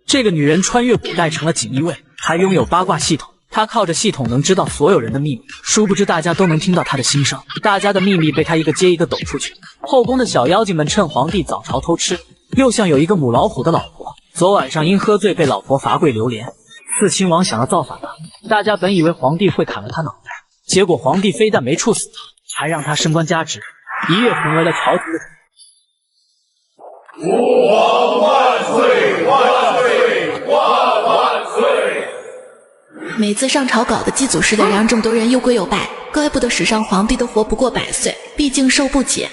这个女人穿越古代成了锦衣卫，还拥有八卦系统。她靠着系统能知道所有人的秘密，殊不知大家都能听到她的心声。大家的秘密被她一个接一个抖出去。后宫的小妖精们趁皇帝早朝偷吃，又像有一个母老虎的老婆，昨晚上因喝醉被老婆罚跪榴莲。四亲王想要造反了，大家本以为皇帝会砍了他脑袋，结果皇帝非但没处死他，还让他升官加职，一跃成为了朝廷的。吾皇万岁万岁万万岁！每次上朝搞得祭祖似的，让这么多人又跪又拜，怪不得史上皇帝都活不过100岁，毕竟寿不减。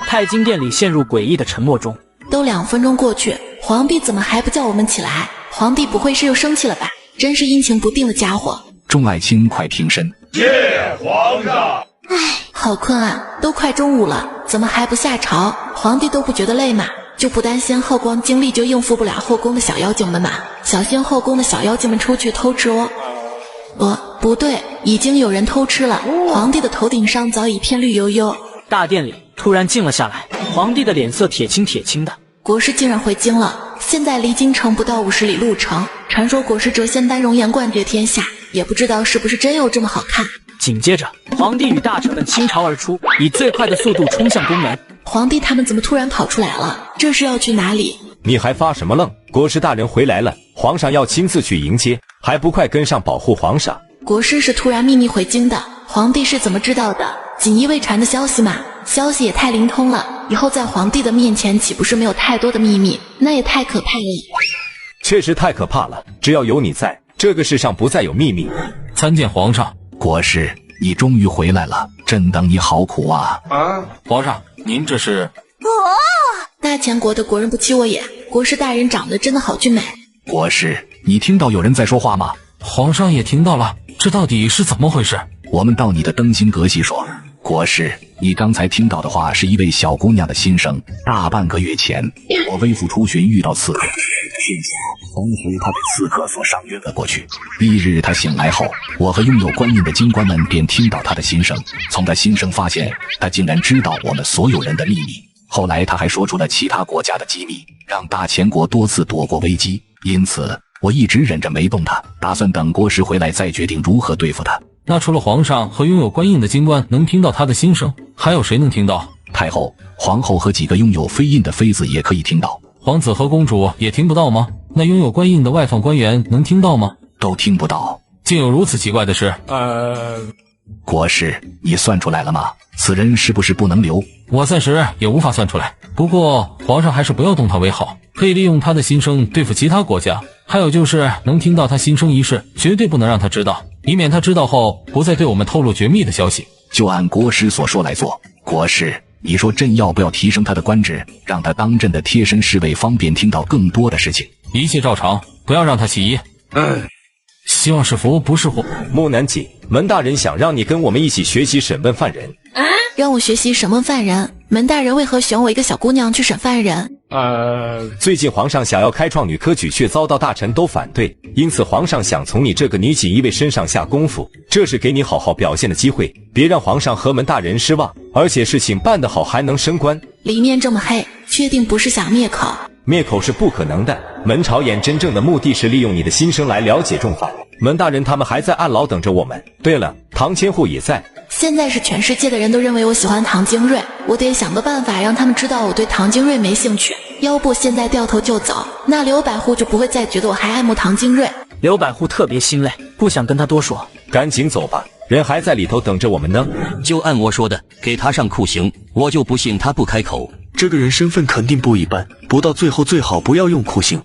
太金殿里陷入诡异的沉默中。都2分钟过去，皇帝怎么还不叫我们起来？皇帝不会是又生气了吧？真是阴晴不定的家伙。众爱卿快平身。谢皇上。好困啊，都快中午了，怎么还不下朝？皇帝都不觉得累吗？就不担心耗光精力就应付不了后宫的小妖精们吗？小心后宫的小妖精们出去偷吃哦。不对，已经有人偷吃了。皇帝的头顶上早已一片绿油油。大殿里突然静了下来，皇帝的脸色铁青铁青的。国师竟然回京了，现在离京城不到50里路程。传说国师谪仙丹容颜冠绝天下，也不知道是不是真有这么好看。紧接着，皇帝与大臣们倾巢而出，以最快的速度冲向宫门。皇帝他们怎么突然跑出来了？这是要去哪里？你还发什么愣？国师大人回来了，皇上要亲自去迎接，还不快跟上保护皇上？国师是突然秘密回京的，皇帝是怎么知道的？锦衣卫传的消息嘛，消息也太灵通了。以后在皇帝的面前岂不是没有太多的秘密？那也太可怕了。确实太可怕了，只要有你在，这个世上不再有秘密。参见皇上。国师，你终于回来了，朕等你好苦啊！皇上，您这是？大前国的国人不欺我也，国师大人长得真的好俊美。国师，你听到有人在说话吗？皇上也听到了，这到底是怎么回事？我们到你的登新阁细说。国师，你刚才听到的话是一位小姑娘的心声。大半个月前，我微服出巡遇到刺客，幸好同时他被刺客所伤晕了过去。一日他醒来后，我和拥有官印的京官们便听到他的心声。从他心声发现，他竟然知道我们所有人的秘密。后来他还说出了其他国家的机密，让大前国多次躲过危机。因此我一直忍着没动他，打算等国师回来再决定如何对付他。那除了皇上和拥有官印的京官能听到他的心声，还有谁能听到？太后、皇后和几个拥有妃印的妃子也可以听到。皇子和公主也听不到吗？那拥有官印的外放官员能听到吗？都听不到。竟有如此奇怪的事。国师，你算出来了吗？此人是不是不能留？我暂时也无法算出来，不过皇上还是不要动他为好，可以利用他的心声对付其他国家。还有就是能听到他心声一事，绝对不能让他知道，以免他知道后不再对我们透露绝密的消息。就按国师所说来做。国师，你说朕要不要提升他的官职，让他当朕的贴身侍卫，方便听到更多的事情？一切照常，不要让他起疑。希望是福不是祸。木南锦，门大人想让你跟我们一起学习审问犯人。让我学习审问犯人？门大人为何选我一个小姑娘去审犯人？最近皇上想要开创女科举，却遭到大臣都反对，因此皇上想从你这个女锦衣卫身上下功夫，这是给你好好表现的机会，别让皇上和门大人失望，而且事情办得好还能升官。里面这么黑，确定不是想灭口？灭口是不可能的，门朝眼真正的目的是利用你的心声来了解众犯。门大人他们还在暗牢等着我们。对了，唐千户也在。现在是全世界的人都认为我喜欢唐金瑞，我得想个办法让他们知道我对唐金瑞没兴趣，要不现在掉头就走，那刘百户就不会再觉得我还爱慕唐金瑞。刘百户特别心累，不想跟他多说。赶紧走吧，人还在里头等着我们呢。就按我说的，给他上酷刑，我就不信他不开口。这个人身份肯定不一般，不到最后最好不要用酷刑。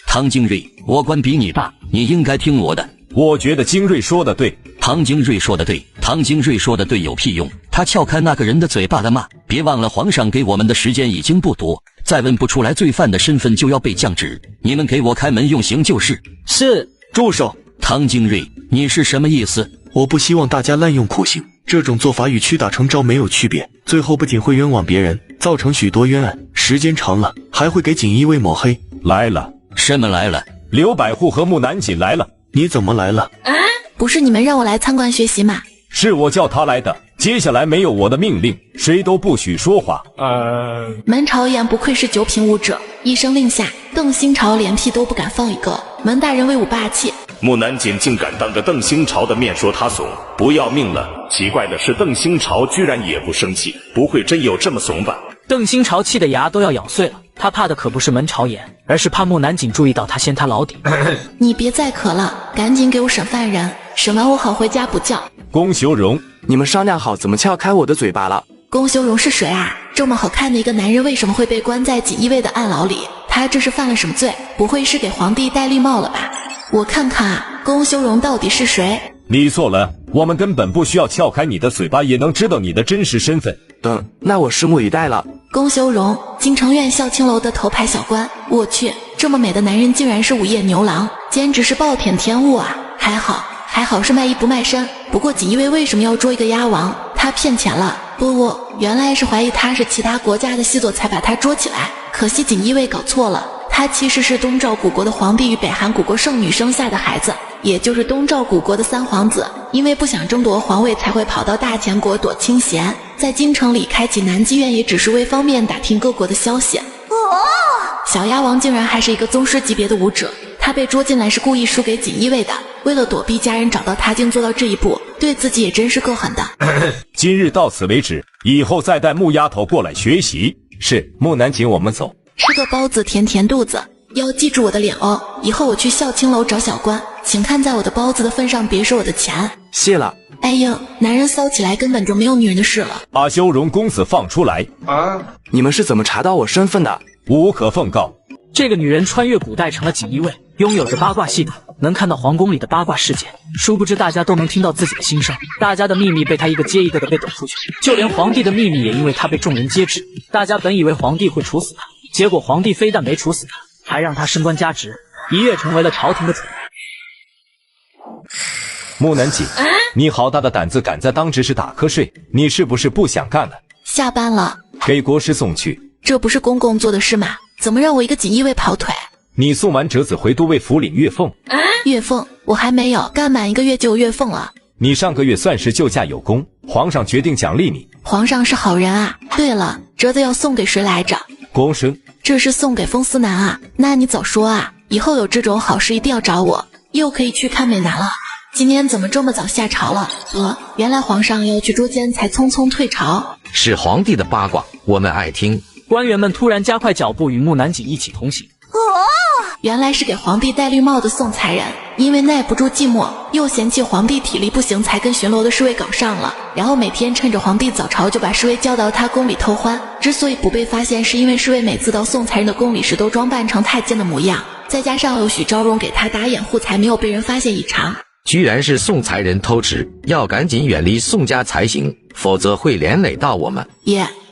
唐金瑞，我官比你大，你应该听我的。我觉得金瑞说的对。唐金瑞说的对，唐金瑞说的对有屁用？他撬开那个人的嘴巴了吗？别忘了皇上给我们的时间已经不多，再问不出来罪犯的身份就要被降职，你们给我开门用刑就是。是。住手！唐金瑞，你是什么意思？我不希望大家滥用酷刑，这种做法与屈打成招没有区别，最后不仅会冤枉别人，造成许多冤案，时间长了还会给锦衣卫抹黑。来了。什么来了？刘百户和木南锦来了。你怎么来了？不是你们让我来参观学习吗？是我叫他来的，接下来没有我的命令，谁都不许说话。门朝言不愧是九品武者，一声令下，邓新朝连屁都不敢放一个。门大人威武霸气，木南锦竟敢当着邓兴朝的面说他怂，不要命了。奇怪的是，邓兴朝居然也不生气，不会真有这么怂吧？邓新朝气得牙都要咬碎了，他怕的可不是门朝言，而是怕木南锦注意到他掀他老底。你别再咳了，赶紧给我审犯人，审完我好回家补觉。龚修荣，你们商量好怎么撬开我的嘴巴了？龚修荣是谁啊？这么好看的一个男人，为什么会被关在锦衣卫的暗牢里？他这是犯了什么罪？不会是给皇帝戴绿帽了吧？我看看啊，龚修荣到底是谁？你错了，我们根本不需要撬开你的嘴巴，也能知道你的真实身份。那我拭目以待了。龚修荣，京城苑孝青楼的头牌小官。我去，这么美的男人竟然是午夜牛郎，简直是暴殄天物啊！还好是卖艺不卖身。不过锦衣卫为什么要捉一个鸭王？他骗钱了？不，原来是怀疑他是其他国家的细作才把他捉起来。可惜锦衣卫搞错了，他其实是东赵古国的皇帝与北韩古国圣女生下的孩子，也就是东赵古国的三皇子。因为不想争夺皇位，才会跑到大前国躲清闲，在京城里开启南妓院，也只是为方便打听各国的消息。小鸭王竟然还是一个宗师级别的武者，他被捉进来是故意输给锦衣卫的，为了躲避家人找到他，竟做到这一步，对自己也真是够狠的。今日到此为止，以后再带木丫头过来学习。是，木南锦，我们走。吃个包子填填肚子，要记住我的脸哦。以后我去孝青楼找小官，请看在我的包子的份上，别收我的钱。谢了。哎呦，男人骚起来根本就没有女人的事了。把修容公子放出来！你们是怎么查到我身份的？无可奉告。这个女人穿越古代成了锦衣卫，拥有着八卦系统，能看到皇宫里的八卦事件。殊不知大家都能听到自己的心声，大家的秘密被她一个接一个的被抖出去，就连皇帝的秘密也因为她被众人揭知。大家本以为皇帝会处死她，结果皇帝非但没处死她，还让她升官加职，一跃成为了朝廷的主人。木南锦，你好大的胆子，敢在当值时打瞌睡，你是不是不想干了？下班了，给国师送去。这不是公公做的事吗？怎么让我一个锦衣卫跑腿？你送完折子回都尉府领月俸。月俸我还没有，干满1个月就有月俸了。你上个月算是救驾有功，皇上决定奖励你。皇上是好人啊。对了，折子要送给谁来着？公生，这是送给风思南啊。那你早说啊，以后有这种好事一定要找我，又可以去看美男了。今天怎么这么早下朝了？原来皇上要去捉奸才匆匆退朝。是皇帝的八卦，我们爱听。官员们突然加快脚步，与木南锦一起同行。原来是给皇帝戴绿帽的送财人，因为耐不住寂寞，又嫌弃皇帝体力不行，才跟巡逻的侍卫搞上了。然后每天趁着皇帝早朝，就把侍卫叫到他宫里偷欢。之所以不被发现，是因为侍卫每次到送财人的宫里时，都装扮成太监的模样，再加上有许昭荣给他打掩护，才没有被人发现异常。居然是送财人偷吃，要赶紧远离宋家才行，否则会连累到我们。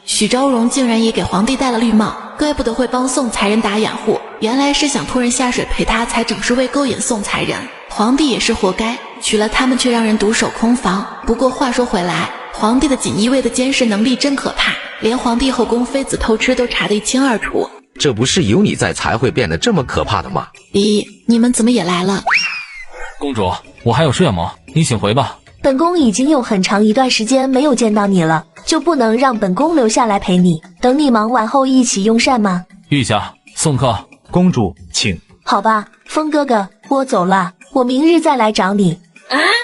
许昭荣竟然也给皇帝戴了绿帽，怪不得会帮宋才人打掩护，原来是想拖人下水陪他，才整是为勾引宋才人。皇帝也是活该，娶了他们却让人独守空房。不过话说回来，皇帝的锦衣卫的监视能力真可怕，连皇帝后宫妃子偷吃都查得一清二楚。这不是有你在才会变得这么可怕的吗？咦，你们怎么也来了？公主，我还有事要忙，你请回吧。本宫已经有很长一段时间没有见到你了，就不能让本宫留下来陪你，等你忙完后一起用膳吗？陛下，送客。公主，请。好吧，风哥哥，我走了，我明日再来找你。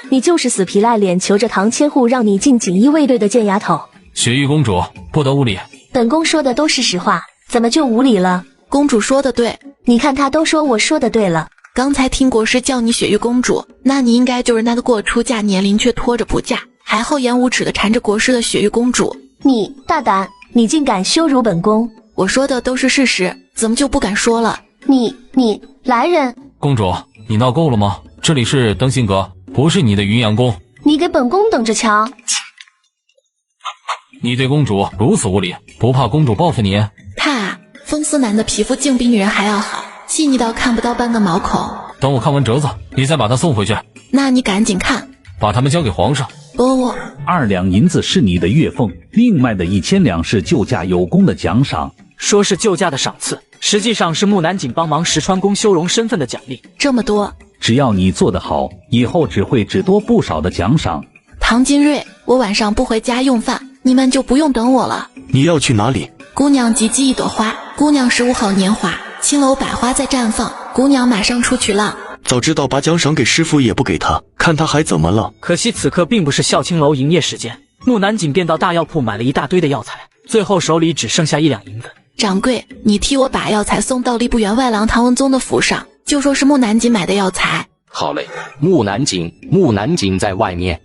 你就是死皮赖脸求着唐千户让你进锦衣卫队的贱丫头。雪玉公主，不得无礼。本宫说的都是实话，怎么就无礼了？公主说的对，你看他都说我说的对了。刚才听国师叫你雪玉公主，那你应该就是那个过出嫁年龄却拖着不嫁，还厚颜无耻的缠着国师的雪玉公主。你大胆，你竟敢羞辱本宫！我说的都是事实，怎么就不敢说了？你来人！公主，你闹够了吗？这里是登心阁，不是你的云阳宫。你给本宫等着瞧！你对公主如此无礼，不怕公主报复你？怕？风思南的皮肤竟比女人还要好，细腻到看不到半个毛孔。等我看完折子，你再把她送回去。那你赶紧看，把他们交给皇上。不，2两银子是你的月俸，另外的1000两是救驾有功的奖赏。说是救驾的赏赐，实际上是木南锦帮忙石川宫修容身份的奖励。这么多，只要你做得好，以后只会只多不少的奖赏。唐金瑞，我晚上不回家用饭，你们就不用等我了。你要去哪里？姑娘急急一朵花，姑娘15好年华，青楼百花在绽放，姑娘马上出去浪。早知道把奖赏给师傅也不给他，看他还怎么了。可惜此刻并不是孝青楼营业时间，木南锦便到大药铺买了一大堆的药材，最后手里只剩下1两银子。掌柜，你替我把药材送到吏部员外郎唐文宗的府上，就说是木南锦买的药材。好嘞，木南锦在外面。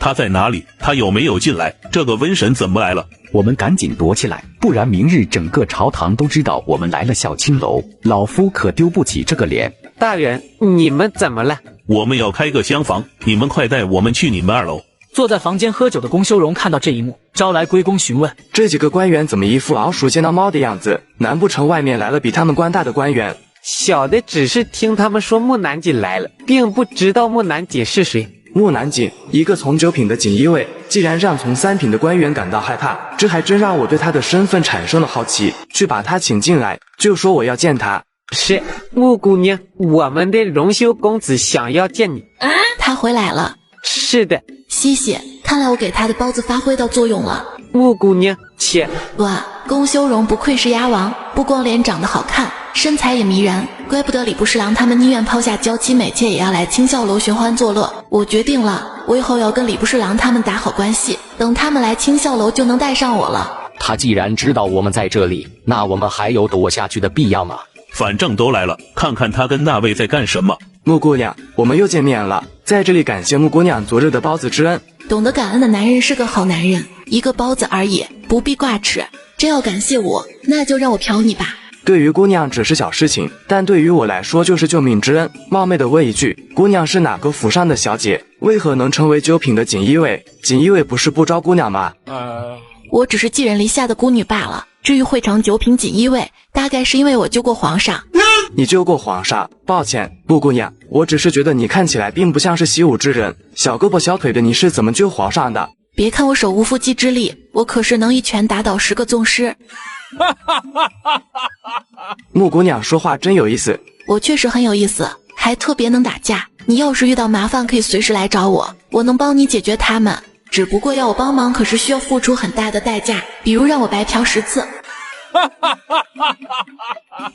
他在哪里？他有没有进来？这个瘟神怎么来了？我们赶紧躲起来，不然明日整个朝堂都知道我们来了孝青楼，老夫可丢不起这个脸。大人，你们怎么了？我们要开个厢房，你们快带我们去你们2楼。坐在房间喝酒的龚修荣看到这一幕，招来龟公询问：这几个官员怎么一副老鼠见到猫的样子？难不成外面来了比他们官大的官员？小的只是听他们说木南锦来了，并不知道木南锦是谁。木南锦，一个从9品的锦衣卫，既然让从3品的官员感到害怕，这还真让我对他的身份产生了好奇，去把他请进来，就说我要见他。是，木姑娘，我们的荣休公子想要见你。他回来了。是的，谢谢，看来我给他的包子发挥到作用了。木姑娘，且哇，龚修荣不愧是鸭王，不光脸长得好看，身材也迷人，怪不得礼部侍郎他们宁愿抛下娇妻美妾也要来清笑楼寻欢作乐。我决定了，我以后要跟礼部侍郎他们打好关系，等他们来清笑楼就能带上我了。他既然知道我们在这里，那我们还有躲下去的必要吗？反正都来了，看看他跟那位在干什么。木姑娘，我们又见面了，在这里感谢木姑娘昨日的包子之恩。懂得感恩的男人是个好男人，一个包子而已，不必挂齿。真要感谢我，那就让我嫖你吧。对于姑娘只是小事情，但对于我来说就是救命之恩。冒昧的问一句，姑娘是哪个府上的小姐？为何能成为9品的锦衣卫？锦衣卫不是不招姑娘吗？我只是寄人篱下的孤女罢了。至于会成9品锦衣卫，大概是因为我救过皇上。你救过皇上？抱歉，木姑娘，我只是觉得你看起来并不像是习武之人，小胳膊小腿的你是怎么救皇上的？别看我手无缚鸡之力，我可是能一拳打倒10个宗师。木姑娘说话真有意思。我确实很有意思，还特别能打架。你要是遇到麻烦可以随时来找我，我能帮你解决他们。只不过要我帮忙可是需要付出很大的代价，比如让我白嫖10次。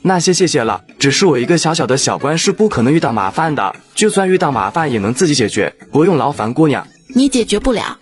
那些谢谢了，只是我一个小小的小官是不可能遇到麻烦的，就算遇到麻烦也能自己解决，不用劳烦姑娘。你解决不了。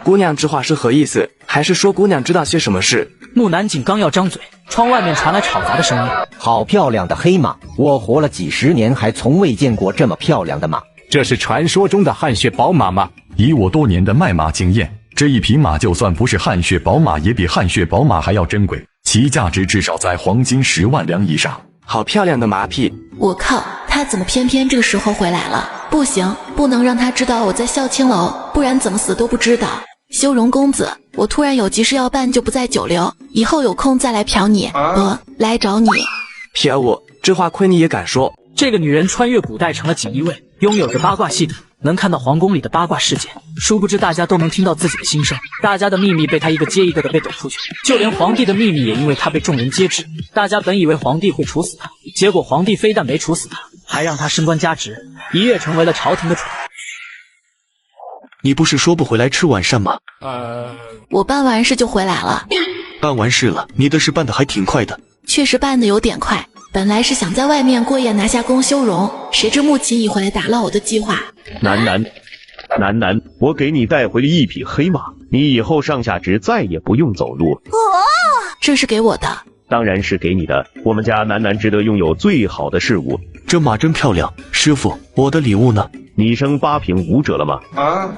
姑娘这话是何意思？还是说姑娘知道些什么事？木南锦刚要张嘴，窗外面传来吵杂的声音。好漂亮的黑马，我活了几十年还从未见过这么漂亮的马。这是传说中的汗血宝马吗？以我多年的卖马经验，这一匹马就算不是汗血宝马，也比汗血宝马还要珍贵，其价值至少在黄金10万两以上。好漂亮的马匹！我靠，他怎么偏偏这个时候回来了？不行，不能让他知道我在孝青楼，不然怎么死都不知道。修容公子，我突然有急事要办，就不再久留，以后有空再来嫖你，来找你。嫖我？这话亏你也敢说。这个女人穿越古代成了锦衣卫，拥有着八卦系统，能看到皇宫里的八卦事件。殊不知大家都能听到自己的心声，大家的秘密被她一个接一个的被抖出去，就连皇帝的秘密也因为她被众人皆知。大家本以为皇帝会处死她，结果皇帝非但没处死她，还让她升官加职，一跃成为了朝廷的宠。你不是说不回来吃晚膳吗？我办完事就回来了。办完事了？你的事办得还挺快的。确实办得有点快，本来是想在外面过夜拿下龚修容，谁知穆琴已回来打乱我的计划。楠，我给你带回了一匹黑马，你以后上下职再也不用走路。这是给我的？当然是给你的，我们家楠值得拥有最好的事物。这马真漂亮，师傅，我的礼物呢？你升8品武者了吗？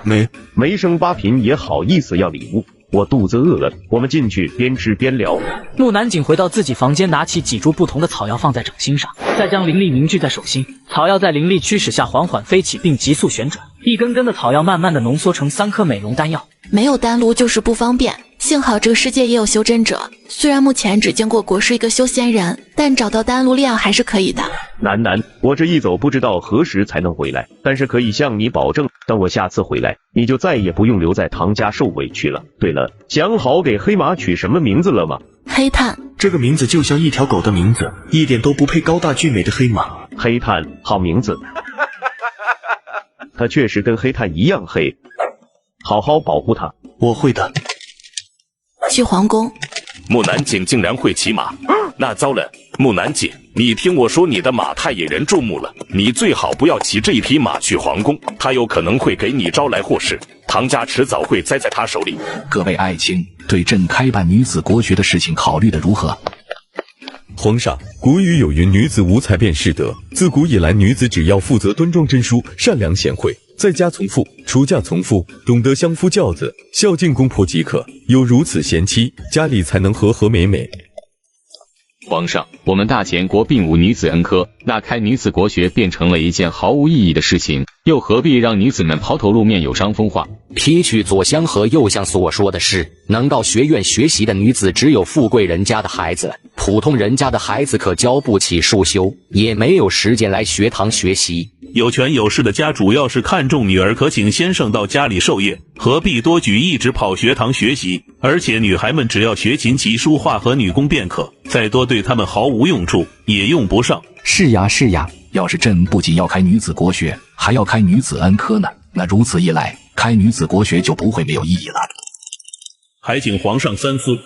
没升8品也好意思要礼物？我肚子饿了，我们进去边吃边聊。木南锦回到自己房间，拿起几株不同的草药放在掌心上，再将灵力凝聚在手心。草药在灵力驱使下缓缓飞起，并急速旋转，一根根的草药慢慢的浓缩成3颗美容丹药。没有丹炉就是不方便，幸好这个世界也有修真者。虽然目前只见过国师一个修仙人，但找到丹炉量还是可以的。楠，我这一走不知道何时才能回来，但是可以向你保证，等我下次回来，你就再也不用留在唐家受委屈了。对了，想好给黑马取什么名字了吗？黑炭。这个名字就像一条狗的名字，一点都不配高大俊美的黑马。黑炭，好名字。它确实跟黑炭一样黑。好好保护她。我会的。去皇宫。木南景竟然会骑马，那糟了！木南景，你听我说，你的马太引人注目了，你最好不要骑这一匹马去皇宫，他有可能会给你招来祸事，唐家迟早会栽在他手里。各位爱卿，对朕开办女子国学的事情考虑的如何？皇上，古语有云，女子无才便是德。自古以来，女子只要负责端庄真淑、善良贤惠，在家从父，出嫁从夫，懂得相夫教子，孝敬公婆即可。有如此贤妻，家里才能和和美美。皇上，我们大前国并无女子恩科，那开女子国学变成了一件毫无意义的事情，又何必让女子们抛头露面、有伤风化？撇去左相和右相所说的是，能到学院学习的女子只有富贵人家的孩子，普通人家的孩子可教不起书修，也没有时间来学堂学习。有权有势的家主要是看重女儿，可请先生到家里授业，何必多举一直跑学堂学习？而且女孩们只要学琴棋书画和女工便可，再多对她们毫无用处，也用不上。是呀是呀，要是朕不仅要开女子国学，还要开女子恩科呢，那如此一来，开女子国学就不会没有意义了。还请皇上三思。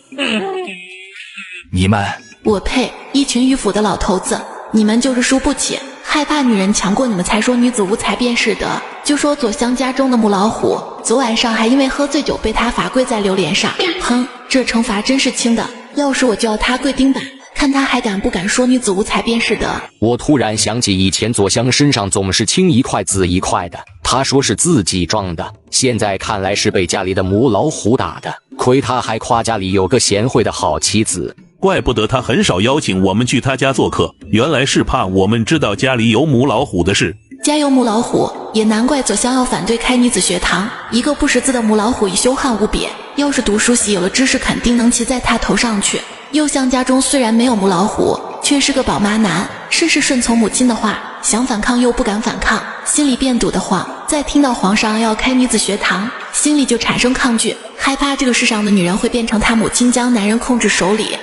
你们，我呸！一群迂腐的老头子，你们就是输不起，害怕女人强过你们才说女子无才便是德。就说左相家中的母老虎，昨晚上还因为喝醉酒被他罚跪在榴莲上，哼，这惩罚真是轻的。要是我就要他跪钉板，看他还敢不敢说女子无才便是德。我突然想起以前左相身上总是青一块紫一块的，他说是自己撞的，现在看来是被家里的母老虎打的，亏他还夸家里有个贤惠的好妻子。怪不得他很少邀请我们去他家做客，原来是怕我们知道家里有母老虎的事。家有母老虎，也难怪左相要反对开女子学堂。一个不识字的母老虎已凶悍无比，要是读书习有了知识，肯定能骑在他头上去。右相家中虽然没有母老虎，却是个宝妈男，事事顺从母亲的话，想反抗又不敢反抗，心里便堵得慌。再听到皇上要开女子学堂，心里就产生抗拒，害怕这个世上的女人会变成他母亲将男人控制手里。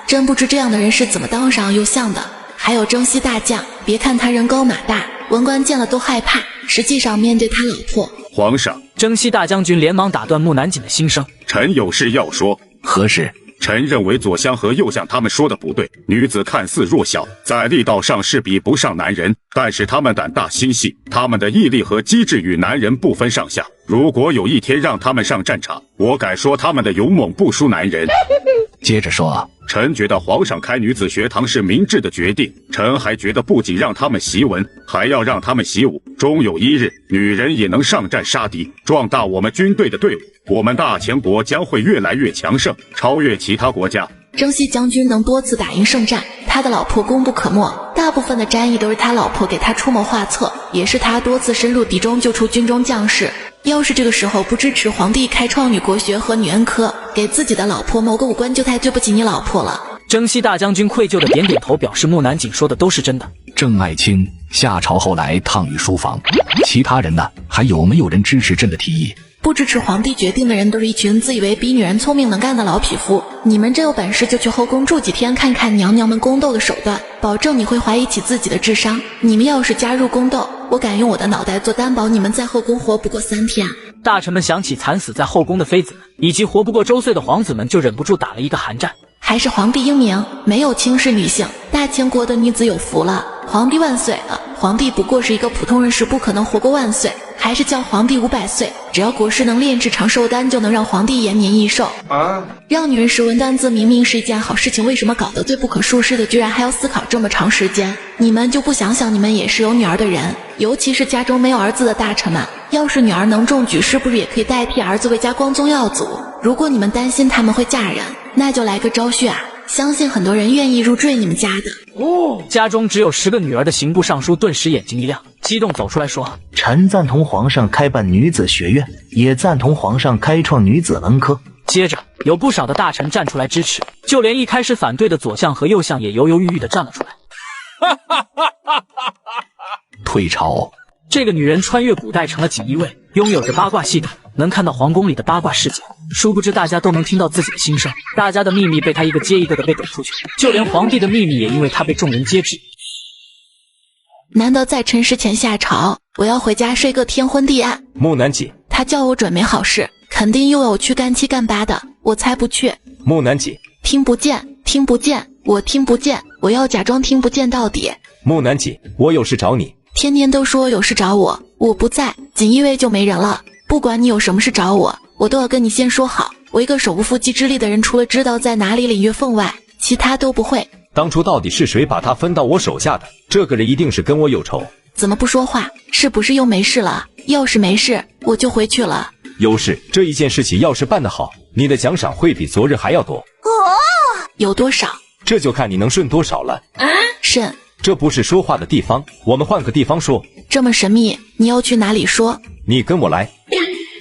真不知这样的人是怎么当上右相的。还有征西大将，别看他人高马大，文官见了都害怕，实际上面对他老婆。皇上，征西大将军连忙打断木南锦的心声。臣有事要说。何事？臣认为左相和右相他们说的不对，女子看似弱小，在力道上是比不上男人，但是他们胆大心细，他们的毅力和机智与男人不分上下。如果有一天让他们上战场，我敢说他们的勇猛不输男人。接着说。臣觉得皇上开女子学堂是明智的决定，臣还觉得不仅让他们习文，还要让他们习武，终有一日女人也能上战杀敌，壮大我们军队的队伍，我们大前国将会越来越强盛，超越其他国家。征西将军能多次打赢胜战，他的老婆功不可没，大部分的战役都是他老婆给他出谋划策，也是他多次深入敌中救出军中将士。要是这个时候不支持皇帝开创女国学和女恩科，给自己的老婆谋个武官，就太对不起你老婆了。征西大将军愧疚的点点头，表示木南锦说的都是真的。郑爱卿下朝后来趟御书房，其他人呢？还有没有人支持朕的提议？不支持皇帝决定的人都是一群自以为比女人聪明能干的老匹夫。你们真有本事就去后宫住几天，看看娘娘们宫斗的手段，保证你会怀疑起自己的智商。你们要是加入宫斗，我敢用我的脑袋做担保，你们在后宫活不过3天。大臣们想起惨死在后宫的妃子们，以及活不过周岁的皇子们，就忍不住打了一个寒战。还是皇帝英明，没有轻视女性，大前国的女子有福了。皇帝万岁了！皇帝不过是一个普通人，是不可能活过万岁，还是叫皇帝500岁。只要国师能炼制长寿丹，就能让皇帝延年益寿。让女人识文断字明明是一件好事情，为什么搞得最不可述事的，居然还要思考这么长时间？你们就不想想，你们也是有女儿的人，尤其是家中没有儿子的大臣们，要是女儿能中举，是不是也可以代替儿子为家光宗耀祖？如果你们担心他们会嫁人，那就来个招婿啊！相信很多人愿意入赘你们家的。家中只有10个女儿的刑部尚书顿时眼睛一亮，激动走出来说：臣赞同皇上开办女子学院，也赞同皇上开创女子恩科。接着有不少的大臣站出来支持，就连一开始反对的左相和右相也犹犹豫豫地站了出来。退朝。这个女人穿越古代成了锦衣卫，拥有着八卦系统，能看到皇宫里的八卦事件。殊不知大家都能听到自己的心声，大家的秘密被她一个接一个的被抖出去，就连皇帝的秘密也因为她被众人揭知。难得在辰时前下朝，我要回家睡个天昏地暗。木南锦，他叫我准没好事，肯定又有去干七干八的，我才不去。木南锦，听不见，听不见，我听不见，我要假装听不见到底。木南锦，我有事找你。天天都说有事找我，我不在，锦衣卫就没人了。不管你有什么事找我，我都要跟你先说好。我一个手无缚鸡之力的人，除了知道在哪里领月凤外，其他都不会。当初到底是谁把他分到我手下的？这个人一定是跟我有仇。怎么不说话？是不是又没事了？要是没事，我就回去了。有事，这一件事情要是办得好，你的奖赏会比昨日还要多。有多少？这就看你能顺多少了。顺？这不是说话的地方，我们换个地方说。这么神秘，你要去哪里说？你跟我来。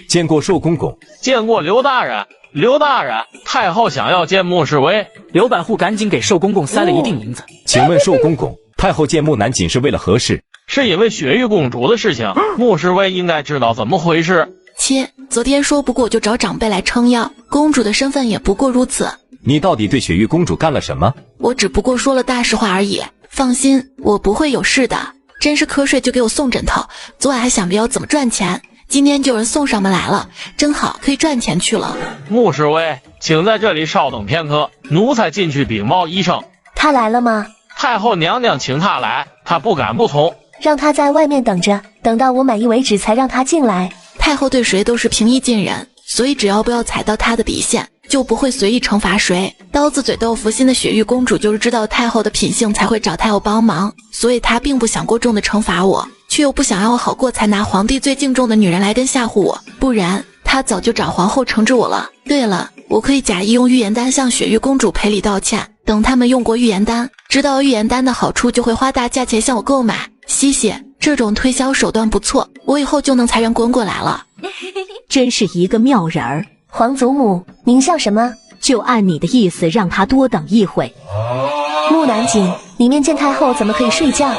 见过寿公公。见过刘大人。刘大人，太后想要见穆氏薇。刘百户赶紧给寿公公塞了一锭银子。请问寿公公，太后见木南锦是为了何事？是因为雪玉公主的事情，穆氏薇应该知道怎么回事。切，昨天说不过就找长辈来撑腰，公主的身份也不过如此。你到底对雪玉公主干了什么？我只不过说了大实话而已，放心，我不会有事的。真是瞌睡就给我送枕头，昨晚还想着要怎么赚钱，今天就有人送上门来了，真好，可以赚钱去了。穆氏薇，请在这里稍等片刻，奴才进去禀报医生。他来了吗？太后娘娘请他来，他不敢不从。让他在外面等着，等到我满意为止才让他进来。太后对谁都是平易近人，所以只要不要踩到她的底线，就不会随意惩罚谁。刀子嘴豆腐心的雪玉公主就是知道太后的品性才会找太后帮忙，所以她并不想过重的惩罚我，却又不想让我好过，才拿皇帝最敬重的女人来跟吓唬我，不然她早就找皇后惩治我了。对了，我可以假意用预言丹向雪玉公主赔礼道歉，等他们用过预言丹，知道预言丹的好处，就会花大价钱向我购买。谢谢，这种推销手段不错，我以后就能财源滚滚来了。真是一个妙人儿。皇祖母，您笑什么？就按你的意思，让他多等一会。木南锦，里面见太后怎么可以睡觉？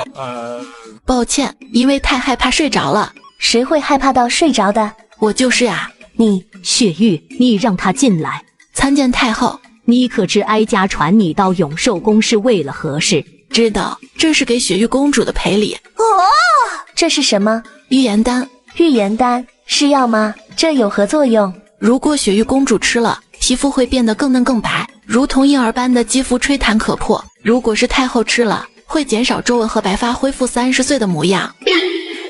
抱歉，因为太害怕睡着了。谁会害怕到睡着的？我就是啊。你，雪玉，你让他进来参见太后。你可知哀家传你到永寿宫是为了何事？知道，这是给雪玉公主的赔礼。这是什么？预言丹。预言丹是药吗？这有何作用？如果雪玉公主吃了，皮肤会变得更嫩更白，如同婴儿般的肌肤吹弹可破。如果是太后吃了，会减少皱纹和白发，恢复30岁的模样。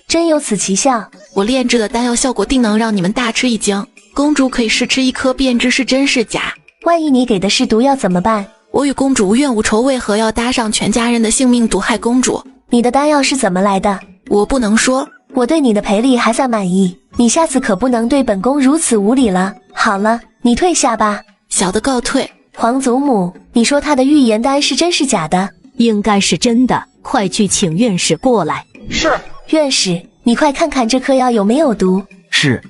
真有此奇效。我炼制的丹药效果定能让你们大吃一惊，公主可以试吃1颗便知是真是假。万一你给的是毒药怎么办？我与公主无怨无仇，为何要搭上全家人的性命毒害公主？你的丹药是怎么来的？我不能说。我对你的赔礼还算满意，你下次可不能对本宫如此无礼了。好了，你退下吧。小的告退。皇祖母，你说他的预言丹是真是假的？应该是真的，快去请院士过来。是。院士，你快看看这颗药有没有毒。是。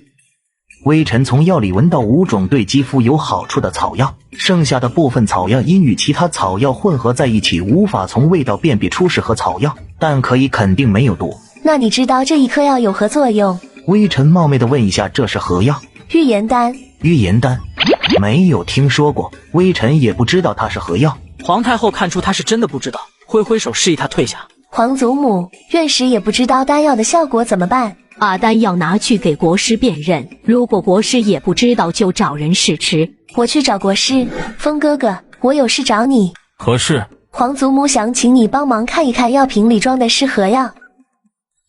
微臣从药里闻到5种对肌肤有好处的草药，剩下的部分草药因与其他草药混合在一起，无法从味道辨别出是何草药，但可以肯定没有毒。那你知道这一颗药有何作用？微臣冒昧的问一下，这是何药？预言丹。预言丹？没有听说过，微臣也不知道它是何药。皇太后看出他是真的不知道，挥挥手示意他退下。皇祖母，院士也不知道丹药的效果怎么办？把丹药拿去给国师辨认，如果国师也不知道，就找人试吃。我去找国师。风哥哥，我有事找你。何事？皇祖母想请你帮忙看一看药瓶里装的是何药。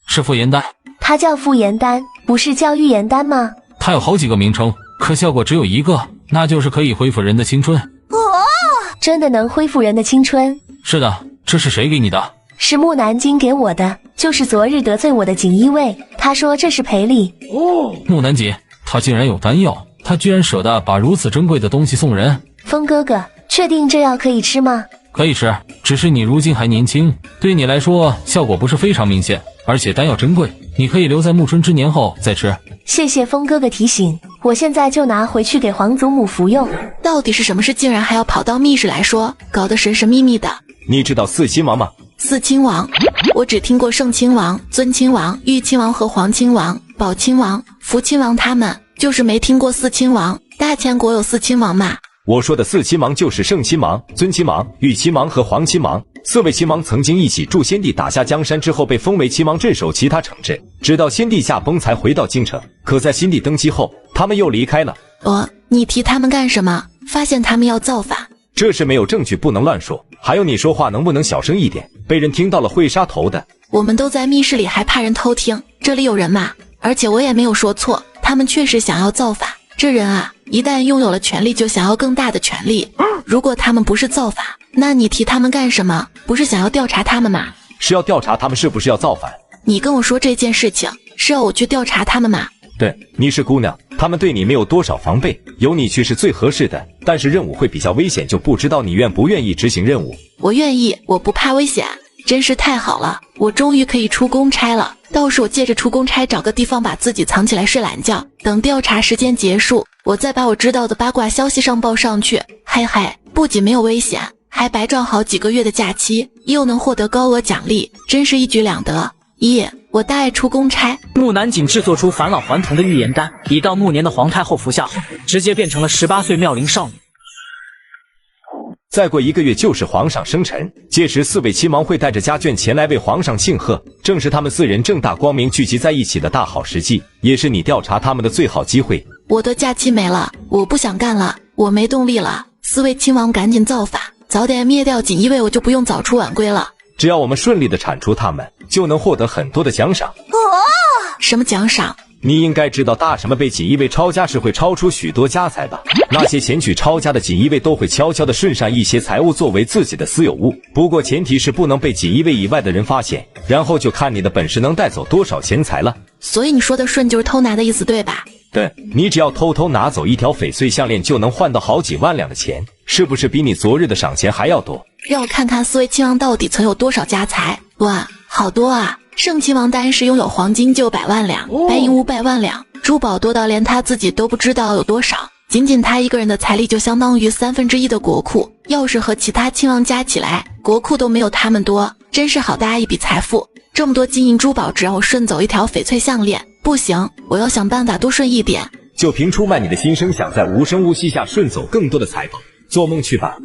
是复颜丹。它叫复颜丹，不是叫预言丹吗？它有好几个名称，可效果只有一个，那就是可以恢复人的青春。真的能恢复人的青春？是的。这是谁给你的？是木南京给我的，就是昨日得罪我的锦衣卫，他说这是赔礼。木南锦，他竟然有丹药，他居然舍得把如此珍贵的东西送人。风哥哥，确定这药可以吃吗？可以吃，只是你如今还年轻，对你来说效果不是非常明显，而且丹药珍贵，你可以留在暮春之年后再吃。谢谢风哥哥提醒，我现在就拿回去给皇祖母服用。到底是什么事，竟然还要跑到密室来说，搞得神神秘秘的。你知道4亲王吗？4亲王，我只听过圣亲王、尊亲王、玉亲王和皇亲王、宝亲王、福亲王，他们就是没听过4亲王。大千国有4亲王嘛？我说的4亲王就是圣亲王、尊亲王、玉亲王和皇亲王4位亲王曾经一起助先帝打下江山之后，被封为亲王镇守其他城镇，直到先帝驾崩才回到京城。可在新帝登基后，他们又离开了。你提他们干什么？发现他们要造反？这是没有证据，不能乱说。还有，你说话能不能小声一点？被人听到了会杀头的。我们都在密室里，还怕人偷听？这里有人吗？而且我也没有说错，他们确实想要造反。这人啊，一旦拥有了权力，就想要更大的权力。如果他们不是造反，那你提他们干什么？不是想要调查他们吗？是要调查他们是不是要造反。你跟我说这件事情，是要我去调查他们吗？对，你是姑娘，他们对你没有多少防备，由你去是最合适的。但是任务会比较危险，就不知道你愿不愿意执行任务。我愿意，我不怕危险。真是太好了，我终于可以出公差了。到时我借着出公差找个地方把自己藏起来睡懒觉，等调查时间结束，我再把我知道的八卦消息上报上去。嘿嘿，不仅没有危险，还白赚好几个月的假期，又能获得高额奖励，真是一举两得。我大爱出公差。木南锦制作出返老还童的预言丹，已到暮年的皇太后服下后，直接变成了18岁妙龄少女。再过1个月就是皇上生辰，届时4位亲王会带着家眷前来为皇上庆贺，正是他们4人正大光明聚集在一起的大好时机，也是你调查他们的最好机会。我的假期没了，我不想干了，我没动力了。4位亲王赶紧造反，早点灭掉锦衣卫，我就不用早出晚归了。只要我们顺利的铲除他们，就能获得很多的奖赏。什么奖赏？你应该知道，大臣们被锦衣卫抄家时会抄出许多家财吧？那些前去抄家的锦衣卫都会悄悄地顺上一些财物作为自己的私有物，不过前提是不能被锦衣卫以外的人发现，然后就看你的本事能带走多少钱财了。所以你说的顺就是偷拿的意思，对吧？对，你只要偷偷拿走一条翡翠项链，就能换到好几万两的钱，是不是比你昨日的赏钱还要多？让我看看4位亲王到底曾有多少家财。哇，好多啊！圣亲王单是拥有黄金就100万两，白银500万两，珠宝多到连他自己都不知道有多少。仅仅他一个人的财力就相当于1/3的国库，要是和其他亲王加起来，国库都没有他们多，真是好大一笔财富。这么多金银珠宝，只让我顺走一条翡翠项链，不行，我要想办法多顺一点。就凭出卖你的心声，想在无声无息下顺走更多的财宝，做梦去吧！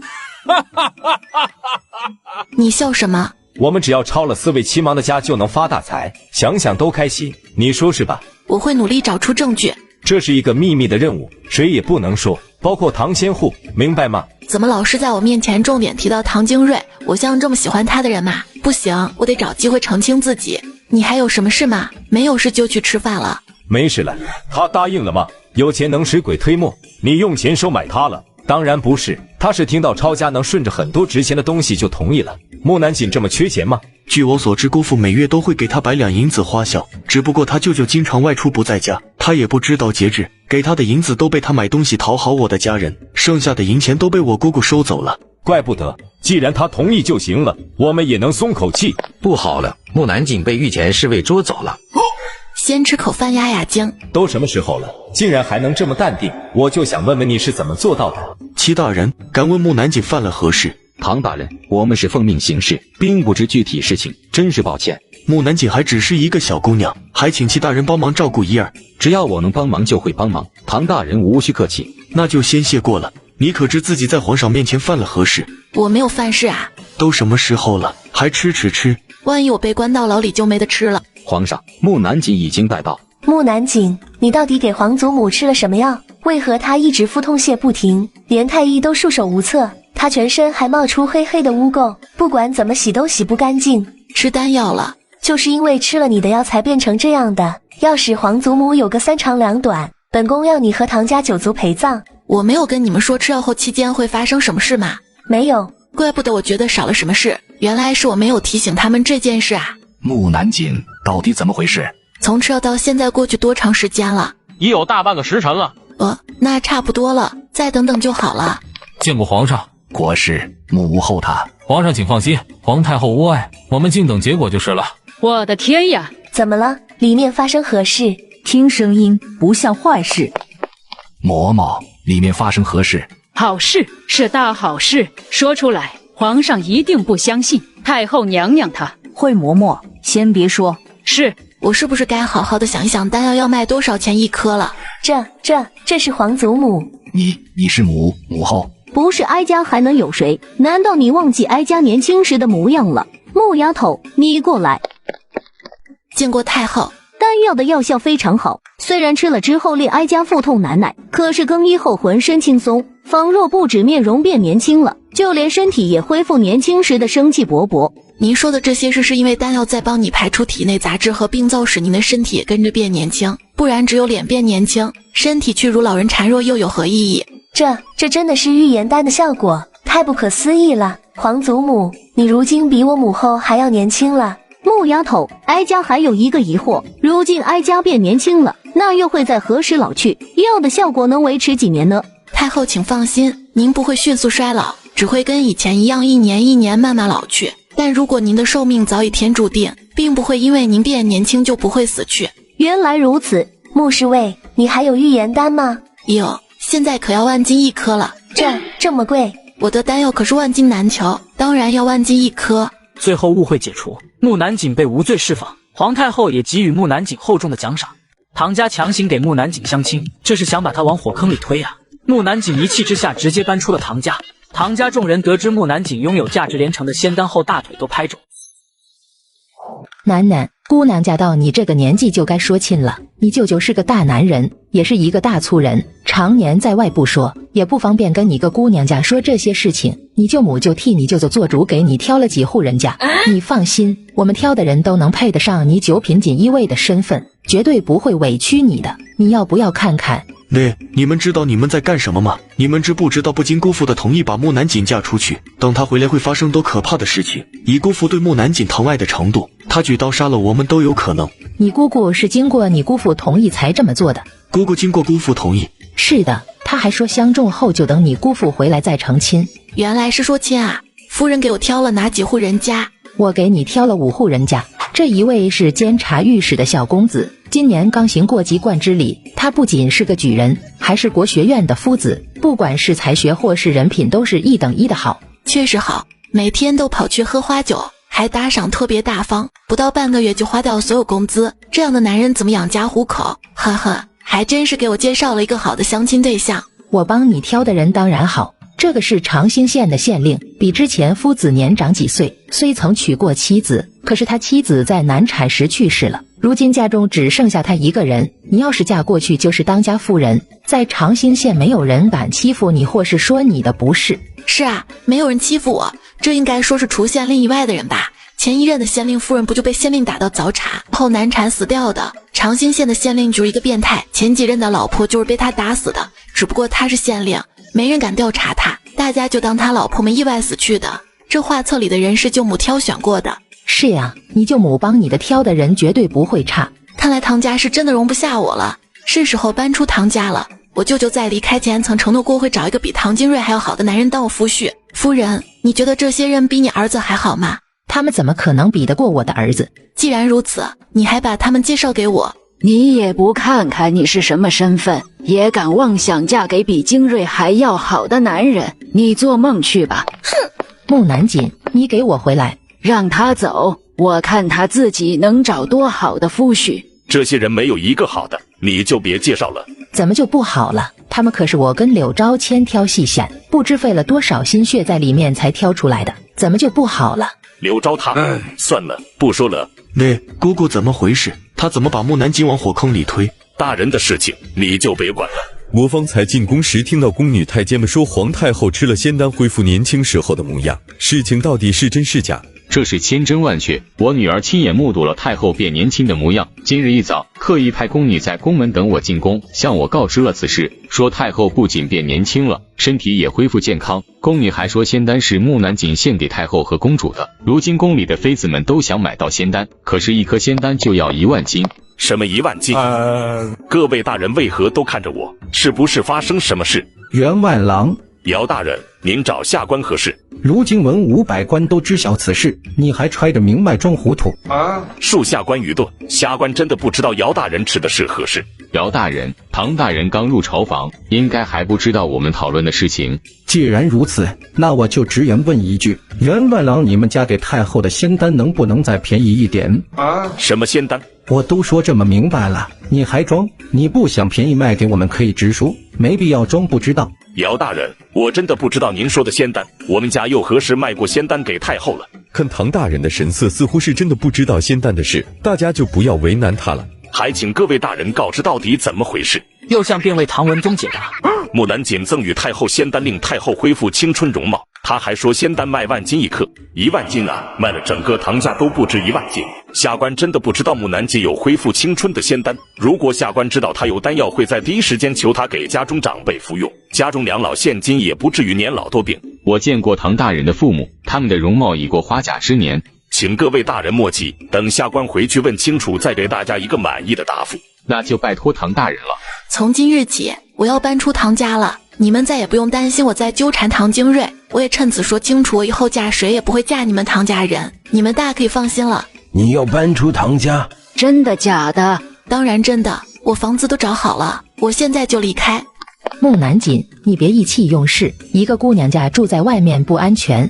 你笑什么？我们只要抄了4位亲王的家就能发大财，想想都开心，你说是吧？我会努力找出证据。这是一个秘密的任务，谁也不能说，包括唐仙户，明白吗？怎么老是在我面前重点提到唐精锐？我像这么喜欢他的人吗？不行，我得找机会澄清自己。你还有什么事吗？没有事就去吃饭了。没事了。他答应了吗？有钱能使鬼推磨，你用钱收买他了？当然不是，他是听到抄家能顺着很多值钱的东西就同意了。木南锦这么缺钱吗？据我所知，姑父每月都会给他100两银子花销，只不过他舅舅经常外出不在家，他也不知道节制，给他的银子都被他买东西讨好我的家人，剩下的银钱都被我姑姑收走了。怪不得，既然他同意就行了，我们也能松口气。不好了，木南锦被御前侍卫捉走了。先吃口饭压压惊。都什么时候了，竟然还能这么淡定？我就想问问你是怎么做到的。戚大人，敢问木南锦犯了何事？唐大人，我们是奉命行事，并不知具体事情，真是抱歉。木南锦还只是一个小姑娘，还请戚大人帮忙照顾怡儿。只要我能帮忙就会帮忙，唐大人无需客气。那就先谢过了。你可知自己在皇上面前犯了何事？我没有犯事啊。都什么时候了，还吃？万一我被关到牢里就没得吃了。皇上，木南锦已经带到。木南锦，你到底给皇祖母吃了什么药？为何她一直腹痛泻不停，连太医都束手无策？她全身还冒出黑黑的污垢，不管怎么洗都洗不干净。吃丹药了，就是因为吃了你的药才变成这样的。要使皇祖母有个3长2短，本宫要你和唐家9族陪葬。我没有跟你们说吃药后期间会发生什么事吗？没有。怪不得我觉得少了什么事，原来是我没有提醒他们这件事啊。木南锦，到底怎么回事？从吃药到现在过去多长时间了？已有大半个时辰了。那差不多了，再等等就好了。见过皇上。国师，木无后他。皇上请放心，皇太后无碍，我们静等结果就是了。我的天呀！怎么了？里面发生何事？听声音不像坏事。嬷嬷，里面发生何事？好事，是大好事，说出来皇上一定不相信。太后娘娘她惠嬷嬷，先别说。是，我是不是该好好的想一想丹药要卖多少钱1颗了？这是皇祖母。你是母后？不是哀家还能有谁？难道你忘记哀家年轻时的模样了？木丫头，你过来。见过太后。丹药的药效非常好，虽然吃了之后令哀家腹痛难耐，可是更衣后浑身轻松，仿若不止面容变年轻了，就连身体也恢复年轻时的生气勃勃。您说的这些是因为丹药在帮你排出体内杂质和病灶，使您的身体也跟着变年轻，不然只有脸变年轻，身体却如老人孱弱，又有何意义？这真的是预言丹的效果，太不可思议了！皇祖母，你如今比我母后还要年轻了。木丫头，哀家还有一个疑惑，如今哀家变年轻了，那又会在何时老去？药的效果能维持几年呢？太后请放心，您不会迅速衰老，只会跟以前一样一年一年慢慢老去。但如果您的寿命早已天注定，并不会因为您变年轻就不会死去。原来如此，穆侍卫，你还有预言丹吗？有，现在可要万金一颗了。这么贵？我的丹药可是万金难求，当然要万金一颗。最后误会解除，木南锦被无罪释放，皇太后也给予木南锦厚重的奖赏。唐家强行给木南锦相亲，这是想把他往火坑里推啊！木南锦一气之下直接搬出了唐家。唐家众人得知木南锦拥有价值连城的仙丹后，大腿都拍肿。楠楠，姑娘嫁到你这个年纪就该说亲了。你舅舅是个大男人，也是一个大粗人，常年在外不说，也不方便跟你个姑娘家说这些事情。你舅母就替你舅舅做主，给你挑了几户人家。你放心，我们挑的人都能配得上你九品锦衣卫的身份，绝对不会委屈你的。你要不要看看？你们知道你们在干什么吗？你们知不知道不经姑父的同意把木南锦嫁出去，等她回来会发生多可怕的事情？以姑父对木南锦疼爱的程度，他举刀杀了我们都有可能。你姑姑是经过你姑父同意才这么做的？姑姑经过姑父同意。是的，他还说相中后就等你姑父回来再成亲。原来是说亲啊！夫人给我挑了哪几户人家？我给你挑了5户人家。这一位是监察御史的小公子，今年刚行过籍贯之礼。他不仅是个举人，还是国学院的夫子，不管是才学或是人品都是1等1的好。确实好，每天都跑去喝花酒，还打赏特别大方，不到半个月就花掉所有工资。这样的男人怎么养家糊口？呵呵，还真是给我介绍了一个好的相亲对象。我帮你挑的人当然好。这个是长兴县的县令，比之前夫子年长几岁，虽曾娶过妻子，可是他妻子在难产时去世了，如今家中只剩下他一个人。你要是嫁过去就是当家夫人，在长兴县没有人敢欺负你或是说你的不是。是啊，没有人欺负我，这应该说是除县令以外的人吧。前一任的县令夫人不就被县令打到早产后难产死掉的？长兴县的县令就是一个变态，前几任的老婆就是被他打死的，只不过他是县令，没人敢调查他，大家就当他老婆们意外死去的。这画册里的人是舅母挑选过的。是呀，你舅母帮你的挑的人绝对不会差。看来唐家是真的容不下我了，是时候搬出唐家了。我舅舅在离开前曾承诺过会找一个比唐金瑞还要好的男人当我夫婿。夫人，你觉得这些人比你儿子还好吗？他们怎么可能比得过我的儿子？既然如此，你还把他们介绍给我。你也不看看你是什么身份，也敢妄想嫁给比金瑞还要好的男人？你做梦去吧！哼！木南锦，你给我回来！让他走，我看他自己能找多好的夫婿。这些人没有一个好的，你就别介绍了。怎么就不好了？他们可是我跟柳昭千挑细选，不知费了多少心血在里面才挑出来的，怎么就不好了？柳昭他，算了，不说了。姑姑怎么回事？他怎么把木南锦往火坑里推？大人的事情你就别管了。我方才进宫时听到宫女太监们说皇太后吃了仙丹恢复年轻时候的模样，事情到底是真是假？这是千真万确，我女儿亲眼目睹了太后变年轻的模样。今日一早，刻意派宫女在宫门等我进宫，向我告知了此事，说太后不仅变年轻了，身体也恢复健康。宫女还说仙丹是木南锦献给太后和公主的，如今宫里的妃子们都想买到仙丹，可是一颗仙丹就要1万金。什么1万金？各位大人为何都看着我？是不是发生什么事？员外郎，姚大人，您找下官何事？如今文武百官都知晓此事，你还揣着明白装糊涂啊！恕下官愚钝，下官真的不知道姚大人指的是何事。姚大人，唐大人刚入朝房，应该还不知道我们讨论的事情。既然如此，那我就直言问一句，员外郎，你们家给太后的仙丹能不能再便宜一点？什么仙丹？我都说这么明白了，你还装？你不想便宜卖给我们可以直说，没必要装不知道。姚大人，我真的不知道您说的仙丹，我们家又何时卖过仙丹给太后了？看唐大人的神色，似乎是真的不知道仙丹的事，大家就不要为难他了。还请各位大人告知到底怎么回事。又向便为唐文宗解答。木南锦赠与太后仙丹，令太后恢复青春容貌。他还说仙丹卖1万斤一克，1万斤啊，卖了整个唐家都不止1万斤。下官真的不知道木南锦有恢复青春的仙丹，如果下官知道他有丹药，会在第一时间求他给家中长辈服用，家中两老现今也不至于年老多病。我见过唐大人的父母，他们的容貌已过花甲之年，请各位大人莫急，等下官回去问清楚，再给大家一个满意的答复。那就拜托唐大人了。从今日起，我要搬出唐家了，你们再也不用担心我在纠缠唐精锐。我也趁此说清楚，我以后嫁谁也不会嫁你们唐家人，你们大可以放心了。你要搬出唐家？真的假的？当然真的，我房子都找好了，我现在就离开。木南锦，你别意气用事，一个姑娘家住在外面不安全。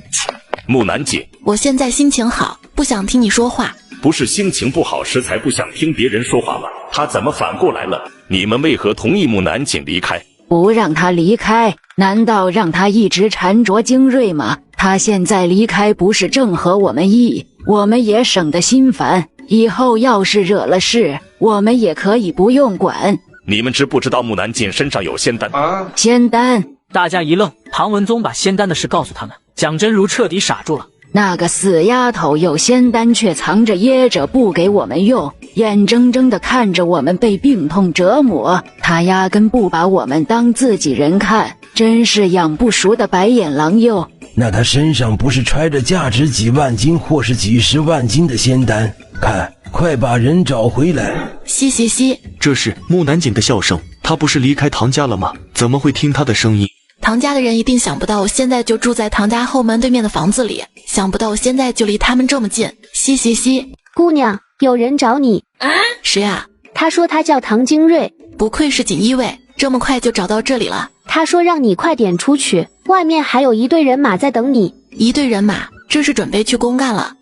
木南锦，我现在心情好，不想听你说话。不是心情不好时才不想听别人说话吗？他怎么反过来了？你们为何同意木南锦离开？不让他离开，难道让他一直缠着精锐吗？他现在离开不是正合我们意，我们也省得心烦。以后要是惹了事，我们也可以不用管。你们知不知道木南锦身上有仙丹？仙丹？大家一愣，唐文宗把仙丹的事告诉他们，蒋真如彻底傻住了。那个死丫头有仙丹却藏着掖着不给我们用，眼睁睁地看着我们被病痛折磨，她压根不把我们当自己人看，真是养不熟的白眼狼哟。那她身上不是揣着价值几万金或是几十万金的仙丹？看，快把人找回来！嘻嘻嘻，这是木南锦的笑声，他不是离开唐家了吗？怎么会听他的声音？唐家的人一定想不到我现在就住在唐家后门对面的房子里，想不到我现在就离他们这么近。嘻嘻嘻，姑娘，有人找你。谁啊？他说他叫唐精锐。不愧是锦衣卫，这么快就找到这里了。他说让你快点出去，外面还有一队人马在等你。一队人马？这是准备去公干了。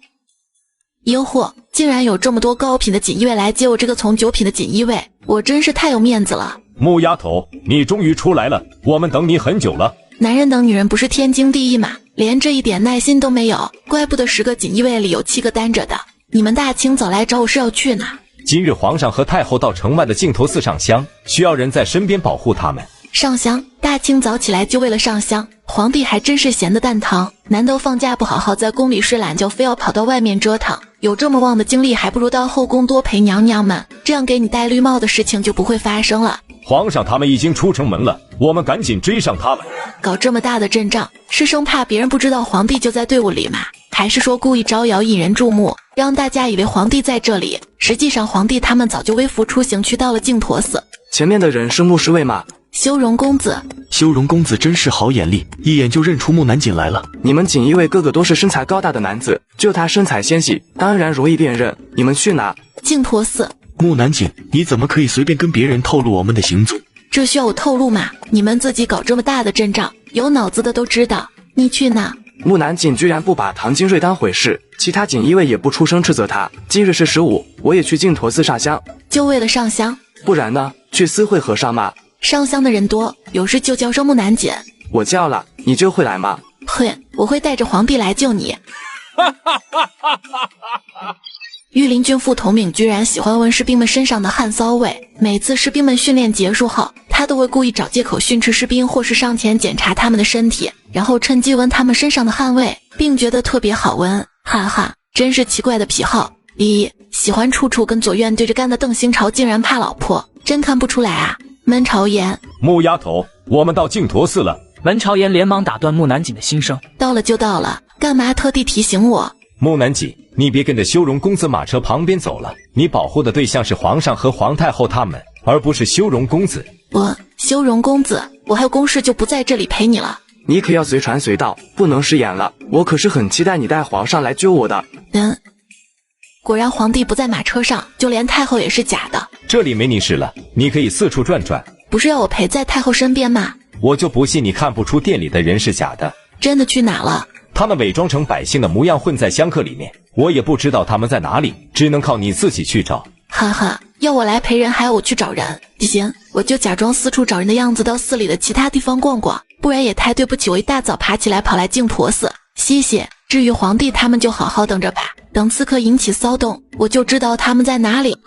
哟嚯，竟然有这么多高品的锦衣卫来接我这个从9品的锦衣卫，我真是太有面子了。木丫头，你终于出来了，我们等你很久了。男人等女人不是天经地义吗？连这一点耐心都没有，怪不得10个锦衣卫里有7个单着的。你们大清早来找我是要去哪？今日皇上和太后到城外的净头寺上香，需要人在身边保护他们。上香？大清早起来就为了上香？皇帝还真是闲得蛋疼，难道放假不好好在宫里睡懒觉，非要跑到外面折腾？有这么旺的精力，还不如到后宫多陪娘娘们，这样给你戴绿帽的事情就不会发生了。皇上他们已经出城门了，我们赶紧追上他们。搞这么大的阵仗，是生怕别人不知道皇帝就在队伍里吗？还是说故意招摇引人注目，让大家以为皇帝在这里？实际上皇帝他们早就微服出行去到了净陀寺。前面的人是牧师卫吗？修容公子。修容公子真是好眼力，一眼就认出木南锦来了。你们锦衣卫个个都是身材高大的男子，就他身材纤细，当然容易辨认。你们去哪？净陀寺。木南锦，你怎么可以随便跟别人透露我们的行踪？这需要我透露吗？你们自己搞这么大的阵仗，有脑子的都知道。你去哪？木南锦居然不把唐金瑞当回事，其他锦衣卫也不出声斥责他。今日是15，我也去净陀寺上香。就为了上香？不然呢？去私会和尚吗？上香的人多，有事就叫声木南锦。我叫了，你就会来吗？会，我会带着皇帝来救你。御林军副统领居然喜欢闻士兵们身上的汗骚味，每次士兵们训练结束后，他都会故意找借口训斥士兵，或是上前检查他们的身体，然后趁机闻他们身上的汗味，并觉得特别好闻。哈哈，真是奇怪的癖好。咦，喜欢处处跟左院对着干的邓新朝竟然怕老婆，真看不出来啊。门朝言，木丫头，我们到净陀寺了。门朝言连忙打断木南锦的心声，到了就到了，干嘛特地提醒我？木南锦，你别跟着修容公子马车旁边走了，你保护的对象是皇上和皇太后他们，而不是修容公子。修容公子，我还有公事就不在这里陪你了。你可要随传随到，不能食言了，我可是很期待你带皇上来救我的。果然皇帝不在马车上，就连太后也是假的。这里没你事了，你可以四处转转。不是要我陪在太后身边吗？我就不信你看不出店里的人是假的。真的去哪了？他们伪装成百姓的模样混在香客里面，我也不知道他们在哪里，只能靠你自己去找。哈哈，要我来陪人还要我去找人？行，我就假装四处找人的样子到寺里的其他地方逛逛，不然也太对不起我一大早爬起来跑来净陀寺。谢谢。至于皇帝他们就好好等着吧，等刺客引起骚动，我就知道他们在哪里。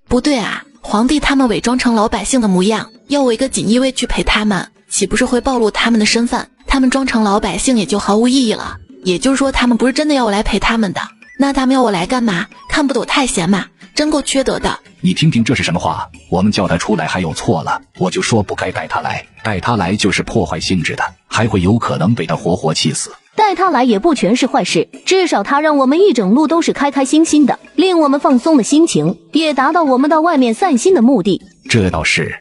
不对啊，皇帝他们伪装成老百姓的模样，要我一个锦衣卫去陪他们，岂不是会暴露他们的身份？他们装成老百姓也就毫无意义了。也就是说他们不是真的要我来陪他们的，那他们要我来干嘛？看不得我太闲嘛，真够缺德的。你听听这是什么话？我们叫他出来还有错了，我就说不该带他来，带他来就是破坏性质的，还会有可能被他活活气死。带他来也不全是坏事，至少他让我们一整路都是开开心心的，令我们放松的心情，也达到我们到外面散心的目的。这倒是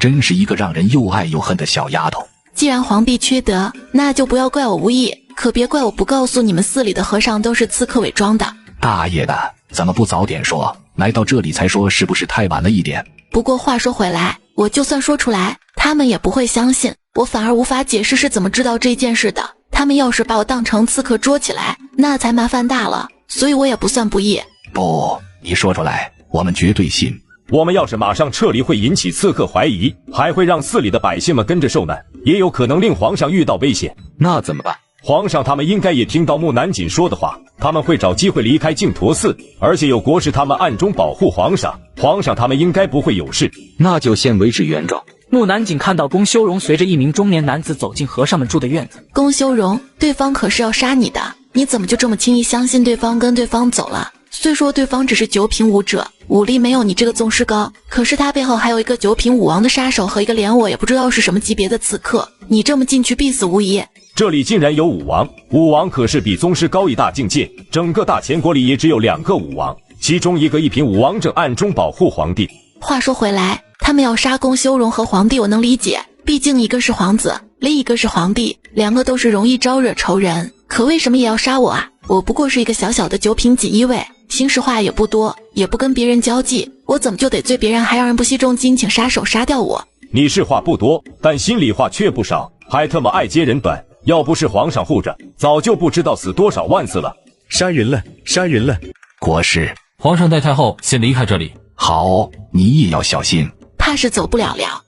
真是一个让人又爱又恨的小丫头。既然皇帝缺德，那就不要怪我无义，可别怪我不告诉你们寺里的和尚都是刺客伪装的。大爷的，怎么不早点说？来到这里才说，是不是太晚了一点？不过话说回来，我就算说出来，他们也不会相信，我反而无法解释是怎么知道这件事的。他们要是把我当成刺客捉起来，那才麻烦大了，所以我也不算不义。不，你说出来，我们绝对信。我们要是马上撤离，会引起刺客怀疑，还会让寺里的百姓们跟着受难，也有可能令皇上遇到危险。那怎么办？皇上他们应该也听到木南锦说的话，他们会找机会离开净陀寺，而且有国师他们暗中保护皇上，皇上他们应该不会有事。那就先维持原状。木南锦看到龚修容随着一名中年男子走进和尚们住的院子。龚修容，对方可是要杀你的，你怎么就这么轻易相信对方，跟对方走了？虽说对方只是九品武者，武力没有你这个宗师高，可是他背后还有一个九品武王的杀手和一个连我也不知道是什么级别的刺客，你这么进去必死无疑。这里竟然有武王，武王可是比宗师高一大境界，整个大秦国里也只有2个武王，其中一个一品武王正暗中保护皇帝。话说回来，他们要杀龚修容和皇帝我能理解，毕竟一个是皇子，另一个是皇帝，2个都是容易招惹仇人，可为什么也要杀我啊？我不过是一个小小的9品锦衣卫，心实话也不多，也不跟别人交际，我怎么就得罪别人，还让人不惜重金请杀手杀掉我？你是话不多，但心里话却不少，还特么爱揭人短，要不是皇上护着，早就不知道死多少万次了。杀人了，杀人了！国师，皇上带太后先离开这里。好，你也要小心。怕是走不了了。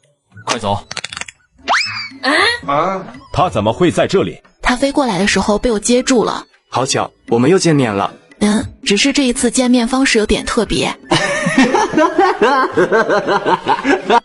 快走！他怎么会在这里？他飞过来的时候被我接住了。好巧，我们又见面了。只是这一次见面方式有点特别。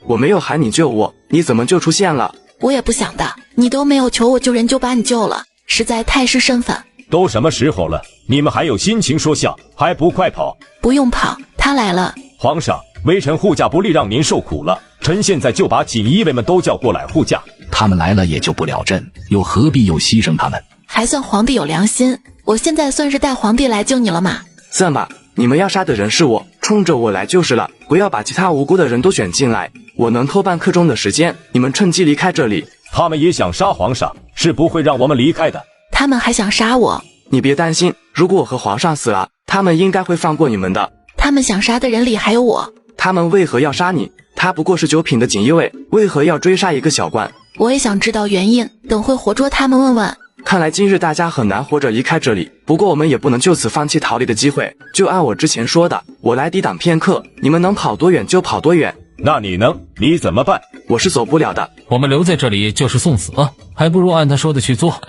我没有喊你救我，你怎么就出现了？我也不想的，你都没有求我救人就把你救了，实在太失身份。都什么时候了，你们还有心情说笑，还不快跑？不用跑，他来了。皇上，微臣护驾不力，让您受苦了。臣现在就把锦衣卫们都叫过来护驾。他们来了也救不了朕，又何必又牺牲他们？还算皇帝有良心，我现在算是带皇帝来救你了吗？算吧，你们要杀的人是我，冲着我来就是了，不要把其他无辜的人都选进来。我能偷半刻钟的时间，你们趁机离开这里。他们也想杀皇上，是不会让我们离开的。他们还想杀我？你别担心，如果我和皇上死了，他们应该会放过你们的。他们想杀的人里还有我。他们为何要杀你？他不过是9品的锦衣卫，为何要追杀一个小官？我也想知道原因，等会活捉他们问问。看来今日大家很难活着离开这里，不过我们也不能就此放弃逃离的机会，就按我之前说的，我来抵挡片刻，你们能跑多远就跑多远。那你呢？你怎么办？我是走不了的。我们留在这里就是送死，还不如按他说的去做。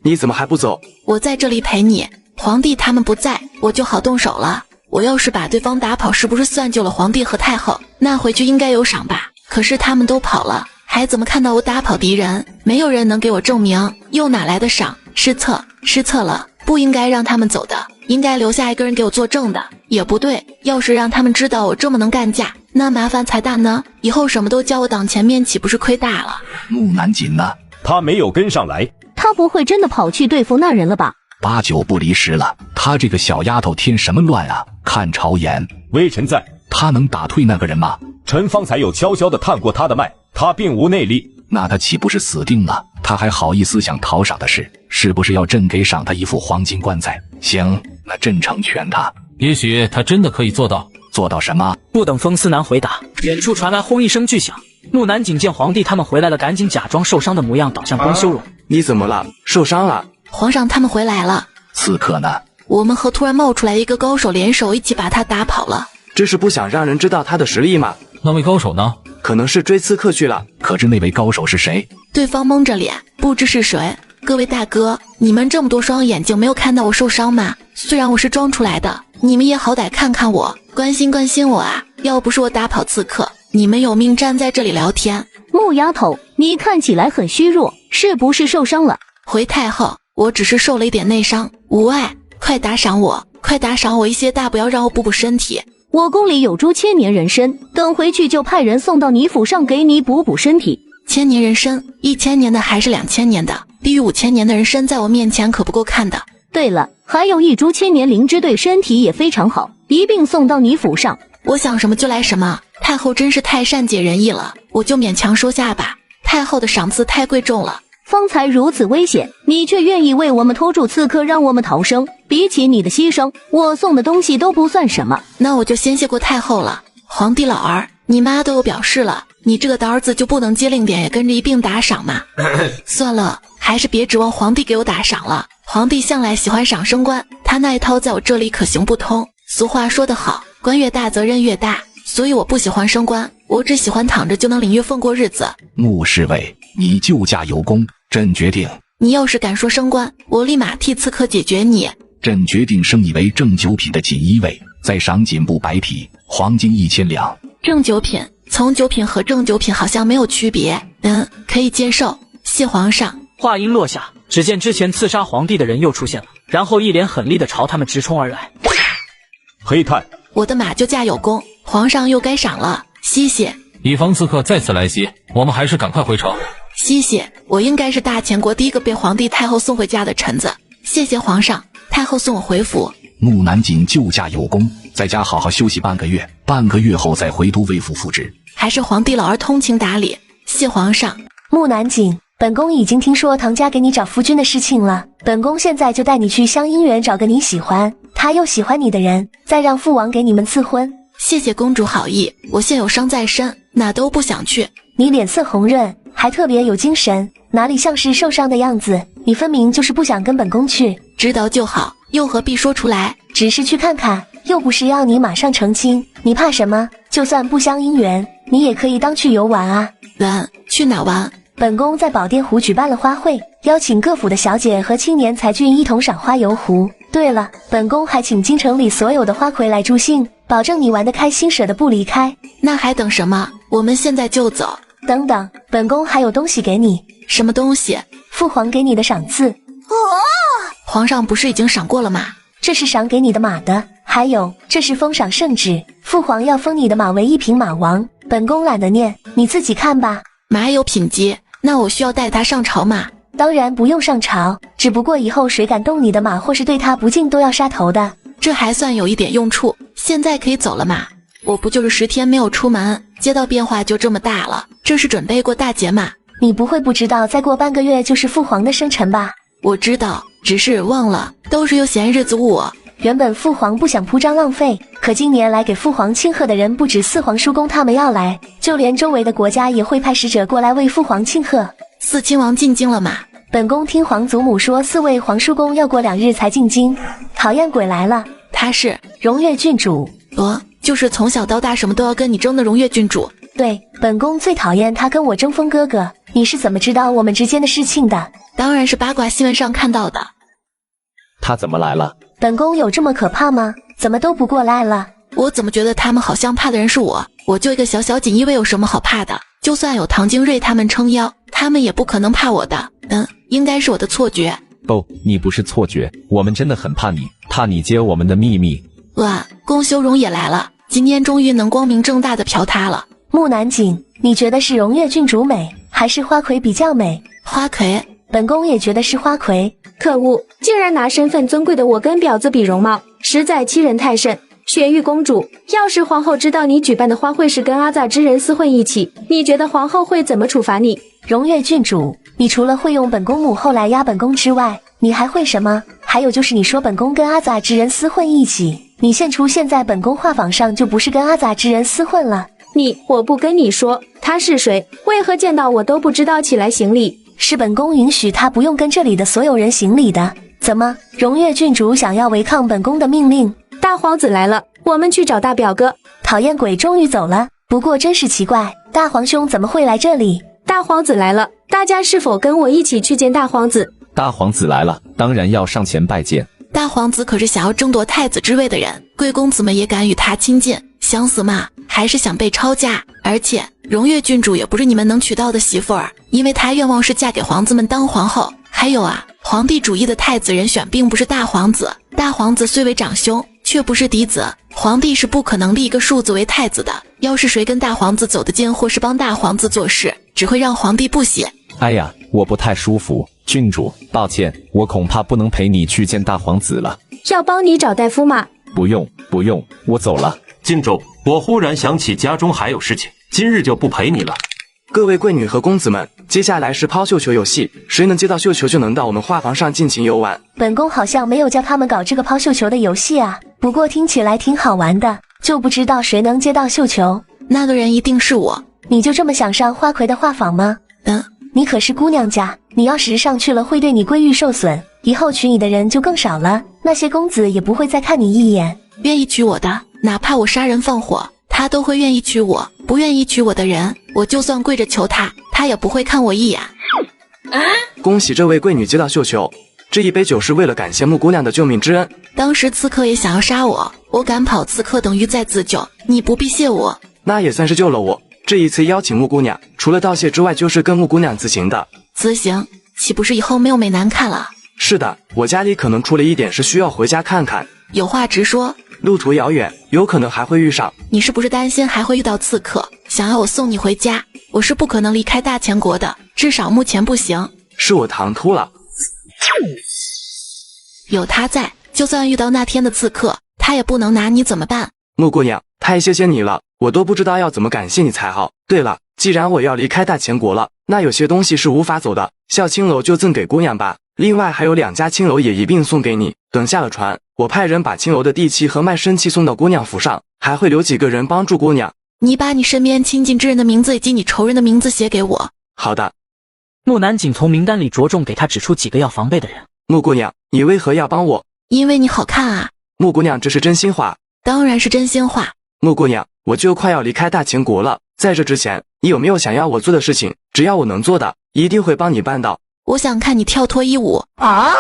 你怎么还不走？我在这里陪你，皇帝他们不在，我就好动手了。我要是把对方打跑，是不是算救了皇帝和太后？那回去应该有赏吧？可是他们都跑了，还怎么看到我打跑敌人？没有人能给我证明，又哪来的赏？失策了，不应该让他们走的，应该留下一个人给我作证的。也不对，要是让他们知道我这么能干架，那麻烦才大呢。以后什么都叫我挡前面，岂不是亏大了？木南锦呢？他没有跟上来。他不会真的跑去对付那人了吧？8九不离10了。他这个小丫头添什么乱啊？看朝颜，微臣在。他能打退那个人吗？臣方才有悄悄地探过他的脉，他并无内力。那他岂不是死定了？他还好意思想讨赏的事，是不是要朕给赏他一副黄金棺材？行，那朕成全他。也许他真的可以做到。做到什么？不等风思南回答，远处传来轰一声巨响。木南锦见皇帝他们回来了，赶紧假装受伤的模样，倒向龚修容。你怎么了？受伤了？皇上他们回来了。刺客呢？我们和突然冒出来一个高手联手一起把他打跑了。这是不想让人知道他的实力吗？那位高手呢？可能是追刺客去了。可知那位高手是谁？对方蒙着脸，不知是谁。各位大哥，你们这么多双眼睛，没有看到我受伤吗？虽然我是装出来的，你们也好歹看看我，关心关心我啊！要不是我打跑刺客，你们有命站在这里聊天。木丫头，你看起来很虚弱，是不是受伤了？回太后，我只是受了一点内伤，无碍。快打赏我，快打赏我一些大，不要让我补补身体。我宫里有株千年人参，等回去就派人送到你府上给你补补身体。千年人参，1000年的还是2000年的？低于5000年的人参在我面前可不够看的。对了，还有一株千年灵芝，对身体也非常好，一并送到你府上。我想什么就来什么，太后真是太善解人意了，我就勉强收下吧。太后的赏赐太贵重了。方才如此危险，你却愿意为我们拖住刺客，让我们逃生。比起你的牺牲，我送的东西都不算什么。那我就先谢过太后了。皇帝老儿，你妈都有表示了，你这个大儿子就不能机灵点，也跟着一并打赏吗？算了，还是别指望皇帝给我打赏了。皇帝向来喜欢赏升官，他那一套在我这里可行不通。俗话说得好，官越大责任越大，所以我不喜欢升官，我只喜欢躺着就能领月俸过日子。穆侍卫，你救驾有功，朕决定。你要是敢说升官，我立马替刺客解决你。朕决定升你为正九品的锦衣卫，再赏锦布100匹，黄金1000两。正九品，从九品和正九品好像没有区别。可以接受，谢皇上。话音落下，只见之前刺杀皇帝的人又出现了，然后一脸狠厉地朝他们直冲而来。黑炭，我的马就驾有功，皇上又该赏了，谢谢。以防刺客再次来袭，我们还是赶快回城。谢谢，我应该是大前国第一个被皇帝太后送回家的臣子。谢谢皇上，太后送我回府。木南锦救驾有功，在家好好休息半个月，半个月后再回都尉府复职。还是皇帝老儿通情达理，谢皇上。木南锦，本宫已经听说唐家给你找夫君的事情了，本宫现在就带你去湘阴园找个你喜欢，他又喜欢你的人，再让父王给你们赐婚。谢谢公主好意，我现有伤在身，哪都不想去。你脸色红润，还特别有精神，哪里像是受伤的样子？你分明就是不想跟本宫去。知道就好，又何必说出来？只是去看看，又不是要你马上成亲，你怕什么？就算不相姻缘，你也可以当去游玩啊。玩？去哪玩？本宫在宝殿湖举办了花卉，邀请各府的小姐和青年才俊一同赏花游湖。对了，本宫还请京城里所有的花魁来助兴，保证你玩得开心，舍得不离开。那还等什么？我们现在就走。等等，本宫还有东西给你。什么东西？父皇给你的赏赐。皇上不是已经赏过了吗？这是赏给你的马的，还有这是封赏圣旨，父皇要封你的马为一品马王。本宫懒得念，你自己看吧。马有品级，那我需要带它上朝吗？当然不用上朝，只不过以后谁敢动你的马或是对它不敬都要杀头的。这还算有一点用处。现在可以走了吗？我不就是10天没有出门，街道变化就这么大了，这是准备过大节吗？你不会不知道再过半个月就是父皇的生辰吧？我知道，只是忘了，都是有闲日子误我。原本父皇不想铺张浪费，可今年来给父皇庆贺的人不止4皇叔公他们要来，就连周围的国家也会派使者过来为父皇庆贺。4亲王进京了吗？本宫听皇祖母说4位皇叔公要过2日才进京。讨厌鬼来了，他是荣越郡主。就是从小到大什么都要跟你争的荣越郡主。对，本宫最讨厌他跟我争锋哥哥。你是怎么知道我们之间的事情的？当然是八卦新闻上看到的。他怎么来了？本宫有这么可怕吗？怎么都不过来了？我怎么觉得他们好像怕的人是我？我就一个小小锦衣卫有什么好怕的？就算有唐金瑞他们撑腰，他们也不可能怕我的。应该是我的错觉。不，你不是错觉，我们真的很怕你，怕你揭我们的秘密。哇，宫修容也来了，今天终于能光明正大的嫖他了。木南锦，你觉得是荣越郡主美，还是花魁比较美？花魁。本宫也觉得是花魁。可恶，竟然拿身份尊贵的我跟婊子比容貌，实在欺人太甚。雪玉公主，要是皇后知道你举办的花卉是跟阿杂之人厮混一起，你觉得皇后会怎么处罚你？荣越郡主，你除了会用本宫母后来压本宫之外，你还会什么？还有就是你说本宫跟阿杂之人厮混一起，你现出现在本宫画舫上就不是跟阿杂之人厮混了。我不跟你说他是谁，为何见到我都不知道起来行礼？是本宫允许他不用跟这里的所有人行礼的。怎么，荣越郡主想要违抗本宫的命令？大皇子来了，我们去找大表哥。讨厌鬼终于走了，不过真是奇怪，大皇兄怎么会来这里？大皇子来了，大家是否跟我一起去见大皇子？大皇子来了，当然要上前拜见。大皇子可是想要争夺太子之位的人，贵公子们也敢与他亲近，想死吗？还是想被抄家？而且荣越郡主也不是你们能娶到的媳妇儿，因为她愿望是嫁给皇子们当皇后。还有啊，皇帝主义的太子人选并不是大皇子，大皇子虽为长兄，却不是嫡子，皇帝是不可能立一个庶子为太子的。要是谁跟大皇子走得近，或是帮大皇子做事，只会让皇帝不喜。哎呀，我不太舒服，郡主，抱歉，我恐怕不能陪你去见大皇子了。要帮你找大夫吗？不用，我走了。郡主，我忽然想起家中还有事情，今日就不陪你了。各位贵女和公子们，接下来是抛绣球游戏，谁能接到绣球就能到我们画舫上尽情游玩。本宫好像没有教他们搞这个抛绣球的游戏啊，不过听起来挺好玩的，就不知道谁能接到绣球。那个人一定是我。你就这么想上花魁的画舫吗？你可是姑娘家，你要是上去了会对你闺誉受损，以后娶你的人就更少了，那些公子也不会再看你一眼。愿意娶我的，哪怕我杀人放火，他都会愿意娶我。不愿意娶我的人，我就算跪着求他，他也不会看我一眼。恭喜这位贵女接到绣球，这一杯酒是为了感谢木姑娘的救命之恩。当时刺客也想要杀我，我赶跑刺客等于在自救，你不必谢我。那也算是救了我。这一次邀请木姑娘，除了道谢之外，就是跟木姑娘辞行的。辞行？岂不是以后没有美男看了？是的，我家里可能出了一点事，需要回家看看。有话直说。路途遥远，有可能还会遇上。你是不是担心还会遇到刺客，想要我送你回家？我是不可能离开大前国的，至少目前不行。是我唐突了。有他在，就算遇到那天的刺客，他也不能拿你怎么办？木姑娘，太谢谢你了，我都不知道要怎么感谢你才好。对了，既然我要离开大前国了，那有些东西是无法走的，孝青楼就赠给姑娘吧。另外还有2家青楼也一并送给你。等下了船，我派人把青楼的地契和卖身契送到姑娘府上，还会留几个人帮助姑娘。你把你身边亲近之人的名字以及你仇人的名字写给我。好的。木南锦从名单里着重给他指出几个要防备的人。木姑娘，你为何要帮我？因为你好看啊。木姑娘，这是真心话。当然是真心话。木姑娘，我就快要离开大秦国了，在这之前，你有没有想要我做的事情？只要我能做的，一定会帮你办到。我想看你跳脱衣舞啊！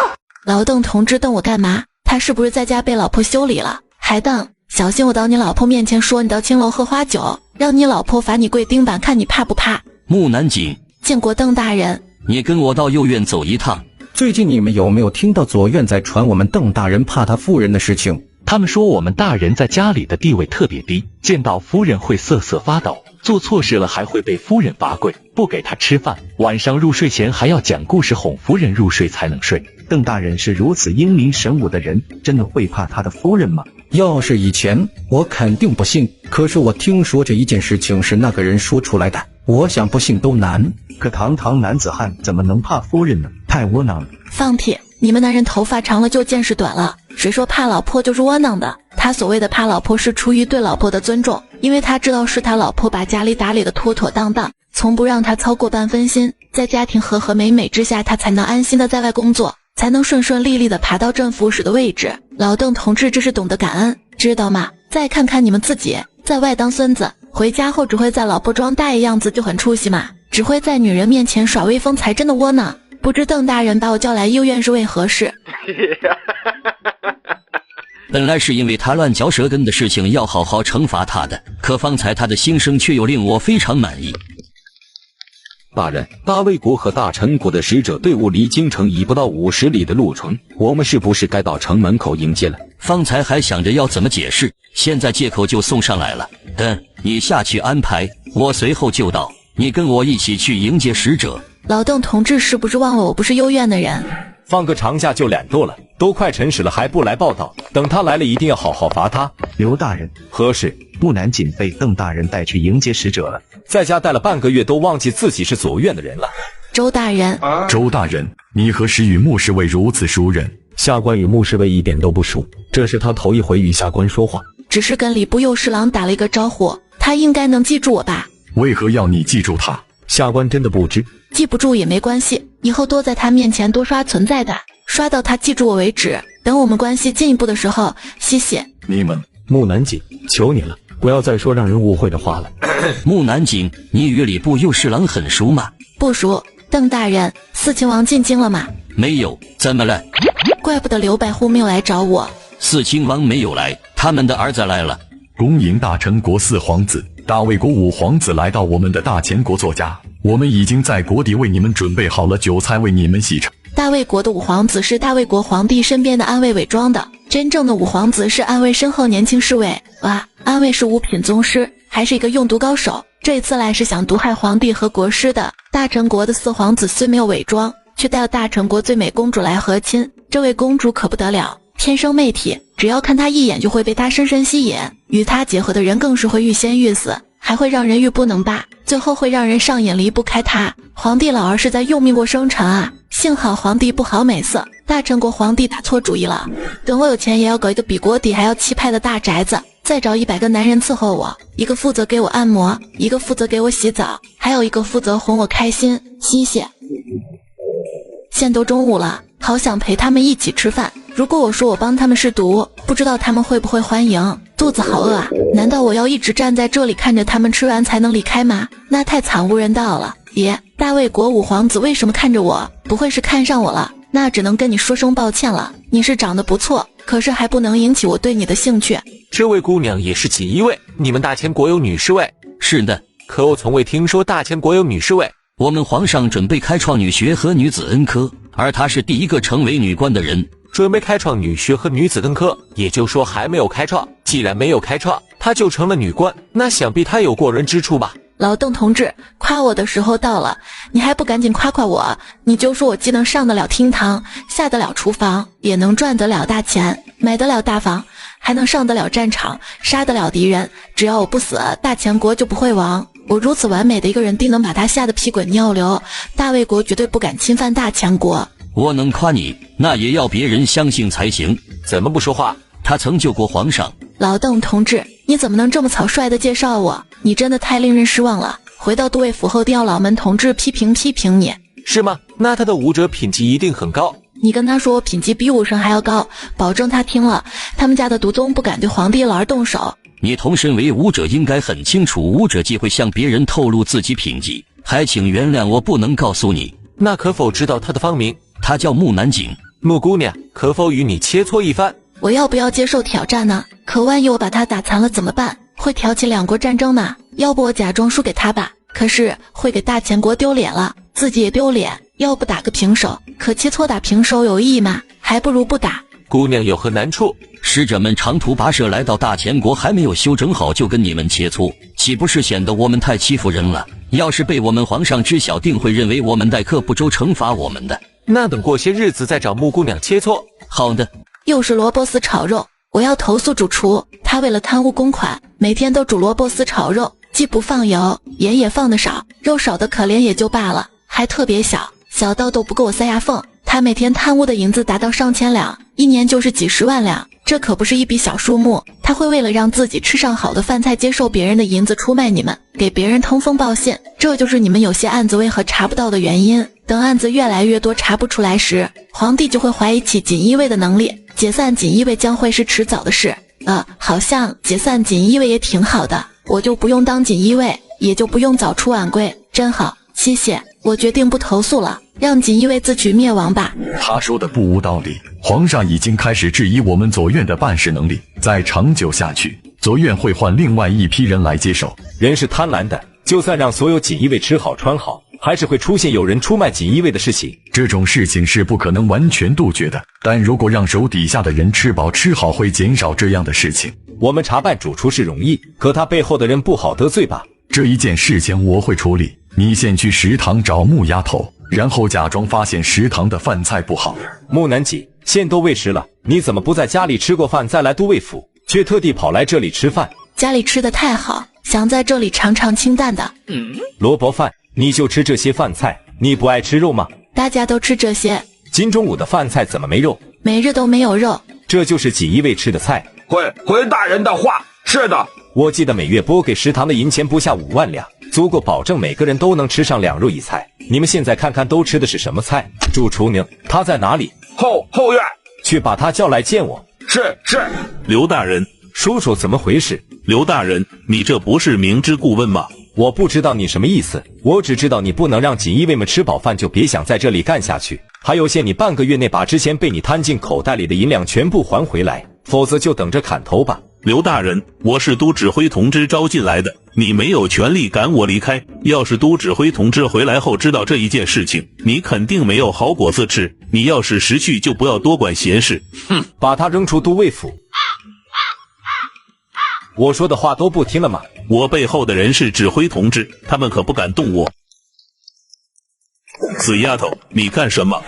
老邓同志瞪我干嘛？他是不是在家被老婆修理了？还瞪，小心我到你老婆面前说你到青楼喝花酒，让你老婆罚你跪钉板，看你怕不怕？木南锦，见过邓大人，你跟我到右院走一趟。最近你们有没有听到左院在传我们邓大人怕他夫人的事情？他们说我们大人在家里的地位特别低，见到夫人会瑟瑟发抖，做错事了还会被夫人罚跪，不给他吃饭，晚上入睡前还要讲故事哄夫人入睡才能睡。邓大人是如此英明神武的人，真的会怕他的夫人吗？要是以前，我肯定不信。可是我听说这一件事情是那个人说出来的，我想不信都难。可堂堂男子汉怎么能怕夫人呢？太窝囊了。放屁！你们男人头发长了就见识短了。谁说怕老婆就是窝囊的？他所谓的怕老婆是出于对老婆的尊重，因为他知道是他老婆把家里打理得妥妥当当，从不让他操过半分心，在家庭和和美美之下，他才能安心的在外工作，才能顺顺利利的爬到正副使的位置。老邓同志这是懂得感恩，知道吗？再看看你们自己，在外当孙子，回家后只会在老婆装大爷样子就很出息嘛，只会在女人面前耍威风才真的窝囊。不知邓大人把我叫来右院是为何事？本来是因为他乱嚼舌根的事情要好好惩罚他的，可方才他的心声却又令我非常满意。大人，大魏国和大陈国的使者队伍离京城已不到50里的路程，我们是不是该到城门口迎接了？方才还想着要怎么解释，现在借口就送上来了。你下去安排，我随后就到。你跟我一起去迎接使者。老邓同志是不是忘了我不是幽院的人？放个长假就懒惰了，都快辰时了还不来报道，等他来了一定要好好罚他。刘大人，何事？木南锦被邓大人带去迎接使者了，在家待了半个月都忘记自己是左院的人了。周大人，周大人，你何时与穆侍卫如此熟人？下官与穆侍卫一点都不熟，这是他头一回与下官说话，只是跟礼部右侍郎打了一个招呼，他应该能记住我吧？为何要你记住他？下官真的不知。记不住也没关系，以后多在他面前多刷存在的，刷到他记住我为止。等我们关系进一步的时候，谢谢你们。木南锦，求你了，不要再说让人误会的话了。木南锦，你与礼部右侍郎很熟吗？不熟。邓大人，四亲王进京了吗？没有，怎么了？怪不得刘百户没有来找我。四亲王没有来，他们的儿子来了。恭迎大陈国四皇子、大魏国五皇子来到我们的大前国作家。我们已经在国邸为你们准备好了酒菜，为你们洗茶。大魏国的五皇子是大魏国皇帝身边的暗卫伪装的，真正的五皇子是暗卫身后年轻侍卫。哇，暗卫是五品宗师，还是一个用毒高手。这次来是想毒害皇帝和国师的。大陈国的四皇子虽没有伪装，却带了大陈国最美公主来和亲。这位公主可不得了，天生媚体，只要看她一眼就会被她深深吸引，与她结合的人更是会欲仙欲死，还会让人欲不能拔，最后会让人上瘾离不开她。皇帝老儿是在用命过生辰啊！幸好皇帝不好美色，大陈国皇帝打错主意了。等我有钱也要搞一个比国邸还要气派的大宅子，再找100个男人伺候我，一个负责给我按摩，一个负责给我洗澡，还有一个负责哄我开心。谢谢。现都中午了，好想陪他们一起吃饭。如果我说我帮他们试毒，不知道他们会不会欢迎。肚子好饿啊，难道我要一直站在这里看着他们吃完才能离开吗？那太惨无人道了。爷，大魏国五皇子为什么看着我？不会是看上我了？那只能跟你说声抱歉了。你是长得不错，可是还不能引起我对你的兴趣。这位姑娘也是锦衣卫，你们大前国有女侍卫？是的，可我从未听说大前国有女侍卫。我们皇上准备开创女学和女子恩科，而她是第一个成为女官的人。准备开创女学和女子恩科，也就是说还没有开创。既然没有开创，她就成了女官，那想必她有过人之处吧？老邓同志，夸我的时候到了，你还不赶紧夸夸我？你就说我既能上得了厅堂，下得了厨房，也能赚得了大钱，买得了大房，还能上得了战场，杀得了敌人。只要我不死，大前国就不会亡。我如此完美的一个人，定能把他吓得屁滚尿流。大魏国绝对不敢侵犯大前国。我能夸你，那也要别人相信才行。怎么不说话？他曾救过皇上。老邓同志，你怎么能这么草率地介绍我？你真的太令人失望了。回到都尉府后，定要老门同志批评你。是吗？那他的武者品级一定很高。你跟他说我品级比武生还要高，保证他听了，他们家的毒宗不敢对皇帝老儿动手。你同身为武者，应该很清楚武者忌讳向别人透露自己品级，还请原谅我不能告诉你。那可否知道他的芳名？他叫木南景。木姑娘，可否与你切磋一番？我要不要接受挑战呢？可万一我把他打残了怎么办？会挑起两国战争呢。要不我假装输给他吧，可是会给大前国丢脸了，自己也丢脸。要不打个平手，可切磋打平手有意义吗？还不如不打。姑娘有何难处？使者们长途跋涉来到大前国，还没有休整好就跟你们切磋，岂不是显得我们太欺负人了？要是被我们皇上知晓，定会认为我们待客不周，惩罚我们的。那等过些日子再找木姑娘切磋。好的。又是萝卜丝炒肉，我要投诉主厨，他为了贪污公款，每天都煮萝卜丝炒肉，既不放油，盐也放得少，肉少的可怜也就罢了，还特别小，小到都不够我塞牙缝。他每天贪污的银子达到上千两，一年就是几十万两，这可不是一笔小数目。他会为了让自己吃上好的饭菜，接受别人的银子出卖你们，给别人通风报信，这就是你们有些案子为何查不到的原因。等案子越来越多查不出来时，皇帝就会怀疑起锦衣卫的能力，解散锦衣卫将会是迟早的事。好像解散锦衣卫也挺好的，我就不用当锦衣卫，也就不用早出晚归，真好，谢谢。我决定不投诉了，让锦衣卫自取灭亡吧。他说的不无道理，皇上已经开始质疑我们左院的办事能力，再长久下去，左院会换另外一批人来接手。人是贪婪的，就算让所有锦衣卫吃好穿好，还是会出现有人出卖锦衣卫的事情。这种事情是不可能完全杜绝的，但如果让手底下的人吃饱吃好，会减少这样的事情。我们查办主厨是容易，可他背后的人不好得罪吧？这一件事情我会处理，你先去食堂找木丫头，然后假装发现食堂的饭菜不好。木南几，现都未时了，你怎么不在家里吃过饭再来都尉府，却特地跑来这里吃饭？家里吃的太好，想在这里尝尝清淡的。萝卜饭，你就吃这些饭菜，你不爱吃肉吗？大家都吃这些。今中午的饭菜怎么没肉？每日都没有肉。这就是锦衣卫吃的菜。回大人的话，是的。我记得每月拨给食堂的银钱不下5万两，足够保证每个人都能吃上2肉1菜。你们现在看看都吃的是什么菜？主厨宁，他在哪里？后院，去把他叫来见我。是。刘大人，叔叔怎么回事？刘大人，你这不是明知故问吗？我不知道你什么意思，我只知道你不能让锦衣卫们吃饱饭就别想在这里干下去。还有限你半个月内把之前被你摊进口袋里的银两全部还回来，否则就等着砍头吧。刘大人，我是都指挥同志招进来的，你没有权利赶我离开。要是都指挥同志回来后知道这一件事情，你肯定没有好果子吃。你要是识趣，就不要多管闲事。哼，把他扔出都尉府。我说的话都不听了吗？我背后的人是指挥同志，他们可不敢动我。死丫头，你干什么？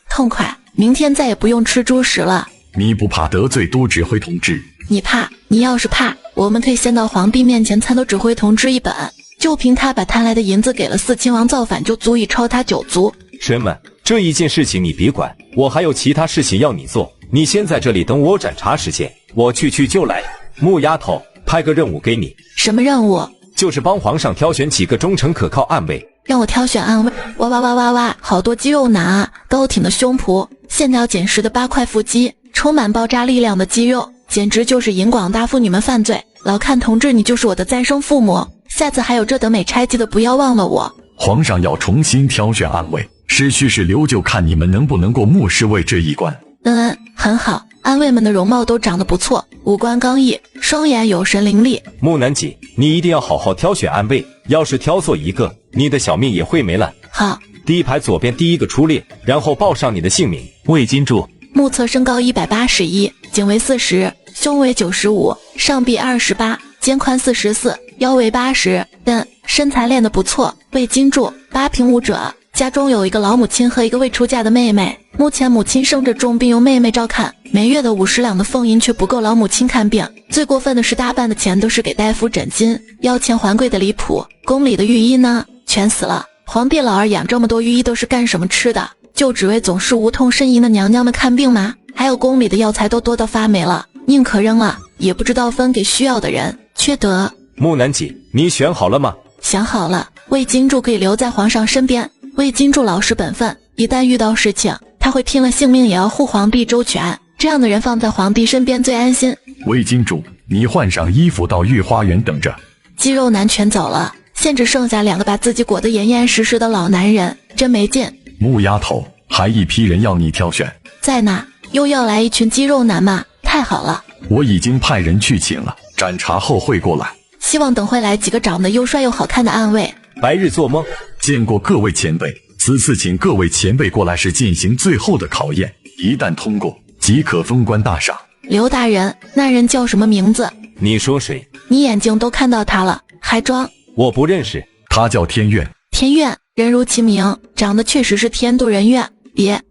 痛快，明天再也不用吃猪食了。你不怕得罪都指挥同志？你怕？你要是怕，我们可以先到皇帝面前参都指挥同志一本，就凭他把贪来的银子给了四亲王造反，就足以抄他9族。神们，这一件事情你别管，我还有其他事情要你做。你先在这里等我斩查时间，我去就来。木丫头，派个任务给你。什么任务？就是帮皇上挑选几个忠诚可靠暗卫。让我挑选暗卫？哇，好多肌肉男啊，高挺的胸脯，线条紧实的8块腹肌，充满爆炸力量的肌肉，简直就是引广大妇女们犯罪。老看同志，你就是我的再生父母，下次还有这等美差，记得不要忘了我。皇上要重新挑选暗卫，是虚是留就看你们能不能过牧师卫这一关。很好，暗卫们的容貌都长得不错，五官刚毅，双眼有神灵力。木南锦，你一定要好好挑选暗卫，要是挑错一个，你的小命也会没了。好，第一排左边第一个出列，然后报上你的姓名。魏金柱，目测身高181，颈围40，胸围95，上臂28，肩宽44，腰围80，身材练得不错。魏金柱，8平5者，家中有一个老母亲和一个未出嫁的妹妹。目前母亲生着重病，由妹妹照看，每月的50两的俸银却不够老母亲看病。最过分的是，大半的钱都是给大夫诊金，要钱还贵的离谱。宫里的御医呢，全死了。皇帝老儿养这么多御医都是干什么吃的？就只为总是无痛呻吟的娘娘们看病吗？还有宫里的药材都多到发霉了，宁可扔了，也不知道分给需要的人，缺德。木南锦，你选好了吗？想好了，魏金柱可以留在皇上身边。魏金柱老实本分，一旦遇到事情，他会拼了性命也要护皇帝周全。这样的人放在皇帝身边最安心。魏金柱，你换上衣服到御花园等着。肌肉男全走了，现只剩下2个把自己裹得严严实实的老男人，真没劲。木丫头，还一批人要你挑选。在哪？又要来一群肌肉男吗？太好了，我已经派人去请了，斩查后会过来。希望等会来几个长得又帅又好看的暗卫。白日做梦。见过各位前辈，此次请各位前辈过来是进行最后的考验，一旦通过，即可封官大赏。刘大人，那人叫什么名字？你说谁？你眼睛都看到他了，还装？我不认识。他叫天苑。天苑，人如其名，长得确实是天妒人怨。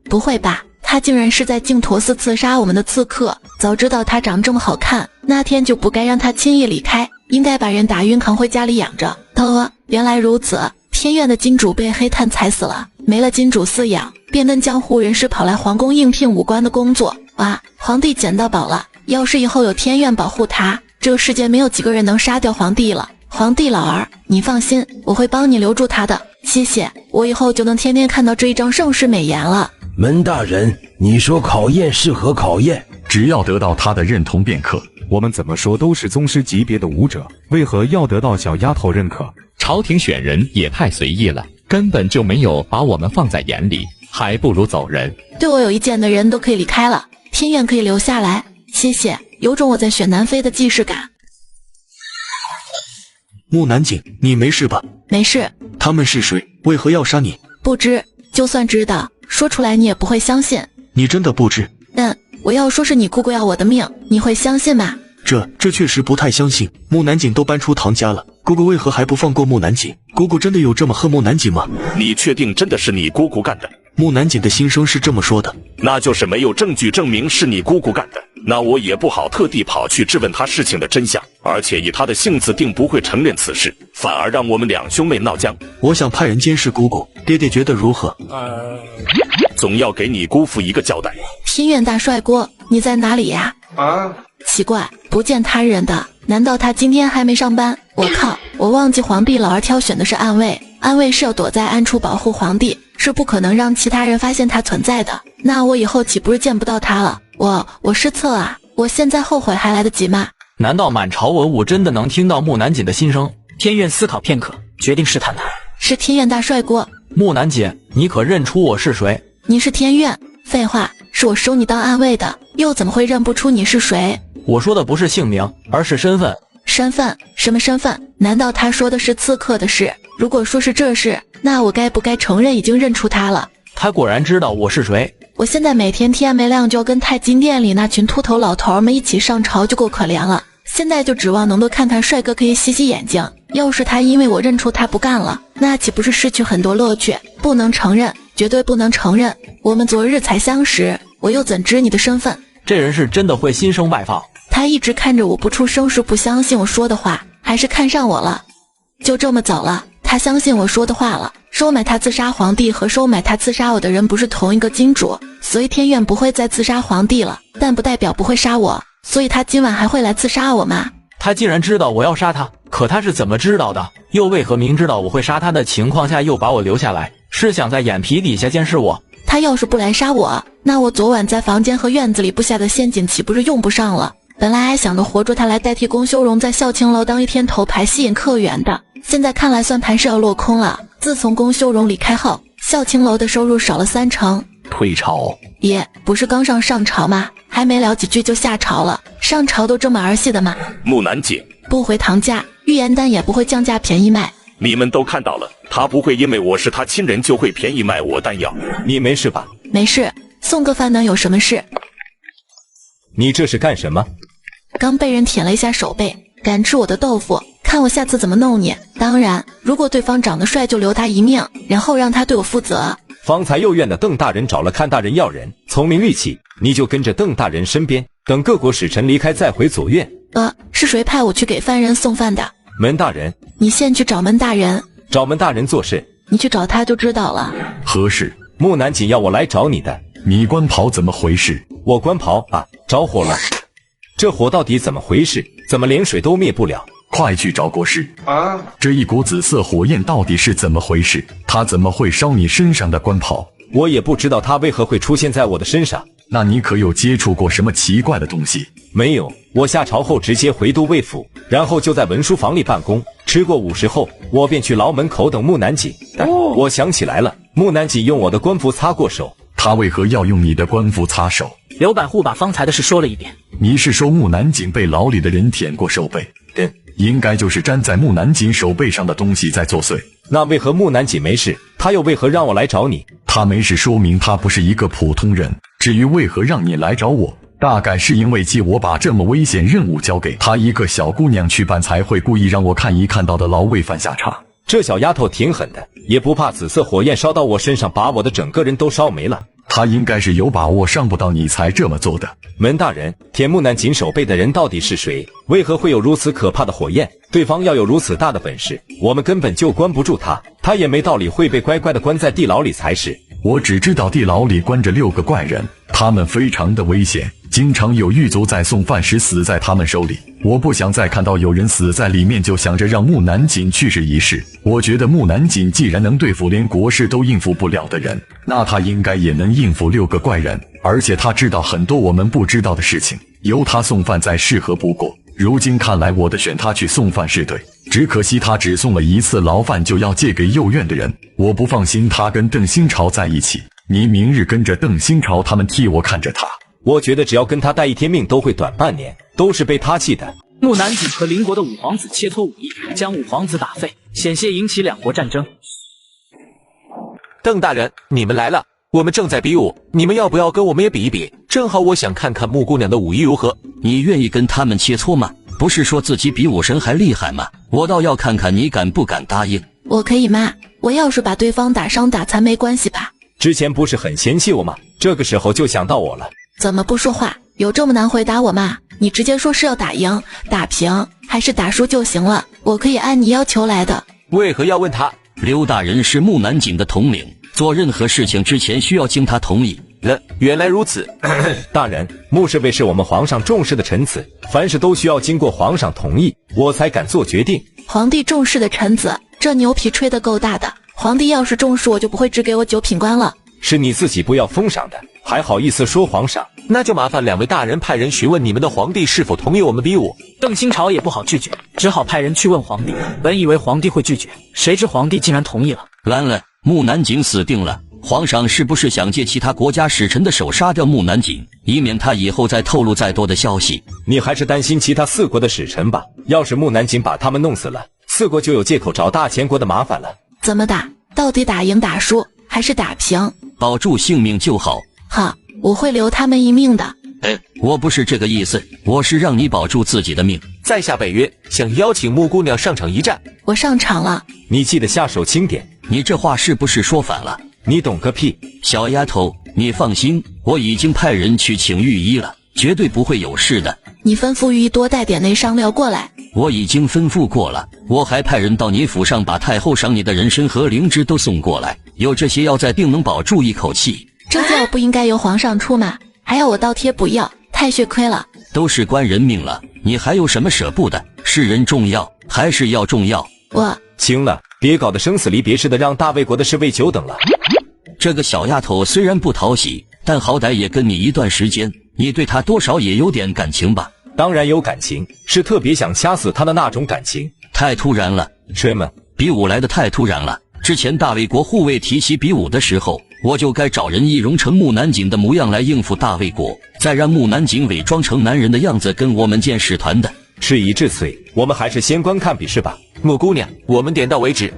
不会吧？他竟然是在净陀寺刺杀我们的刺客！早知道他长这么好看，那天就不该让他轻易离开，应该把人打晕扛回家里养着。原来如此，天苑的金主被黑炭踩死了，没了金主饲养，便跟江湖人士跑来皇宫应聘武官的工作。哇，皇帝捡到宝了！要是以后有天苑保护他，这个世界没有几个人能杀掉皇帝了。皇帝老儿，你放心，我会帮你留住他的。谢谢，我以后就能天天看到这一张盛世美颜了。门大人，你说考验是何考验？只要得到他的认同便可。我们怎么说都是宗师级别的武者，为何要得到小丫头认可？朝廷选人也太随意了，根本就没有把我们放在眼里，还不如走人。对我有意见的人都可以离开了，天苑可以留下来。谢谢，有种我在选南非的既视感。木南景，你没事吧？没事。他们是谁？为何要杀你？不知，就算知道，说出来你也不会相信。你真的不知？我要说是你姑姑要我的命，你会相信吗？这确实不太相信。木南景都搬出唐家了，姑姑为何还不放过木南景？姑姑真的有这么恨木南景吗？你确定真的是你姑姑干的？木南景的心声是这么说的。那就是没有证据证明是你姑姑干的，那我也不好特地跑去质问她事情的真相，而且以她的性子定不会承认此事，反而让我们两兄妹闹僵。我想派人监视姑姑，爹爹觉得如何？总要给你姑父一个交代。天苑大帅锅，你在哪里呀？奇怪，不见他人的，难道他今天还没上班？我靠，我忘记皇帝老儿挑选的是暗卫，暗卫是要躲在暗处保护皇帝，是不可能让其他人发现他存在的。那我以后岂不是见不到他了？我失策啊！我现在后悔还来得及吗？难道满朝文武真的能听到木南锦的心声？天怨思考片刻，决定试探他。是天怨大帅哥。木南锦，你可认出我是谁？你是天怨？废话，是我收你当暗卫的，又怎么会认不出你是谁？我说的不是姓名，而是身份。身份？什么身份？难道他说的是刺客的事？如果说是这事，那我该不该承认已经认出他了？他果然知道我是谁。我现在每天天没亮就要跟太金殿里那群秃头老头们一起上朝就够可怜了，现在就指望能多看看帅哥可以洗洗眼睛。要是他因为我认出他不干了，那岂不是失去很多乐趣？不能承认，绝对不能承认。我们昨日才相识，我又怎知你的身份？这人是真的会心生外放。他一直看着我不出声，是不相信我说的话，还是看上我了？就这么走了，他相信我说的话了。收买他刺杀皇帝和收买他刺杀我的人不是同一个金主，所以天怨不会再刺杀皇帝了，但不代表不会杀我，所以他今晚还会来刺杀我吗？他竟然知道我要杀他，可他是怎么知道的？又为何明知道我会杀他的情况下又把我留下来？是想在眼皮底下监视我？他要是不来杀我，那我昨晚在房间和院子里布下的陷阱岂不是用不上了？本来还想着活捉他来代替龚修容在孝清楼当一天头牌吸引客源的，现在看来算盘是要落空了。自从龚修容离开后，孝清楼的收入少了30%。退朝？也不是刚上朝吗？还没聊几句就下朝了，上朝都这么儿戏的吗？木南锦不回堂价，预言丹也不会降价便宜卖。你们都看到了，他不会因为我是他亲人就会便宜卖我丹药。你没事吧？没事，送个饭能有什么事？你这是干什么？刚被人舔了一下手背，敢吃我的豆腐，看我下次怎么弄你。当然，如果对方长得帅就留他一命，然后让他对我负责。方才右院的邓大人找了看大人要人，聪明利器，你就跟着邓大人身边，等各国使臣离开再回左院。是谁派我去给犯人送饭的？门大人。你先去找门大人。找门大人做事？你去找他就知道了。何事？木南锦要我来找你的。你官袍怎么回事？我官袍啊，着火了。这火到底怎么回事？怎么连水都灭不了？快去找国师啊！这一股紫色火焰到底是怎么回事？它怎么会烧你身上的官袍？我也不知道它为何会出现在我的身上。那你可有接触过什么奇怪的东西？没有，我下朝后直接回都尉府，然后就在文书房里办公。吃过午时后，我便去牢门口等木南锦。我想起来了，木南锦用我的官服擦过手。他为何要用你的官服擦手？刘百户把方才的事说了一遍。你是说木南锦被牢里的人舔过手背？对，应该就是粘在木南锦手背上的东西在作祟。那为何木南锦没事，他又为何让我来找你？他没事，说明他不是一个普通人。至于为何让你来找我，大概是因为我把这么危险任务交给她一个小姑娘去办，才会故意让我看一看到的牢位犯下差。这小丫头挺狠的，也不怕紫色火焰烧到我身上，把我的整个人都烧没了。她应该是有把握伤不到你才这么做的。门大人，舔木南锦手背的人到底是谁？为何会有如此可怕的火焰？对方要有如此大的本事，我们根本就关不住他，他也没道理会被乖乖的关在地牢里才是。我只知道地牢里关着6个怪人，他们非常的危险，经常有狱卒在送饭时死在他们手里。我不想再看到有人死在里面，就想着让木南锦去试一试。我觉得木南锦既然能对付连国师都应付不了的人，那他应该也能应付6个怪人，而且他知道很多我们不知道的事情，由他送饭再适合不过。如今看来我的选他去送饭是对，只可惜他只送了1次牢饭就要借给右院的人，我不放心他跟邓新朝在一起。你明日跟着邓新朝他们替我看着他。我觉得只要跟他待1天命都会短半年，都是被他气的。木南锦和邻国的五皇子切磋武艺，将五皇子打废，险些引起2国战争。邓大人，你们来了，我们正在比武，你们要不要跟我们也比一比？正好我想看看木姑娘的武艺如何。你愿意跟他们切磋吗？不是说自己比武神还厉害吗？我倒要看看你敢不敢答应。我可以吗？我要是把对方打伤打残没关系吧？之前不是很嫌弃我吗？这个时候就想到我了。怎么不说话？有这么难回答我吗？你直接说是要打赢、打平还是打输就行了，我可以按你要求来的。为何要问他？刘大人是木南锦的统领，做任何事情之前需要经他同意。了，原来如此。大人，穆侍卫是我们皇上重视的臣子，凡事都需要经过皇上同意，我才敢做决定。皇帝重视的臣子，这牛皮吹得够大的。皇帝要是重视我，就不会只给我9品官了。是你自己不要封赏的，还好意思说皇上？那就麻烦2位大人派人询问你们的皇帝是否同意我们比武。邓清朝也不好拒绝，只好派人去问皇帝。本以为皇帝会拒绝，谁知皇帝竟然同意了。完了，木南景死定了。皇上是不是想借其他国家使臣的手杀掉木南景，以免他以后再透露再多的消息？你还是担心其他4国的使臣吧？要是木南景把他们弄死了，4国就有借口找大前国的麻烦了。怎么打？到底打赢打输还是打平？保住性命就好。好，我会留他们一命的。我不是这个意思，我是让你保住自己的命。在下北约想邀请木姑娘上场一战。我上场了。你记得下手轻点。你这话是不是说反了？你懂个屁！小丫头，你放心，我已经派人去请御医了，绝对不会有事的。你吩咐御医多带点内伤料过来。我已经吩咐过了，我还派人到你府上把太后赏你的人参和灵芝都送过来。有这些药在，定能保住一口气。这药不应该由皇上出吗？还要我倒贴补药，太血亏了。都是关人命了，你还有什么舍不得？是人重要，还是药重要？我行了，别搞得生死离别似的，让大魏国的侍卫久等了。这个小丫头虽然不讨喜，但好歹也跟你一段时间，你对她多少也有点感情吧？当然有感情，是特别想掐死她的那种感情。太突然了，吹们，比武来的太突然了。之前大魏国护卫提起比武的时候，我就该找人易容成木南景的模样来应付大魏国，再让木南景伪装成男人的样子跟我们见使团的。事已至此，我们还是先观看比试吧。木姑娘，我们点到为止。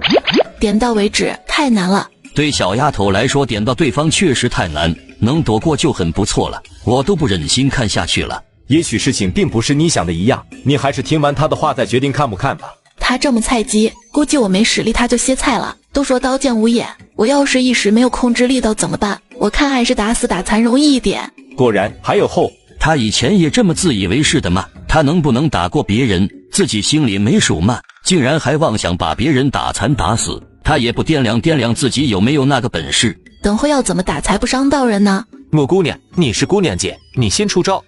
点到为止太难了。对小丫头来说，点到对方确实太难，能躲过就很不错了。我都不忍心看下去了。也许事情并不是你想的一样，你还是听完他的话再决定看不看吧。他这么菜鸡，估计我没实力他就歇菜了。都说刀剑无眼，我要是一时没有控制力道怎么办？我看还是打死打残容易一点。果然还有后，他以前也这么自以为是的吗？他能不能打过别人，自己心里没数吗？竟然还妄想把别人打残打死，他也不掂量掂量自己有没有那个本事。等会要怎么打才不伤到人呢？木姑娘，你是姑娘姐，你先出招。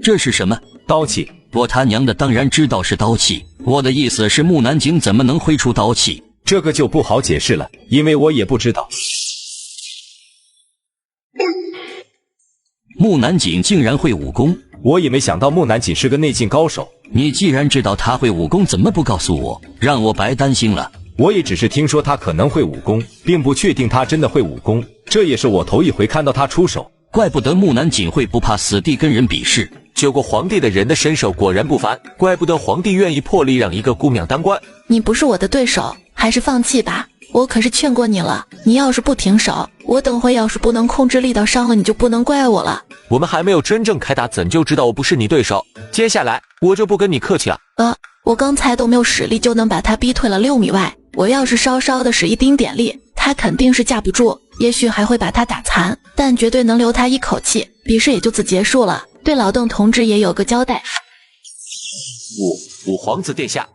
这是什么？刀气。我他娘的当然知道是刀气，我的意思是木南景怎么能挥出刀气？这个就不好解释了，因为我也不知道。木南景竟然会武功，我也没想到木南景是个内劲高手。你既然知道他会武功，怎么不告诉我，让我白担心了？我也只是听说他可能会武功，并不确定他真的会武功，这也是我头一回看到他出手。怪不得木南景会不怕死地跟人比试，救过皇帝的人的身手果然不凡，怪不得皇帝愿意破例让一个姑娘当官。你不是我的对手，还是放弃吧，我可是劝过你了，你要是不停手，我等会要是不能控制力道伤了你就不能怪我了。我们还没有真正开打，怎就知道我不是你对手？接下来我就不跟你客气了。我刚才都没有实力就能把他逼退了6米外，我要是稍稍的使一丁点力，他肯定是架不住，也许还会把他打残，但绝对能留他一口气，比试也就此结束了，对老邓同志也有个交代。五皇子殿下，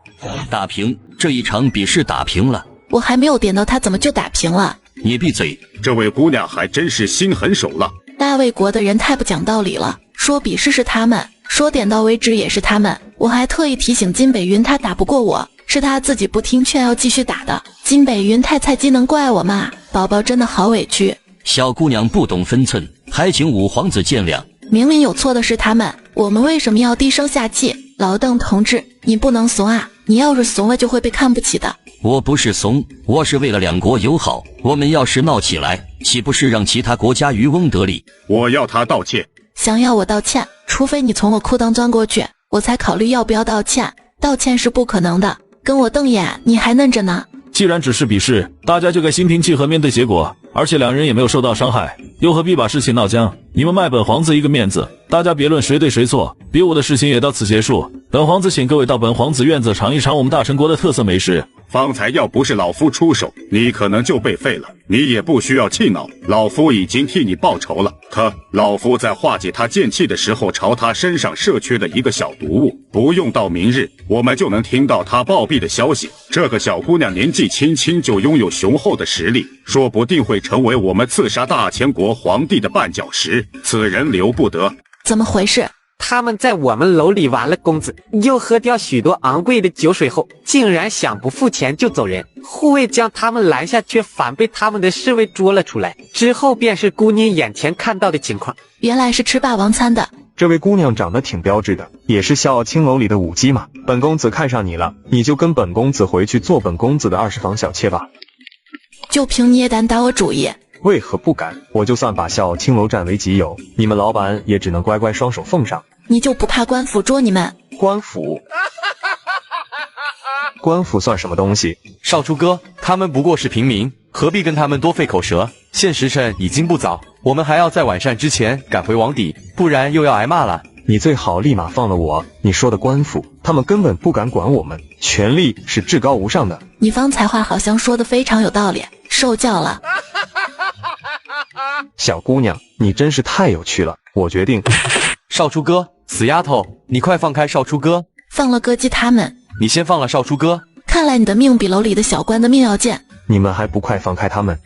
打平，这一场比试打平了。我还没有点到他怎么就打平了？你闭嘴！这位姑娘还真是心狠手辣。大魏国的人太不讲道理了，说比试是他们，说点到为止也是他们，我还特意提醒金北云他打不过我，是他自己不听劝要继续打的。金北云太菜鸡，能怪我吗？宝宝真的好委屈。小姑娘不懂分寸，还请五皇子见谅。明明有错的是他们，我们为什么要低声下气？老邓同志，你不能怂啊！你要是怂了就会被看不起的。我不是怂，我是为了两国友好。我们要是闹起来，岂不是让其他国家渔翁得利？我要他道歉。想要我道歉，除非你从我裤裆钻过去，我才考虑要不要道歉。道歉是不可能的，跟我瞪眼，你还嫩着呢。既然只是比试，大家就该心平气和面对结果，而且两人也没有受到伤害，又何必把事情闹僵？你们卖本皇子一个面子，大家别论谁对谁错，比武的事情也到此结束。本皇子请各位到本皇子院子尝一尝我们大陈国的特色美食。方才要不是老夫出手，你可能就被废了。你也不需要气恼，老夫已经替你报仇了。老夫在化解他剑气的时候，朝他身上射去了一个小毒物，不用到明日，我们就能听到他暴毙的消息。这个小姑娘年纪轻轻就拥有雄厚的实力，说不定会成为我们刺杀大前国皇帝的绊脚石。此人留不得。怎么回事？他们在我们楼里玩了公子，又喝掉许多昂贵的酒水后，竟然想不付钱就走人。护卫将他们拦下，却反被他们的侍卫捉了出来。之后便是姑娘眼前看到的情况。原来是吃霸王餐的。这位姑娘长得挺标致的，也是笑傲青楼里的舞姬嘛。本公子看上你了，你就跟本公子回去做本公子的20房小妾吧。就凭你也敢打我主意？为何不敢？我就算把笑傲青楼占为己有，你们老板也只能乖乖双手奉上。你就不怕官府捉你们？官府？官府算什么东西？少主哥，他们不过是平民，何必跟他们多费口舌？现时辰已经不早，我们还要在晚膳之前赶回王邸，不然又要挨骂了。你最好立马放了我。你说的官府，他们根本不敢管我们，权力是至高无上的。你方才话好像说的非常有道理，受教了。小姑娘，你真是太有趣了，我决定。少主哥，死丫头，你快放开少主哥！放了歌姬他们。你先放了少主哥。看来你的命比楼里的小官的命要贱。你们还不快放开他们？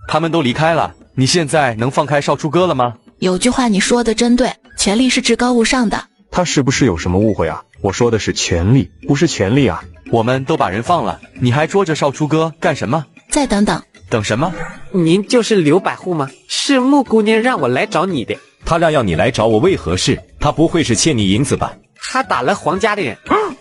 他们都离开了，你现在能放开少主哥了吗？有句话你说的真对，权力是至高无上的。他是不是有什么误会啊？我说的是权力，不是权力啊。我们都把人放了，你还捉着少主哥干什么？再等等。等什么？您就是刘百户吗？是穆姑娘让我来找你的。他让要你来找我为何事？他不会是欠你银子吧？他打了皇家的人。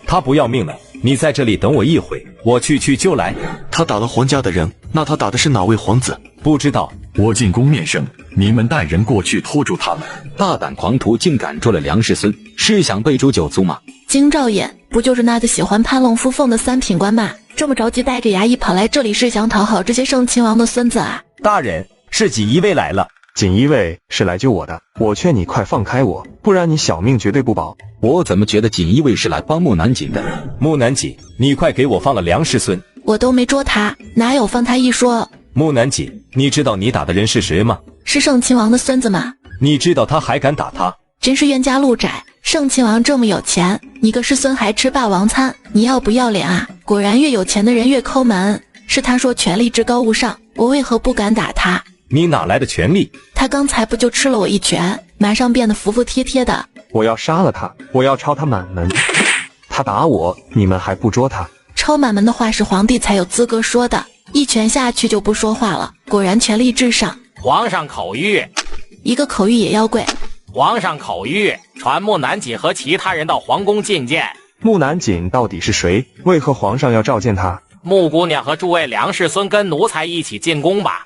他不要命了，你在这里等我一会，我去就来。他打了皇家的人，那他打的是哪位皇子？不知道。我进宫面圣，你们带人过去拖住他们。大胆狂徒竟敢捉了梁世孙，是想被诛九族吗？京兆尹不就是那个喜欢攀龙附凤的三品官吗？这么着急带着衙役跑来这里，是想讨好这些盛亲王的孙子啊？大人，是锦衣卫来了。锦衣卫是来救我的，我劝你快放开我，不然你小命绝对不保。我怎么觉得锦衣卫是来帮木南锦的？木南锦，你快给我放了梁世孙！我都没捉他，哪有放他一说？木南锦，你知道你打的人是谁吗？是盛亲王的孙子吗？你知道他还敢打他？真是冤家路窄，盛亲王这么有钱，你个世孙还吃霸王餐，你要不要脸啊？果然越有钱的人越抠门。是他说权力至高无上，我为何不敢打他？你哪来的权力？他刚才不就吃了我一拳，马上变得服服帖帖的。我要杀了他，我要抄他满门。他打我，你们还不捉他？抄满门的话是皇帝才有资格说的，一拳下去就不说话了。果然权力至上。皇上口谕，一个口谕也要跪。皇上口谕，传木南锦和其他人到皇宫觐见。木南锦到底是谁？为何皇上要召见他？穆姑娘和诸位梁世孙跟奴才一起进宫吧。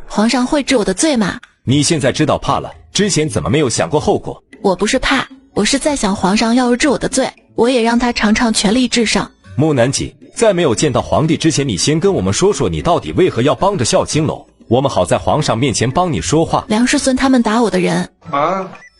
皇上会治我的罪吗？你现在知道怕了，之前怎么没有想过后果？我不是怕，我是在想皇上要是治我的罪，我也让他尝尝权力至上。木南锦，在没有见到皇帝之前，你先跟我们说说你到底为何要帮着孝青楼，我们好在皇上面前帮你说话。梁世孙他们打我的人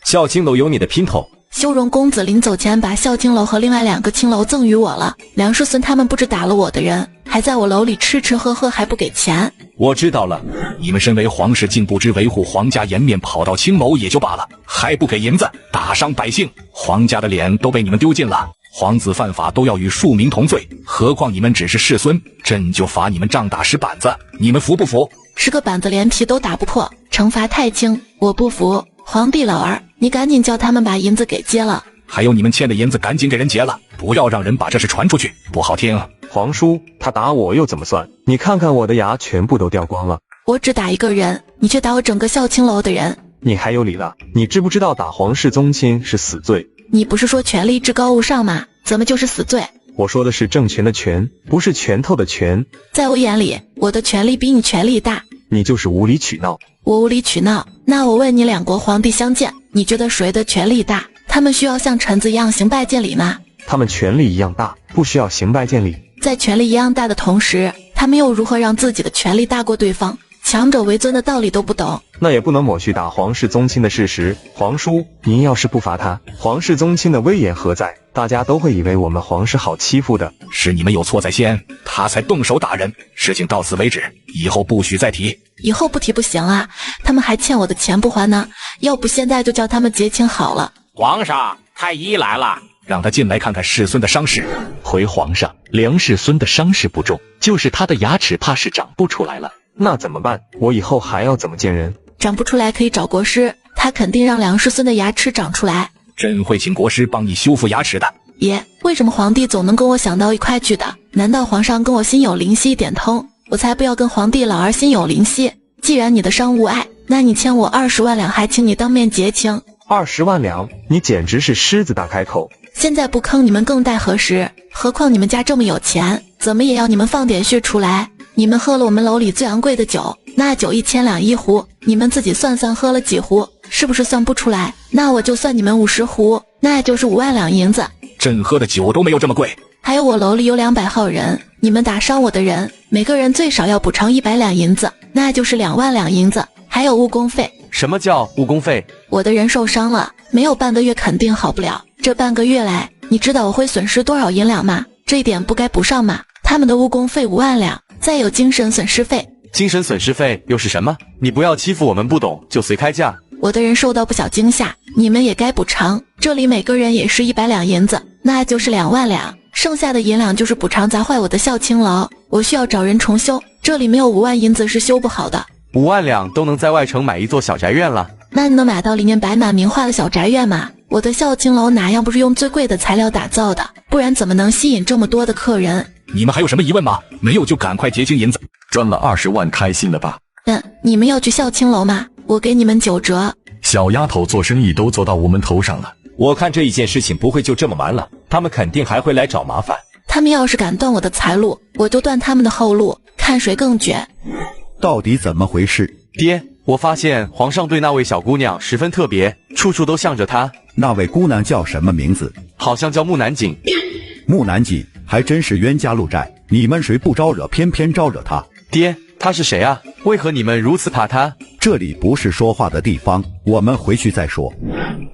孝青楼有你的姘头。修容公子临走前把孝青楼和另外2个青楼赠予我了。梁世孙他们不止打了我的人，还在我楼里吃吃喝喝，还不给钱。我知道了，你们身为皇室，竟不知维护皇家颜面，跑到青楼也就罢了，还不给银子，打伤百姓，皇家的脸都被你们丢尽了。皇子犯法都要与庶民同罪，何况你们只是世孙，朕就罚你们杖打10板子，你们服不服？10个板子连皮都打不破，惩罚太轻，我不服。皇帝老儿，你赶紧叫他们把银子给结了。还有你们欠的银子赶紧给人结了，不要让人把这事传出去，不好听。皇叔，他打我又怎么算？你看看我的牙全部都掉光了。我只打一个人，你却打我整个孝青楼的人。你还有理了？你知不知道打皇室宗亲是死罪？你不是说权力至高无上吗？怎么就是死罪？我说的是政权的权，不是拳头的拳。在我眼里，我的权力比你权力大。你就是无理取闹。我无理取闹？那我问你，2国皇帝相见，你觉得谁的权力大？他们需要像臣子一样行拜见礼吗？他们权力一样大，不需要行拜见礼。在权力一样大的同时，他们又如何让自己的权力大过对方？强者为尊的道理都不懂。那也不能抹去打皇室宗亲的事实。皇叔，您要是不罚他，皇室宗亲的威严何在？大家都会以为我们皇室好欺负的。是你们有错在先，他才动手打人。事情到此为止，以后不许再提。以后不提不行啊，他们还欠我的钱不还呢，要不现在就叫他们结清好了。皇上，太医来了，让他进来看看世孙的伤势。回皇上，梁世孙的伤势不重，就是他的牙齿怕是长不出来了。那怎么办？我以后还要怎么见人？长不出来可以找国师，他肯定让梁世孙的牙齿长出来。朕会请国师帮你修复牙齿的。爷，为什么皇帝总能跟我想到一块去的？难道皇上跟我心有灵犀一点通？我才不要跟皇帝老儿心有灵犀。既然你的伤无碍，那你欠我20万两，还请你当面结清。20万两，你简直是狮子大开口。现在不坑你们更待何时？何况你们家这么有钱，怎么也要你们放点血出来。你们喝了我们楼里最昂贵的酒，那酒1000两一壶，你们自己算算喝了几壶，是不是算不出来？那我就算你们50壶，那也就是5万两银子。朕喝的酒都没有这么贵。还有我楼里有200号人，你们打伤我的人，每个人最少要补偿100两银子，那就是2万两银子，还有误工费。什么叫误工费？我的人受伤了，没有半个月肯定好不了。这半个月来，你知道我会损失多少银两吗？这一点不该补上吗？他们的误工费5万两，再有精神损失费。精神损失费又是什么？你不要欺负我们不懂就随开价。我的人受到不小惊吓，你们也该补偿。这里每个人也是100两银子，那就是2万两，剩下的银两就是补偿砸坏我的孝亲楼，我需要找人重修，这里没有5万银子是修不好的。5万两都能在外城买一座小宅院了。那你能买到里面摆满名画的小宅院吗？我的孝亲楼哪样不是用最贵的材料打造的？不然怎么能吸引这么多的客人？你们还有什么疑问吗？没有就赶快结清银子。赚了20万，开心了吧？你们要去孝亲楼吗？我给你们9折。小丫头做生意都做到我们头上了，我看这一件事情不会就这么完了，他们肯定还会来找麻烦。他们要是敢断我的财路，我就断他们的后路，看谁更绝。到底怎么回事？爹，我发现皇上对那位小姑娘十分特别，处处都向着她。那位姑娘叫什么名字？好像叫木南锦。木南锦还真是冤家路窄，你们谁不招惹，偏偏招惹她。爹，她是谁啊？为何你们如此怕她？这里不是说话的地方，我们回去再说。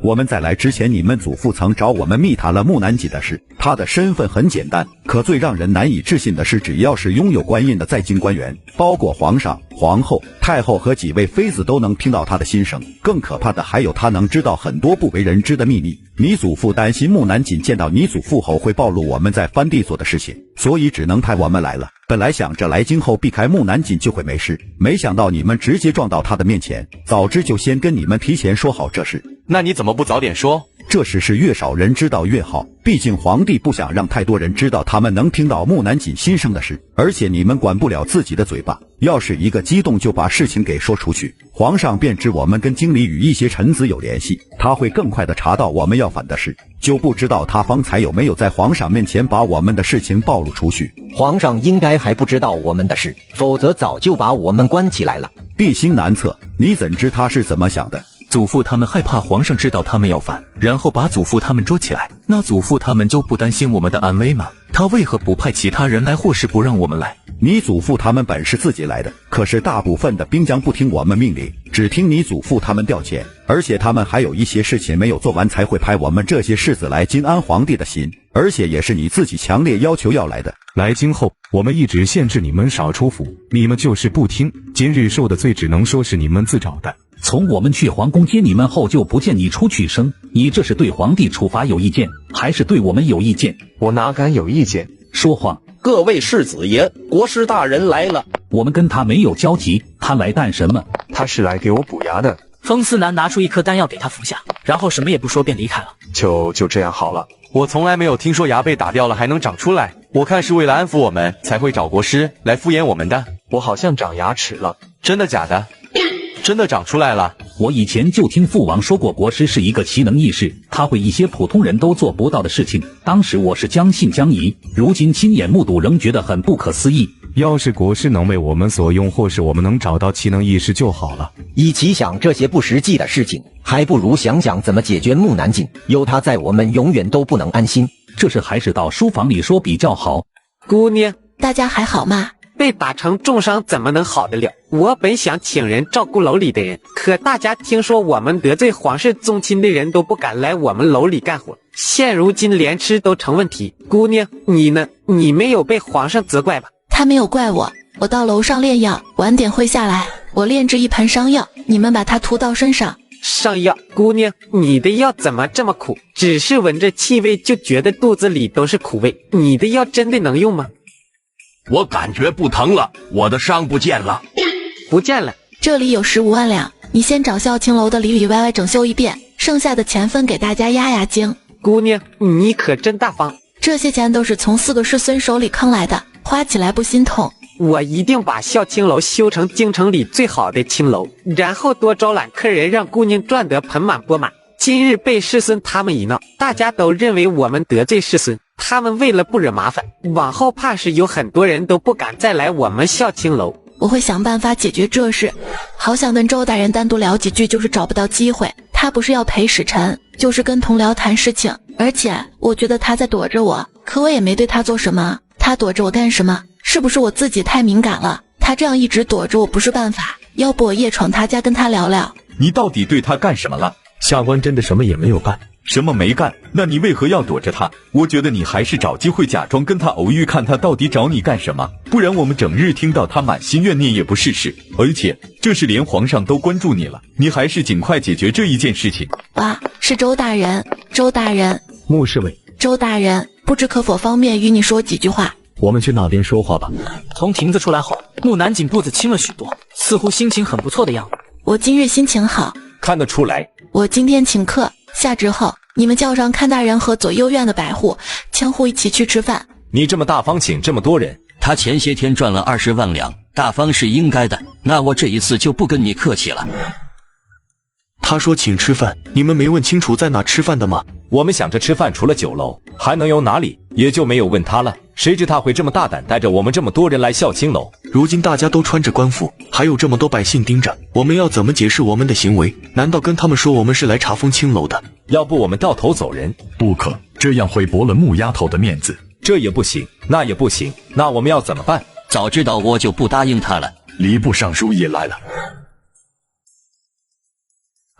我们在来之前，你们祖父曾找我们密谈了木南锦的事。他的身份很简单，可最让人难以置信的是，只要是拥有官印的在京官员，包括皇上、皇后、太后和几位妃子都能听到他的心声。更可怕的还有，他能知道很多不为人知的秘密。你祖父担心木南锦见到你祖父后会暴露我们在藩地做的事情，所以只能派我们来了。本来想着来京后避开木南锦就会没事，没想到你们直接撞到他的面前。早知就先跟你们提前说好这事。那你怎么不早点说？这事是越少人知道越好，毕竟皇帝不想让太多人知道他们能听到木南锦心声的事。而且你们管不了自己的嘴巴，要是一个激动就把事情给说出去，皇上便知我们跟京里与一些臣子有联系，他会更快的查到我们要反的事。就不知道他方才有没有在皇上面前把我们的事情暴露出去。皇上应该还不知道我们的事，否则早就把我们关起来了。必心难测，你怎知他是怎么想的？祖父他们害怕皇上知道他们要反，然后把祖父他们捉起来，那祖父他们就不担心我们的安危吗？他为何不派其他人来，或是不让我们来？你祖父他们本是自己来的，可是大部分的兵将不听我们命令，只听你祖父他们调遣，而且他们还有一些事情没有做完，才会派我们这些世子来京安皇帝的心，而且也是你自己强烈要求要来的。来京后，我们一直限制你们少出府，你们就是不听，今日受的罪只能说是你们自找的。从我们去皇宫接你们后，就不见你出去声，你这是对皇帝处罚有意见，还是对我们有意见？我哪敢有意见？说谎！各位世子爷，国师大人来了。我们跟他没有交集，他来干什么？他是来给我补牙的。风思南拿出一颗丹药给他服下，然后什么也不说便离开了。就这样好了。我从来没有听说牙被打掉了还能长出来，我看是为了安抚我们才会找国师来敷衍我们的。我好像长牙齿了。真的假的？真的长出来了。我以前就听父王说过，国师是一个奇能异士，他会一些普通人都做不到的事情。当时我是将信将疑，如今亲眼目睹，仍觉得很不可思议。要是国师能为我们所用，或是我们能找到奇能异士就好了。与其想这些不实际的事情，还不如想想怎么解决木南锦，有他在，我们永远都不能安心。这事还是到书房里说比较好。姑娘，大家还好吗？被打成重伤怎么能好得了？我本想请人照顾楼里的人，可大家听说我们得罪皇室宗亲的人都不敢来我们楼里干活，现如今连吃都成问题。姑娘，你呢？你没有被皇上责怪吧？他没有怪我，我到楼上炼药，晚点会下来。我炼制一盆伤药，你们把它涂到身上。上药，姑娘，你的药怎么这么苦？只是闻着气味就觉得肚子里都是苦味。你的药真的能用吗？我感觉不疼了，我的伤不见了。不见了？这里有15万两，你先找孝青楼的里里外外整修一遍，剩下的钱分给大家压压惊。姑娘，你可真大方。这些钱都是从4个世孙手里坑来的，花起来不心痛。我一定把孝青楼修成京城里最好的青楼，然后多招揽客人，让姑娘赚得盆满钵满。今日被世孙他们一闹，大家都认为我们得罪世孙，他们为了不惹麻烦，往后怕是有很多人都不敢再来我们孝青楼。我会想办法解决这事。好想跟周大人单独聊几句，就是找不到机会。他不是要陪使臣，就是跟同僚谈事情，而且我觉得他在躲着我，可我也没对他做什么，他躲着我干什么？是不是我自己太敏感了？他这样一直躲着我不是办法，要不我夜闯他家跟他聊聊。你到底对他干什么了？下官真的什么也没有干。什么没干？那你为何要躲着他？我觉得你还是找机会假装跟他偶遇，看他到底找你干什么，不然我们整日听到他满心怨念也不是事。而且这是连皇上都关注你了，你还是尽快解决这一件事情。哇，是周大人，周大人。穆侍卫，周大人，不知可否方便与你说几句话？我们去那边说话吧。从亭子出来后，木南锦步子轻了许多，似乎心情很不错的样子。我今日心情好，看得出来。我今天请客，下旨后你们叫上看大人和左右院的百户、千户一起去吃饭。你这么大方请这么多人，他前些天赚了20万两，大方是应该的，那我这一次就不跟你客气了。他说请吃饭，你们没问清楚在哪吃饭的吗？我们想着吃饭除了酒楼还能有哪里，也就没有问他了。谁知他会这么大胆，带着我们这么多人来孝青楼。如今大家都穿着官服，还有这么多百姓盯着，我们要怎么解释我们的行为？难道跟他们说我们是来查封青楼的？要不我们掉头走人？不可，这样会驳了穆丫头的面子。这也不行，那也不行，那我们要怎么办？早知道我就不答应他了。礼部尚书也来了。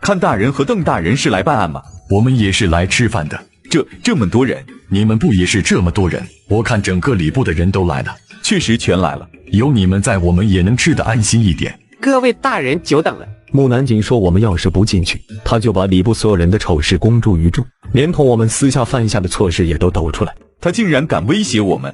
看大人和邓大人是来办案吗？我们也是来吃饭的。这么多人，你们不也是这么多人？我看整个礼部的人都来了。确实全来了，有你们在，我们也能吃得安心一点。各位大人久等了。木南锦说我们要是不进去，他就把礼部所有人的丑事公诸于众，连同我们私下犯下的错事也都抖出来。他竟然敢威胁我们！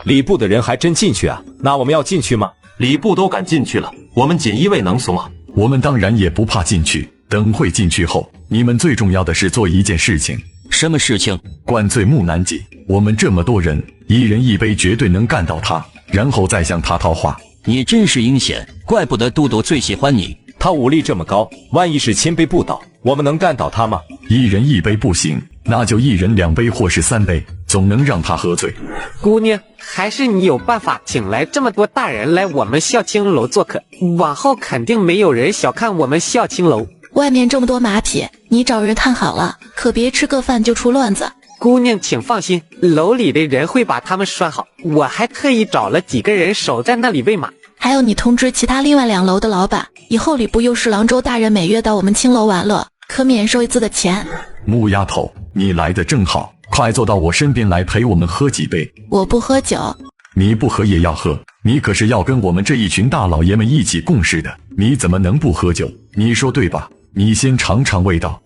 礼部的人还真进去啊？那我们要进去吗？礼部都敢进去了，我们锦衣卫能怂啊？我们当然也不怕进去，等会进去后，你们最重要的是做一件事情。什么事情？灌醉木南锦。我们这么多人，一人一杯，绝对能干到他，然后再向他套话。你真是阴险，怪不得都督最喜欢你。他武力这么高，万一是千杯不倒，我们能干倒他吗？一人一杯不行，那就一人2杯或是3杯，总能让他喝醉。姑娘，还是你有办法请来这么多大人来我们孝青楼做客，往后肯定没有人小看我们孝青楼。外面这么多马匹，你找人看好了，可别吃个饭就出乱子。姑娘请放心，楼里的人会把他们拴好，我还特意找了几个人守在那里喂马。还有你通知其他另外2楼的老板，以后礼部右侍郎周大人每月到我们青楼玩乐，可免收一次的钱。木丫头，你来的正好，快坐到我身边来陪我们喝几杯。我不喝酒。你不喝也要喝，你可是要跟我们这一群大老爷们一起共事的，你怎么能不喝酒？你说对吧？你先尝尝味道，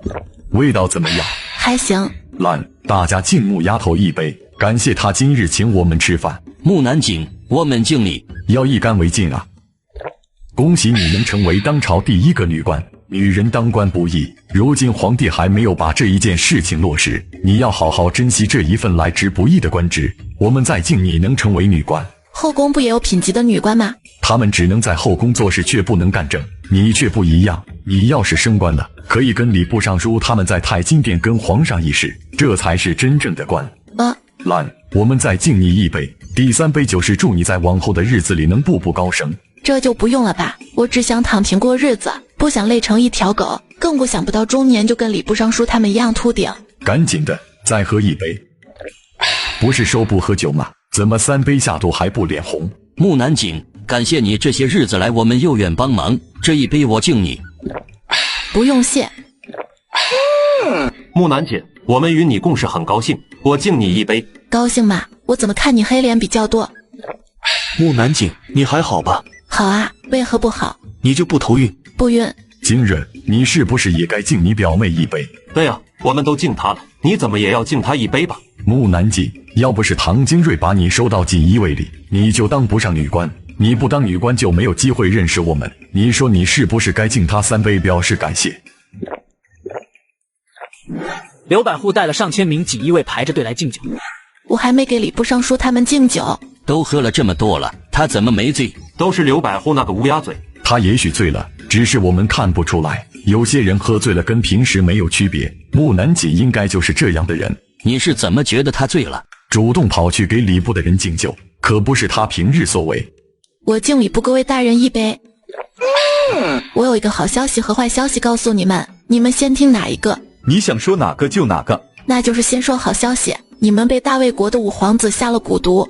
味道怎么样？还行。来，大家敬木丫头一杯，感谢她今日请我们吃饭。木南锦，我们敬你，要一干为敬啊！恭喜你能成为当朝第1个女官。女人当官不易，如今皇帝还没有把这一件事情落实，你要好好珍惜这一份来之不易的官职。我们再敬你能成为女官。后宫不也有品级的女官吗？她们只能在后宫做事，却不能干政。你却不一样，你要是升官了，可以跟礼部尚书他们在太金殿跟皇上议事，这才是真正的官。来，我们再敬你一杯，第3杯酒是祝你在往后的日子里能步步高升。这就不用了吧，我只想躺平过日子，不想累成一条狗，更不想不到中年就跟礼部尚书他们一样秃顶。赶紧的，再喝一杯。不是说不喝酒吗？怎么3杯下肚还不脸红？木南景，感谢你这些日子来我们右院帮忙，这一杯我敬你。不用谢。木南锦，我们与你共事很高兴，我敬你一杯。高兴吗？我怎么看你黑脸比较多？木南景，你还好吧？好啊，为何不好？你就不头晕？不晕。金刃，你是不是也该敬你表妹一杯？对啊，我们都敬她了，你怎么也要敬她一杯吧？木南锦，要不是唐金瑞把你收到锦衣卫里，你就当不上女官。你不当女官就没有机会认识我们，你说你是不是该敬他3杯表示感谢？刘百户带了上千名锦衣卫排着队来敬酒。我还没给礼部尚书他们敬酒。都喝了这么多了，他怎么没醉？都是刘百户那个乌鸦嘴。他也许醉了，只是我们看不出来。有些人喝醉了跟平时没有区别，木南锦应该就是这样的人。你是怎么觉得他醉了？主动跑去给礼部的人敬酒，可不是他平日所为。我敬礼部各位大人一杯。我有一个好消息和坏消息告诉你们，你们先听哪一个？你想说哪个就哪个。那就是先说好消息，你们被大魏国的五皇子下了蛊毒。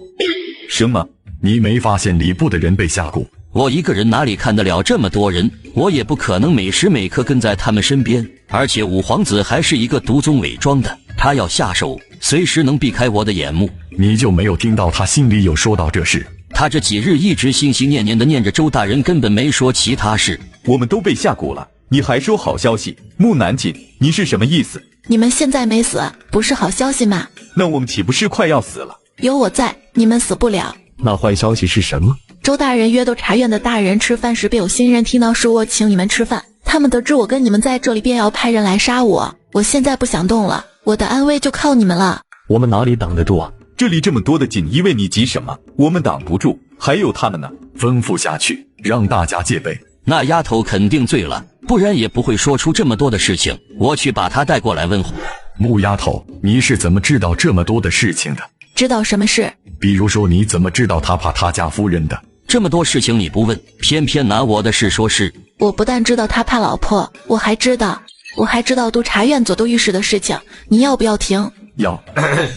什么？你没发现礼部的人被下蛊？我一个人哪里看得了这么多人？我也不可能每时每刻跟在他们身边，而且五皇子还是一个毒宗伪装的，他要下手，随时能避开我的眼目。你就没有听到他心里有说到这事？他这几日一直心心念念的念着周大人，根本没说其他事。我们都被下蛊了，你还说好消息？木南锦，你是什么意思？你们现在没死，不是好消息吗？那我们岂不是快要死了？有我在，你们死不了。那坏消息是什么？周大人约斗茶院的大人吃饭时，便有新人听到是我请你们吃饭，他们得知我跟你们在这里，便要派人来杀我。我现在不想动了，我的安危就靠你们了。我们哪里挡得住啊？这里这么多的锦衣卫，你急什么？我们挡不住，还有他们呢。吩咐下去，让大家戒备。那丫头肯定醉了，不然也不会说出这么多的事情。我去把她带过来问候。木丫头，你是怎么知道这么多的事情的？知道什么事？比如说，你怎么知道他怕他家夫人的？这么多事情你不问，偏偏拿我的事说事。我不但知道他怕老婆，我还知道督察院左都御史的事情。你要不要听？要。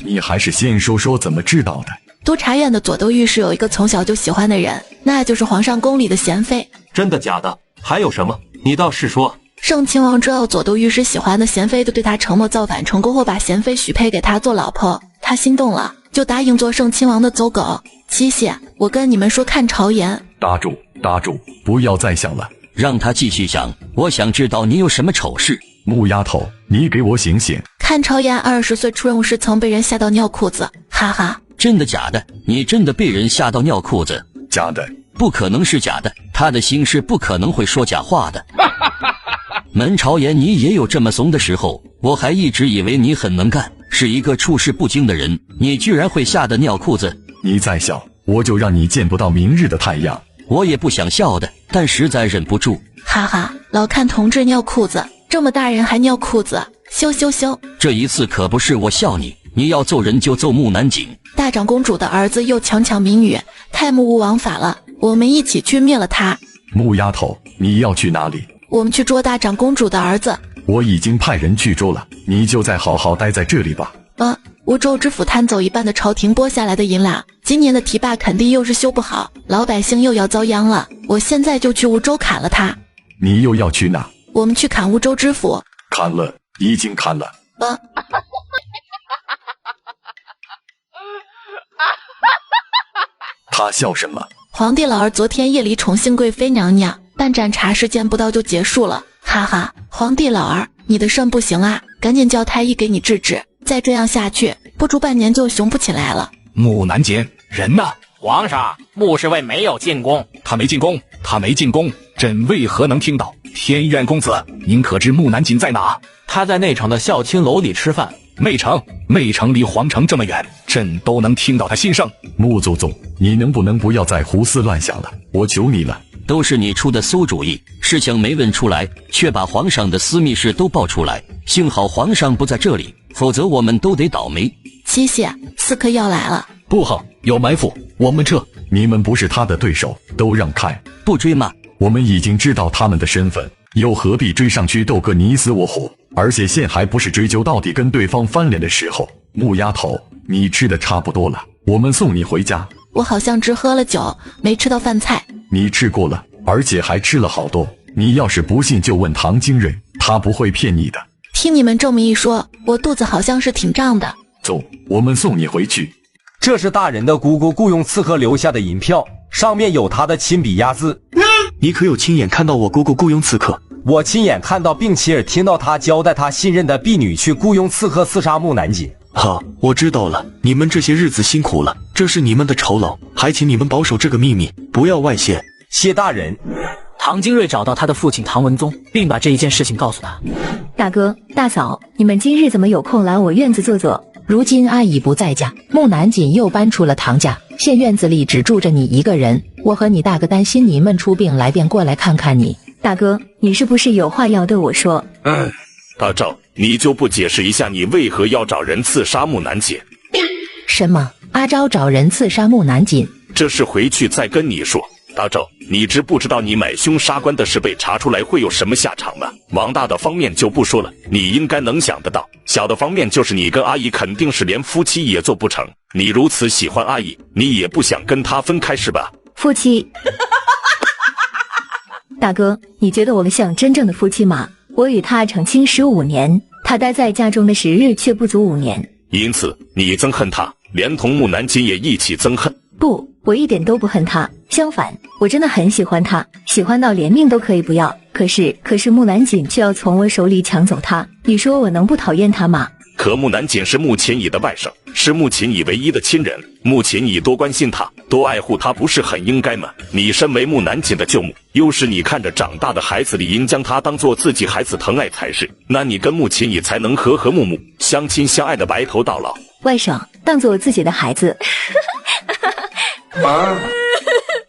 你还是先说说怎么知道的。督察院的左都御史有一个从小就喜欢的人，那就是皇上宫里的贤妃。真的假的？还有什么？你倒是说。盛亲王知道左都御史喜欢的贤妃，就对他承诺造反成功后把贤妃许配给他做老婆。他心动了，就答应做盛亲王的走狗。七谢，我跟你们说，看朝言。打住，不要再想了，让他继续想。我想知道你有什么丑事。木丫头，你给我醒醒。看朝言，20岁出任务时曾被人吓到尿裤子，哈哈。真的假的？你真的被人吓到尿裤子？假的。不可能是假的，他的心是不可能会说假话的。门朝言，你也有这么怂的时候，我还一直以为你很能干，是一个处事不惊的人，你居然会吓得尿裤子。你再笑，我就让你见不到明日的太阳。我也不想笑的，但实在忍不住。哈哈，老看同志尿裤子，这么大人还尿裤子，羞。这一次可不是我笑你，你要揍人就揍木南景。大长公主的儿子又强抢民女，太目无王法了，我们一起去灭了他。木丫头，你要去哪里？我们去捉大长公主的儿子。我已经派人去捉了，你就再好好待在这里吧。梧州知府贪走一半的朝廷拨下来的银两，今年的堤坝肯定又是修不好，老百姓又要遭殃了。我现在就去梧州砍了他。你又要去哪？我们去砍梧州知府。砍了，已经砍了。他笑什么？皇帝老儿昨天夜里宠幸贵妃娘娘，半盏茶时间不到就结束了，哈哈。皇帝老儿，你的肾不行啊，赶紧叫太医给你治治，再这样下去，不出半年就雄不起来了。木南锦，人呢？皇上，穆侍卫没有进宫。他没进宫，朕为何能听到？天元公子，您可知木南锦在哪？他在内城的孝亲楼里吃饭。内城离皇城这么远，朕都能听到他心声。穆祖宗，你能不能不要再胡思乱想了？我求你了。都是你出的馊主意，事情没问出来，却把皇上的私密事都爆出来。幸好皇上不在这里，否则我们都得倒霉。七谢，刺客要来了。不好，有埋伏，我们撤。你们不是他的对手，都让开。不追吗？我们已经知道他们的身份，又何必追上去斗个你死我活？而且现还不是追究到底跟对方翻脸的时候。木丫头，你吃的差不多了，我们送你回家。我好像只喝了酒，没吃到饭菜。你吃过了，而且还吃了好多。你要是不信，就问唐金瑞，他不会骗你的。听你们这么一说，我肚子好像是挺胀的。走，我们送你回去。这是大人的姑姑雇佣刺客留下的银票，上面有他的亲笔压字。你可有亲眼看到我姑姑雇佣刺客？我亲眼看到，并且听到他交代他信任的婢女去雇佣刺客刺杀木南锦。好，我知道了，你们这些日子辛苦了，这是你们的酬劳，还请你们保守这个秘密，不要外泄。谢大人。唐金瑞找到他的父亲唐文宗，并把这一件事情告诉他。大哥、大嫂，你们今日怎么有空来我院子坐坐？如今阿姨不在家，木南锦又搬出了唐家，现院子里只住着你一个人。我和你大哥担心你闷出病来，便过来看看你。大哥，你是不是有话要对我说？大赵，你就不解释一下你为何要找人刺杀木南锦？什么？阿昭找人刺杀木南锦？这事回去再跟你说。大赵，你知不知道你买凶杀官的事被查出来会有什么下场吗？往大的方面就不说了，你应该能想得到。小的方面就是你跟阿姨肯定是连夫妻也做不成。你如此喜欢阿姨，你也不想跟她分开是吧？夫妻？大哥，你觉得我们像真正的夫妻吗？我与他成亲15年，他待在家中的时日却不足5年。因此，你憎恨他，连同木南锦也一起憎恨？不，我一点都不恨他，相反，我真的很喜欢他，喜欢到连命都可以不要。可是木南锦却要从我手里抢走他，你说我能不讨厌他吗？可木南锦是穆秦乙的外甥，是穆秦乙唯一的亲人，穆秦乙多关心他，多爱护他，不是很应该吗？你身为木南锦的舅母，又是你看着长大的孩子，理应将他当做自己孩子疼爱才是，那你跟穆秦乙才能和和睦睦、相亲相爱的白头到老。外甥当做自己的孩子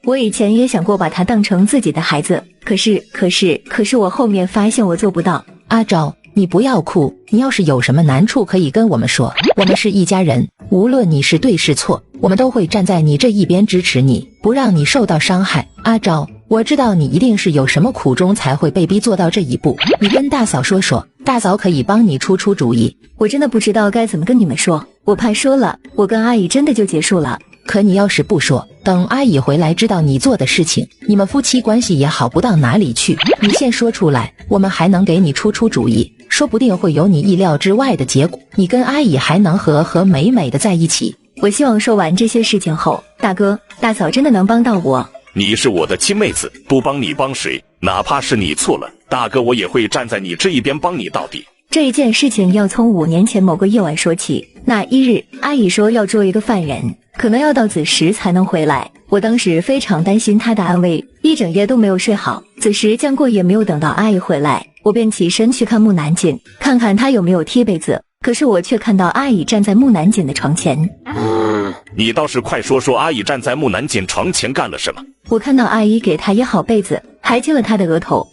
我以前也想过把他当成自己的孩子，可是我后面发现我做不到。阿昭，你不要哭，你要是有什么难处可以跟我们说，我们是一家人，无论你是对是错，我们都会站在你这一边支持你，不让你受到伤害。阿昭，我知道你一定是有什么苦衷才会被逼做到这一步，你跟大嫂说说，大嫂可以帮你出主意。我真的不知道该怎么跟你们说，我怕说了，我跟阿姨真的就结束了。可你要是不说，等阿姨回来知道你做的事情，你们夫妻关系也好不到哪里去。你先说出来，我们还能给你出主意，说不定会有你意料之外的结果，你跟阿姨还能和美美的在一起。我希望说完这些事情后，大哥、大嫂真的能帮到我。你是我的亲妹子，不帮你帮谁？哪怕是你错了，大哥我也会站在你这一边帮你到底。这一件事情要从5年前某个夜晚说起。那一日，阿姨说要捉一个犯人，可能要到子时才能回来。我当时非常担心她的安危，一整夜都没有睡好。子时将过，也没有等到阿姨回来，我便起身去看木南锦，看看她有没有贴被子。可是我却看到阿姨站在木南锦的床前。你倒是快说说阿姨站在木南锦床前干了什么？我看到阿姨给她掖好被子，还亲了她的额头。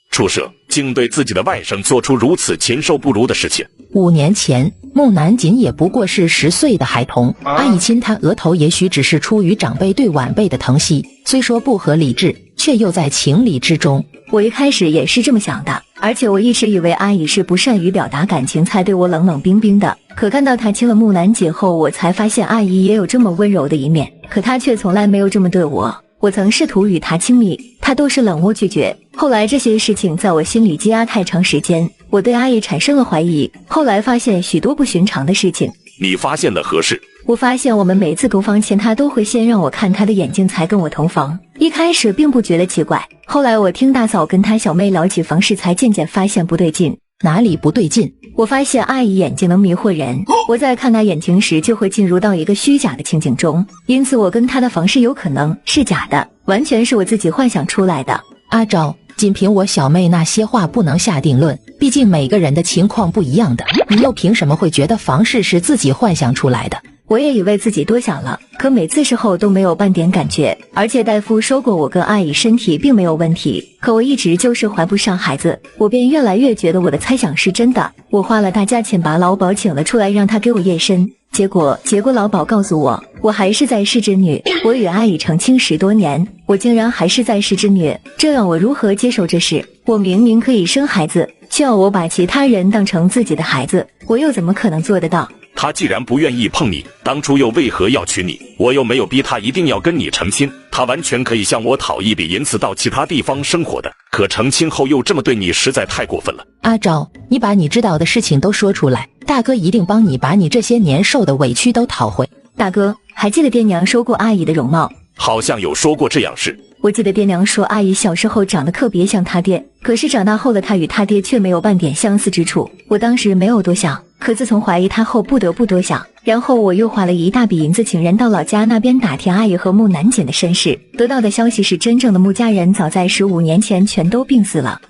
畜生，竟对自己的外甥做出如此禽兽不如的事情。5年前，木南锦也不过是10岁的孩童，阿姨亲他额头，也许只是出于长辈对晚辈的疼惜，虽说不合理智，却又在情理之中。我一开始也是这么想的，而且我一直以为阿姨是不善于表达感情，才对我冷冷冰冰的。可看到她亲了木南锦后，我才发现阿姨也有这么温柔的一面，可她却从来没有这么对我。我曾试图与她亲密，她都是冷漠拒绝。后来这些事情在我心里积压太长时间，我对阿姨产生了怀疑。后来发现许多不寻常的事情。你发现了何事？我发现我们每次同房前，她都会先让我看她的眼睛才跟我同房。一开始并不觉得奇怪，后来我听大嫂跟她小妹聊起房事，才渐渐发现不对劲。哪里不对劲？我发现阿姨眼睛能迷惑人，我在看她眼睛时就会进入到一个虚假的情景中，因此我跟她的房事有可能是假的，完全是我自己幻想出来的。阿昭，仅凭我小妹那些话不能下定论，毕竟每个人的情况不一样的，你又凭什么会觉得房事是自己幻想出来的？我也以为自己多想了，可每次事后都没有半点感觉，而且大夫说过我跟阿姨身体并没有问题，可我一直就是怀不上孩子，我便越来越觉得我的猜想是真的。我花了大价钱把老鸨请了出来，让他给我验身，结果老鸨告诉我，我还是在世之女。我与阿姨成亲10多年，我竟然还是在世之女，这让我如何接受这事？我明明可以生孩子，却要我把其他人当成自己的孩子，我又怎么可能做得到？他既然不愿意碰你，当初又为何要娶你？我又没有逼他一定要跟你成亲，他完全可以向我讨一笔银子到其他地方生活的。可成亲后又这么对你，实在太过分了。阿昭，你把你知道的事情都说出来，大哥一定帮你把你这些年受的委屈都讨回。大哥，还记得爹娘说过阿姨的容貌？好像有说过这样事。我记得爹娘说阿姨小时候长得特别像她爹，可是长大后的她与她爹却没有半点相似之处。我当时没有多想，可自从怀疑她后不得不多想，然后我又花了一大笔银子请人到老家那边打听阿姨和木南锦的身世，得到的消息是真正的穆家人早在15年前全都病死了。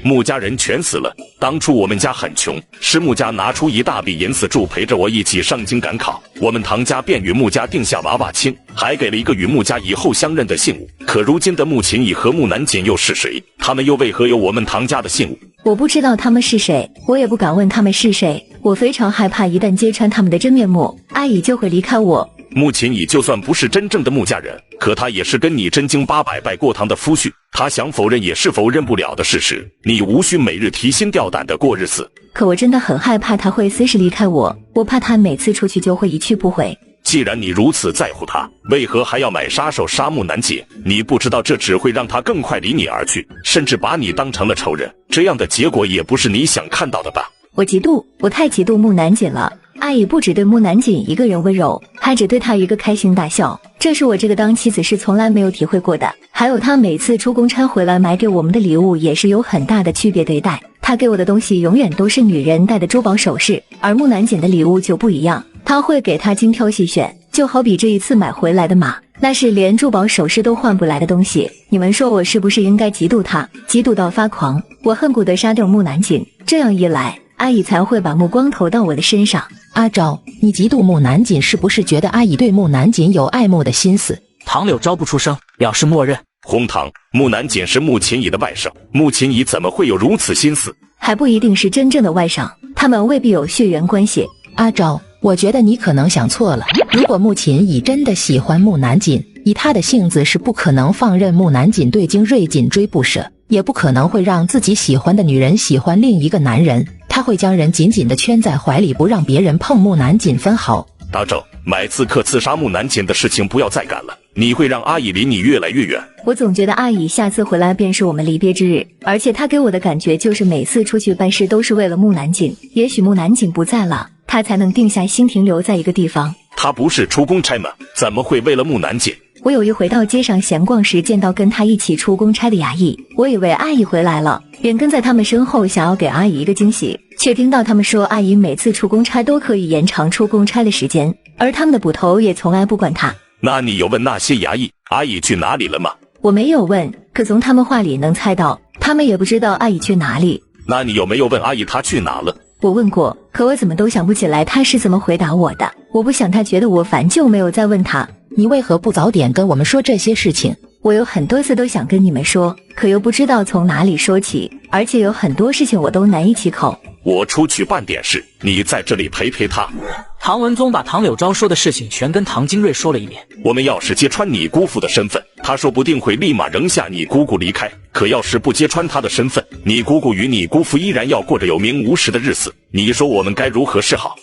穆家人全死了。当初我们家很穷，是穆家拿出一大笔银子助陪着我一起上京赶考，我们唐家便与穆家定下娃娃亲，还给了一个与穆家以后相认的信物。可如今的穆秦乙和穆南锦又是谁？他们又为何有我们唐家的信物？我不知道他们是谁，我也不敢问他们是谁。我非常害怕一旦揭穿他们的真面目，阿姨就会离开我。穆秦乙就算不是真正的穆家人，可他也是跟你真经800拜过堂的夫婿，他想否认也是否认不了的事实。你无需每日提心吊胆的过日子。可我真的很害怕他会随时离开我，我怕他每次出去就会一去不回。既然你如此在乎他，为何还要买杀手杀穆南锦？你不知道这只会让他更快离你而去，甚至把你当成了仇人，这样的结果也不是你想看到的吧？我嫉妒，我太嫉妒穆南锦了。阿姨不只对穆南锦一个人温柔，还只对他一个开心大笑，这是我这个当妻子是从来没有体会过的。还有他每次出公差回来买给我们的礼物也是有很大的区别对待，他给我的东西永远都是女人戴的珠宝首饰，而穆南锦的礼物就不一样，他会给他精挑细选，就好比这一次买回来的马，那是连珠宝首饰都换不来的东西。你们说我是不是应该嫉妒他，嫉妒到发狂？我恨不得杀掉穆南锦，这样一来阿姨才会把目光投到我的身上。阿昭，你嫉妒穆南锦是不是觉得阿姨对穆南锦有爱慕的心思？唐柳昭不出声，表示默认。红堂，穆南锦是穆秦乙的外甥，穆秦乙怎么会有如此心思？还不一定是真正的外甥，他们未必有血缘关系。阿昭，我觉得你可能想错了。如果穆秦乙真的喜欢穆南锦，以他的性子是不可能放任穆南锦对金瑞紧追不舍，也不可能会让自己喜欢的女人喜欢另一个男人，他会将人紧紧地圈在怀里，不让别人碰穆南锦分毫。大周，买刺客刺杀穆南锦的事情不要再干了，你会让阿姨离你越来越远。我总觉得阿姨下次回来便是我们离别之日，而且她给我的感觉就是每次出去办事都是为了穆南锦。也许穆南锦不在了，她才能定下心停留在一个地方。她不是出公差吗？怎么会为了穆南锦？我有一回到街上闲逛时见到跟她一起出公差的衙役，我以为阿姨回来了，便跟在他们身后想要给阿姨一个惊喜，却听到他们说阿姨每次出公差都可以延长出公差的时间，而他们的捕头也从来不管她。那你有问那些衙役阿姨去哪里了吗？我没有问，可从他们话里能猜到他们也不知道阿姨去哪里。那你有没有问阿姨她去哪了？我问过，可我怎么都想不起来她是怎么回答我的。我不想她觉得我烦，就没有再问她。你为何不早点跟我们说这些事情？我有很多次都想跟你们说，可又不知道从哪里说起，而且有很多事情我都难以启口。我出去办点事，你在这里陪陪他。唐文宗把唐柳昭说的事情全跟唐金瑞说了一遍。我们要是揭穿你姑父的身份，他说不定会立马扔下你姑姑离开，可要是不揭穿他的身份，你姑姑与你姑父依然要过着有名无实的日子，你说我们该如何是好？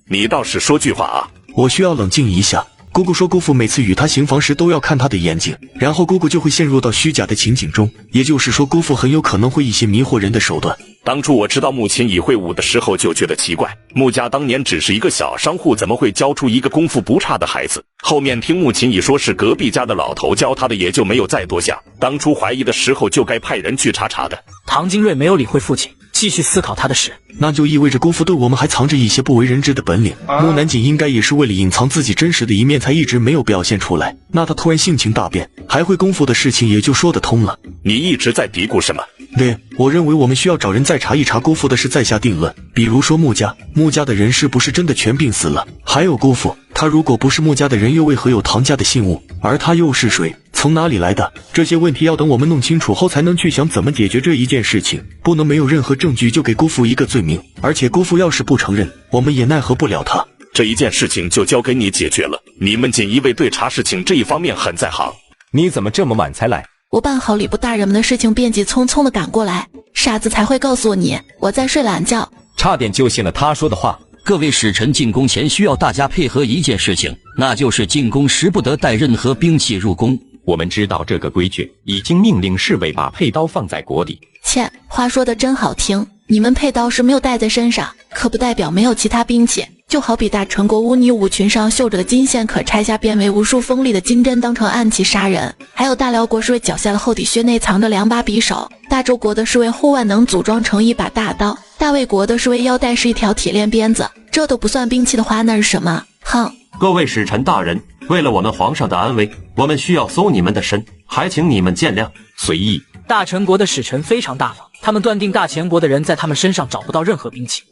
你倒是说句话啊！我需要冷静一下。姑姑说姑父每次与她行房时都要看她的眼睛，然后姑姑就会陷入到虚假的情景中，也就是说姑父很有可能会一些迷惑人的手段。当初我知道穆秦乙会武的时候就觉得奇怪，穆家当年只是一个小商户，怎么会教出一个功夫不差的孩子？后面听穆秦乙说是隔壁家的老头教他的，也就没有再多想，当初怀疑的时候就该派人去查查的。唐金瑞没有理会父亲，继续思考他的事。那就意味着姑父对我们还藏着一些不为人知的本领，穆南锦应该也是为了隐藏自己真实的一面才一直没有表现出来，那他突然性情大变，还会功夫的事情也就说得通了。你一直在嘀咕什么？对，我认为我们需要找人再查一查姑父的事，再下定论。比如说穆家的人是不是真的全病死了？还有姑父，他如果不是穆家的人，又为何有唐家的信物？而他又是谁？从哪里来的？这些问题要等我们弄清楚后才能去想怎么解决这一件事情，不能没有任何证据就给姑父一个罪名，而且姑父要是不承认，我们也奈何不了他。这一件事情就交给你解决了，你们锦衣卫对查事情这一方面很在行。你怎么这么晚才来？我办好礼部大人们的事情，便急匆匆地赶过来，傻子才会告诉你我在睡懒觉。差点就信了他说的话。各位使臣进宫前需要大家配合一件事情，那就是进宫时不得带任何兵器入宫。我们知道这个规矩，已经命令侍卫把佩刀放在国里。切，话说的真好听，你们佩刀是没有带在身上，可不代表没有其他兵器。就好比大陈国乌尼舞裙上绣着的金线可拆下变为无数锋利的金针当成暗器杀人，还有大辽国侍卫脚下的后底靴内藏着2把匕首，大周国的侍卫后腕能组装成1把大刀，大魏国的侍卫腰带是一条铁链鞭子，这都不算兵器的话，那是什么？哼！各位使臣大人，为了我们皇上的安危，我们需要搜你们的身，还请你们见谅。随意。大陈国的使臣非常大方，他们断定大前国的人在他们身上找不到任何兵器。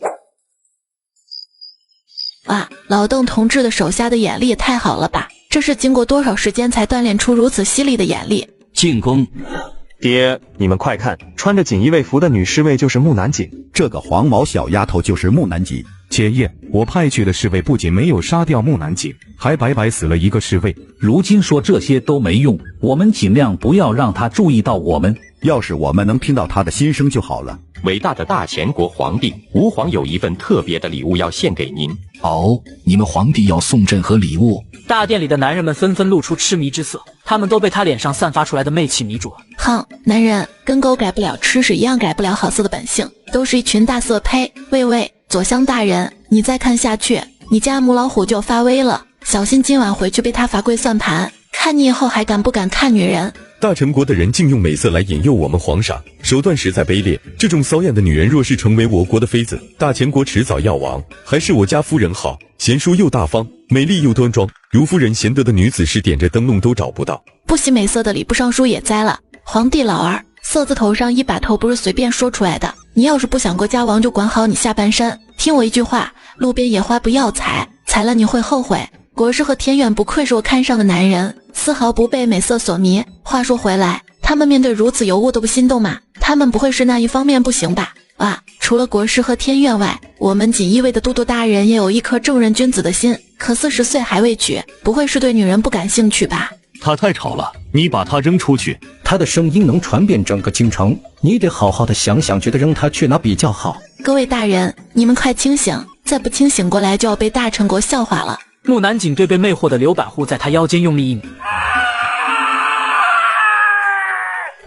哇，老邓同志的手下的眼力也太好了吧！这是经过多少时间才锻炼出如此犀利的眼力？进宫。爹，你们快看，穿着锦衣卫服的女侍卫就是木南锦，这个黄毛小丫头就是木南锦。前夜我派去的侍卫不仅没有杀掉木南锦，还白白死了一个侍卫。如今说这些都没用，我们尽量不要让他注意到我们。要是我们能听到他的心声就好了。伟大的大前国皇帝，吾皇有一份特别的礼物要献给您。哦，你们皇帝要送朕和礼物？大殿里的男人们纷纷露出痴迷之色，他们都被他脸上散发出来的媚气迷住了。哼，男人跟狗改不了吃屎一样，改不了好色的本性，都是一群大色胚。喂，左相大人，你再看下去，你家母老虎就要发威了，小心今晚回去被他罚跪算盘，看你以后还敢不敢看女人。大陈国的人竟用美色来引诱我们皇上，手段实在卑劣。这种骚艳的女人若是成为我国的妃子，大前国迟早要亡。还是我家夫人好，贤淑又大方，美丽又端庄，如夫人贤德的女子是点着灯笼都找不到。不喜美色的礼部尚书也栽了。皇帝老儿，色字头上1把头不是随便说出来的，你要是不想国家亡，就管好你下半身。听我一句话，路边野花不要采，采了你会后悔。国师和天远不愧是我看上的男人，丝毫不被美色所迷。话说回来，他们面对如此尤物都不心动吗？他们不会是那一方面不行吧？啊，除了国师和天远外，我们锦衣卫的都督大人也有一颗正人君子的心，可40岁还未娶，不会是对女人不感兴趣吧？他太吵了，你把他扔出去。他的声音能传遍整个京城，你得好好的想想，觉得扔他去哪比较好。各位大人，你们快清醒，再不清醒过来就要被大陈国笑话了。木南锦对被魅惑的刘百户在他腰间用力一拧。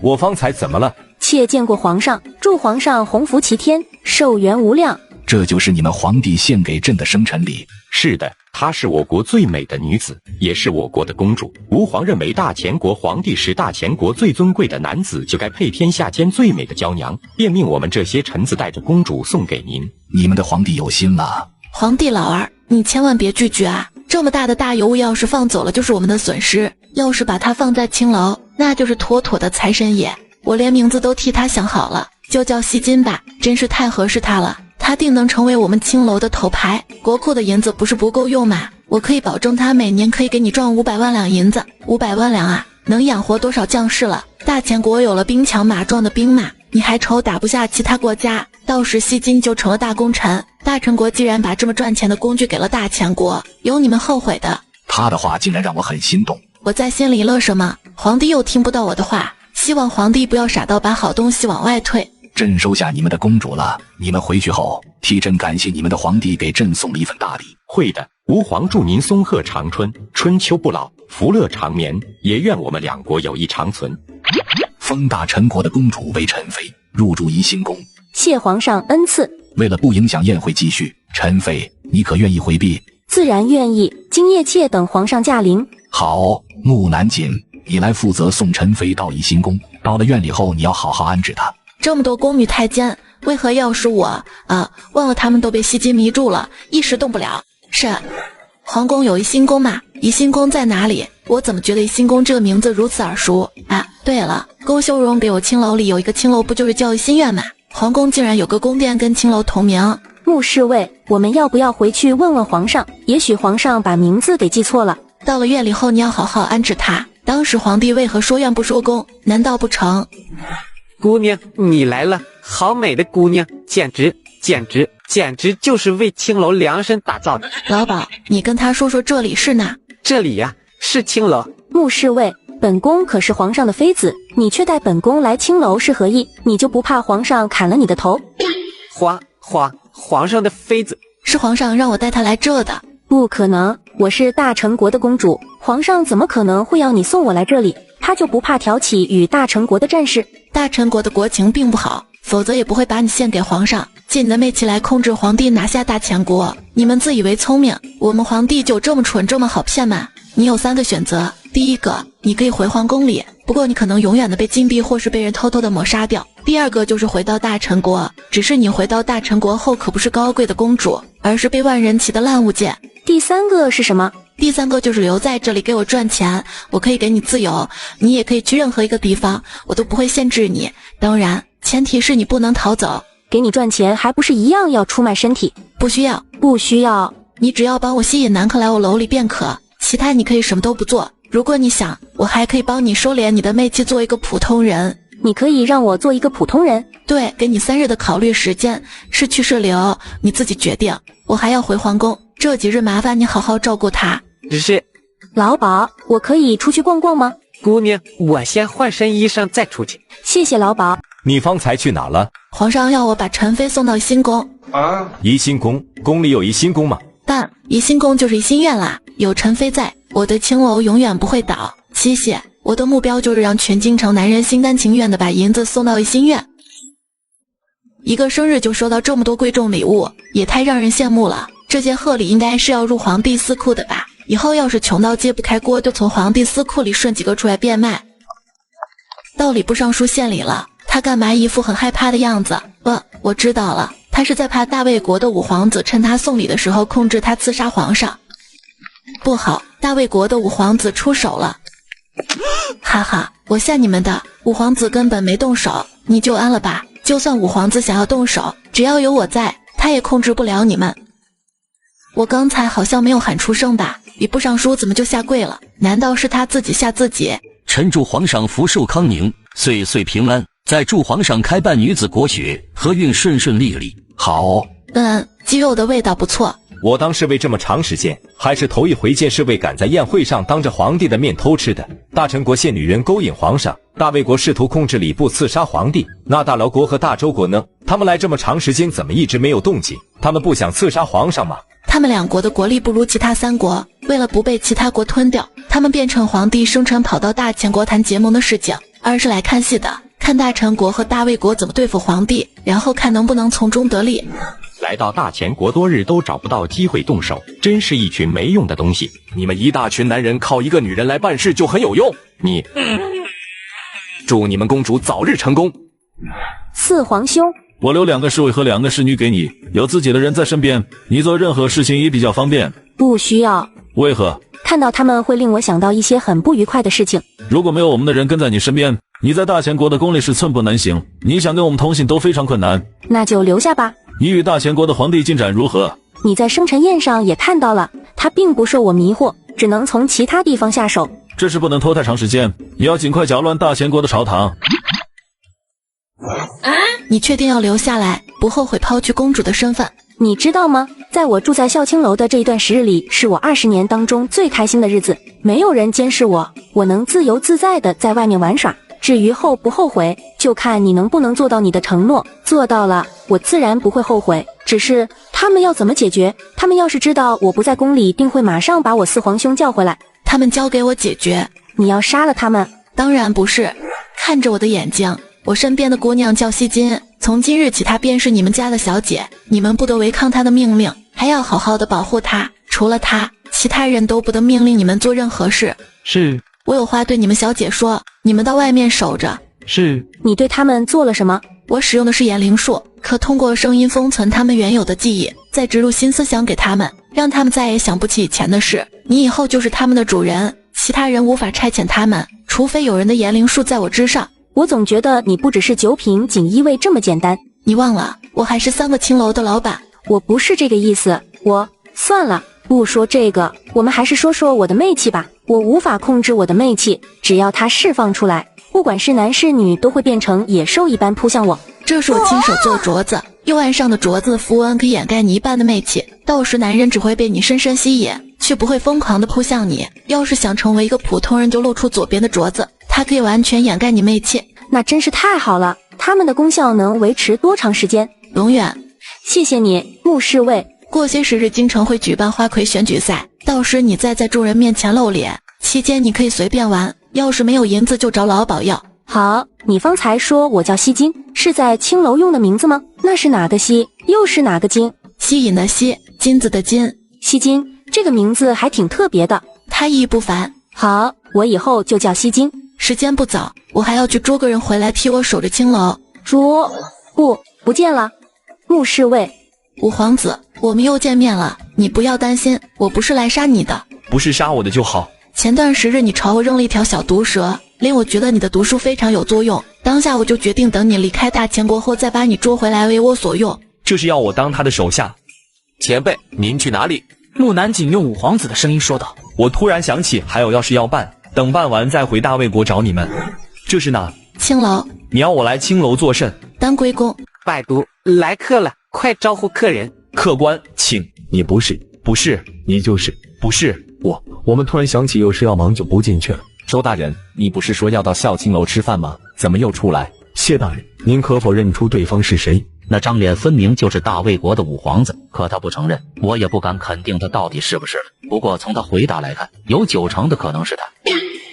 我方才怎么了？妾见过皇上，祝皇上鸿福齐天，寿元无量。这就是你们皇帝献给朕的生辰礼。是的，她是我国最美的女子，也是我国的公主。吾皇认为大前国皇帝是大前国最尊贵的男子，就该配天下间最美的娇娘，便命我们这些臣子带着公主送给您。你们的皇帝有心了。皇帝老儿，你千万别拒绝啊！这么大的大尤物要是放走了就是我们的损失，要是把它放在青楼，那就是妥妥的财神爷。我连名字都替他想好了，就叫西金吧，真是太合适他了，他定能成为我们青楼的头牌。国库的银子不是不够用吗？我可以保证他每年可以给你赚500万两银子，500万两啊，能养活多少将士了？大前国有了兵强马壮的兵马，你还愁打不下其他国家？到时西金就成了大功臣。大陈国既然把这么赚钱的工具给了大前国，有你们后悔的。他的话竟然让我很心动。我在心里乐什么？皇帝又听不到我的话，希望皇帝不要傻到把好东西往外退。朕收下你们的公主了，你们回去后替朕感谢你们的皇帝给朕送了一份大礼。会的，吾皇祝您松鹤长春，春秋不老，福乐长眠，也愿我们两国友谊长存。封大陈国的公主为臣妃，入住怡心宫。谢皇上恩赐。为了不影响宴会继续，陈妃，你可愿意回避？自然愿意，今夜妾等皇上驾临。好，木南锦，你来负责送陈妃到怡心宫。到了院里后，你要好好安置她。这么多宫女太监，为何要是我忘了他们都被西金迷住了，一时动不了。是，皇宫有怡心宫吗？怡心宫在哪里？我怎么觉得怡心宫这个名字如此耳熟啊？对了，勾修容给我青楼里有一个青楼，不就是叫怡心院吗？皇宫竟然有个宫殿跟青楼同名。穆侍卫，我们要不要回去问问皇上？也许皇上把名字给记错了。到了院里后，你要好好安置他。当时皇帝为何说院不说宫？难道不成？姑娘，你来了，好美的姑娘，简直就是为青楼量身打造的。老鸨，你跟他说说这里是哪？这里呀，是青楼。穆侍卫，本宫可是皇上的妃子，你却带本宫来青楼是何意？你就不怕皇上砍了你的头？皇上的妃子是皇上让我带她来这的。不可能，我是大陈国的公主，皇上怎么可能会要你送我来这里？他就不怕挑起与大陈国的战事？大陈国的国情并不好，否则也不会把你献给皇上，借你的媚气来控制皇帝，拿下大前国。你们自以为聪明，我们皇帝就这么蠢，这么好骗吗？你有3个选择，第一个，你可以回皇宫里，不过你可能永远的被禁闭，或是被人偷偷的抹杀掉。第二个就是回到大陈国，只是你回到大陈国后可不是高贵的公主，而是被万人骑的烂物件。第3个是什么？第3个就是留在这里给我赚钱，我可以给你自由，你也可以去任何一个地方，我都不会限制你，当然前提是你不能逃走。给你赚钱还不是一样要出卖身体？不需要，不需要，你只要帮我吸引男客来我楼里便可，其他你可以什么都不做。如果你想，我还可以帮你收敛你的媚气，做一个普通人。你可以让我做一个普通人？对，给你3日的考虑时间，是去是留你自己决定。我还要回皇宫，这几日麻烦你好好照顾她。是。老鸨，我可以出去逛逛吗？姑娘，我先换身衣裳再出去。谢谢老鸨。你方才去哪了？皇上要我把陈妃送到宜兴宫。宜兴宫？宫里有宜兴宫吗？但宜兴宫就是怡心院啦，有陈妃在，我的青楼永远不会倒。谢谢，我的目标就是让全京城男人心甘情愿的把银子送到怡心院。一个生日就收到这么多贵重礼物，也太让人羡慕了。这些贺礼应该是要入皇帝私库的吧？以后要是穷到揭不开锅，就从皇帝私库里顺几个出来变卖。到礼部尚书献礼了，他干嘛一副很害怕的样子？我知道了，他是在怕大魏国的五皇子趁他送礼的时候控制他刺杀皇上。不好，大魏国的五皇子出手了。哈哈，我吓你们的，五皇子根本没动手，你就安了吧。就算五皇子想要动手，只要有我在，他也控制不了你们。我刚才好像没有喊出声吧？礼部尚书怎么就下跪了？难道是他自己吓自己？臣祝皇上福寿康宁，岁岁平安。再祝皇上开办女子国学，合运顺顺利利。好。鸡肉的味道不错。我当侍卫这么长时间，还是头一回见侍卫敢在宴会上当着皇帝的面偷吃的。大陈国献女人勾引皇上，大魏国试图控制礼部刺杀皇帝，那大辽国和大周国呢？他们来这么长时间，怎么一直没有动静？他们不想刺杀皇上吗？他们2国的国力不如其他3国，为了不被其他国吞掉，他们便趁皇帝生辰跑到大前国谈结盟的事情，而是来看戏的，看大陈国和大魏国怎么对付皇帝，然后看能不能从中得利。来到大前国多日都找不到机会动手，真是一群没用的东西。你们一大群男人靠一个女人来办事就很有用。祝你们公主早日成功。四皇兄，我留2个侍卫和2个侍女给你，有自己的人在身边，你做任何事情也比较方便。不需要。为何？看到他们会令我想到一些很不愉快的事情。如果没有我们的人跟在你身边，你在大前国的宫里是寸步难行，你想跟我们通信都非常困难。那就留下吧。你与大前国的皇帝进展如何？你在生辰宴上也看到了，他并不受我迷惑，只能从其他地方下手。这事不能拖太长时间，你要尽快搅乱大前国的朝堂。你确定要留下来，不后悔抛去公主的身份？你知道吗？在我住在孝清楼的这一段时日里，是我20年当中最开心的日子，没有人监视我，我能自由自在的在外面玩耍。至于后不后悔，就看你能不能做到你的承诺。做到了，我自然不会后悔。只是他们要怎么解决？他们要是知道我不在宫里，定会马上把我四皇兄叫回来。他们交给我解决。你要杀了他们？当然不是。看着我的眼睛，我身边的姑娘叫希金，从今日起她便是你们家的小姐，你们不得违抗她的命令，还要好好的保护她。除了她，其他人都不得命令你们做任何事。是。我有话对你们小姐说，你们到外面守着。是。你对他们做了什么？我使用的是言灵术，可通过声音封存他们原有的记忆，再植入新思想给他们，让他们再也想不起以前的事。你以后就是他们的主人，其他人无法差遣他们，除非有人的言灵术在我之上。我总觉得你不只是9品锦衣卫这么简单。你忘了，我还是3个青楼的老板。我不是这个意思。算了，不说这个，我们还是说说我的媚气吧。我无法控制我的媚气，只要它释放出来，不管是男是女，都会变成野兽一般扑向我。这是我亲手做镯子，右腕上的镯子符文可以掩盖你一半的媚气，到时男人只会被你深深吸引，却不会疯狂的扑向你。要是想成为一个普通人，就露出左边的镯子，它可以完全掩盖你媚气。那真是太好了。它们的功效能维持多长时间？永远。谢谢你，穆侍卫。过些时日京城会举办花魁选举赛，到时你再在众人面前露脸，期间你可以随便玩，要是没有银子就找老鸨要。好，你方才说我叫西金，是在青楼用的名字吗？那是哪个西，又是哪个金？吸引的吸，金子的金。西金这个名字还挺特别的，它意义不凡。好，我以后就叫西金。时间不早，我还要去捉个人回来替我守着青楼。捉？不见了。穆侍卫，五皇子，我们又见面了，你不要担心，我不是来杀你的。不是杀我的就好。前段时日你朝我扔了一条小毒蛇，令我觉得你的毒术非常有作用，当下我就决定等你离开大秦国后再把你捉回来为我所用。这是要我当他的手下。前辈，您去哪里？木南锦用五皇子的声音说道。我突然想起还有要事要办，等办完再回大魏国找你们。这是哪？青楼。你要我来青楼作甚？当龟公。百毒来客了，快招呼客人。客官，请。你不是，你就是，不是我们突然想起有事要忙，就不进去了。周大人，你不是说要到孝青楼吃饭吗？怎么又出来？谢大人，您可否认出对方是谁？那张脸分明就是大魏国的五皇子，可他不承认，我也不敢肯定他到底是不是了。不过从他回答来看，有90%的可能是他。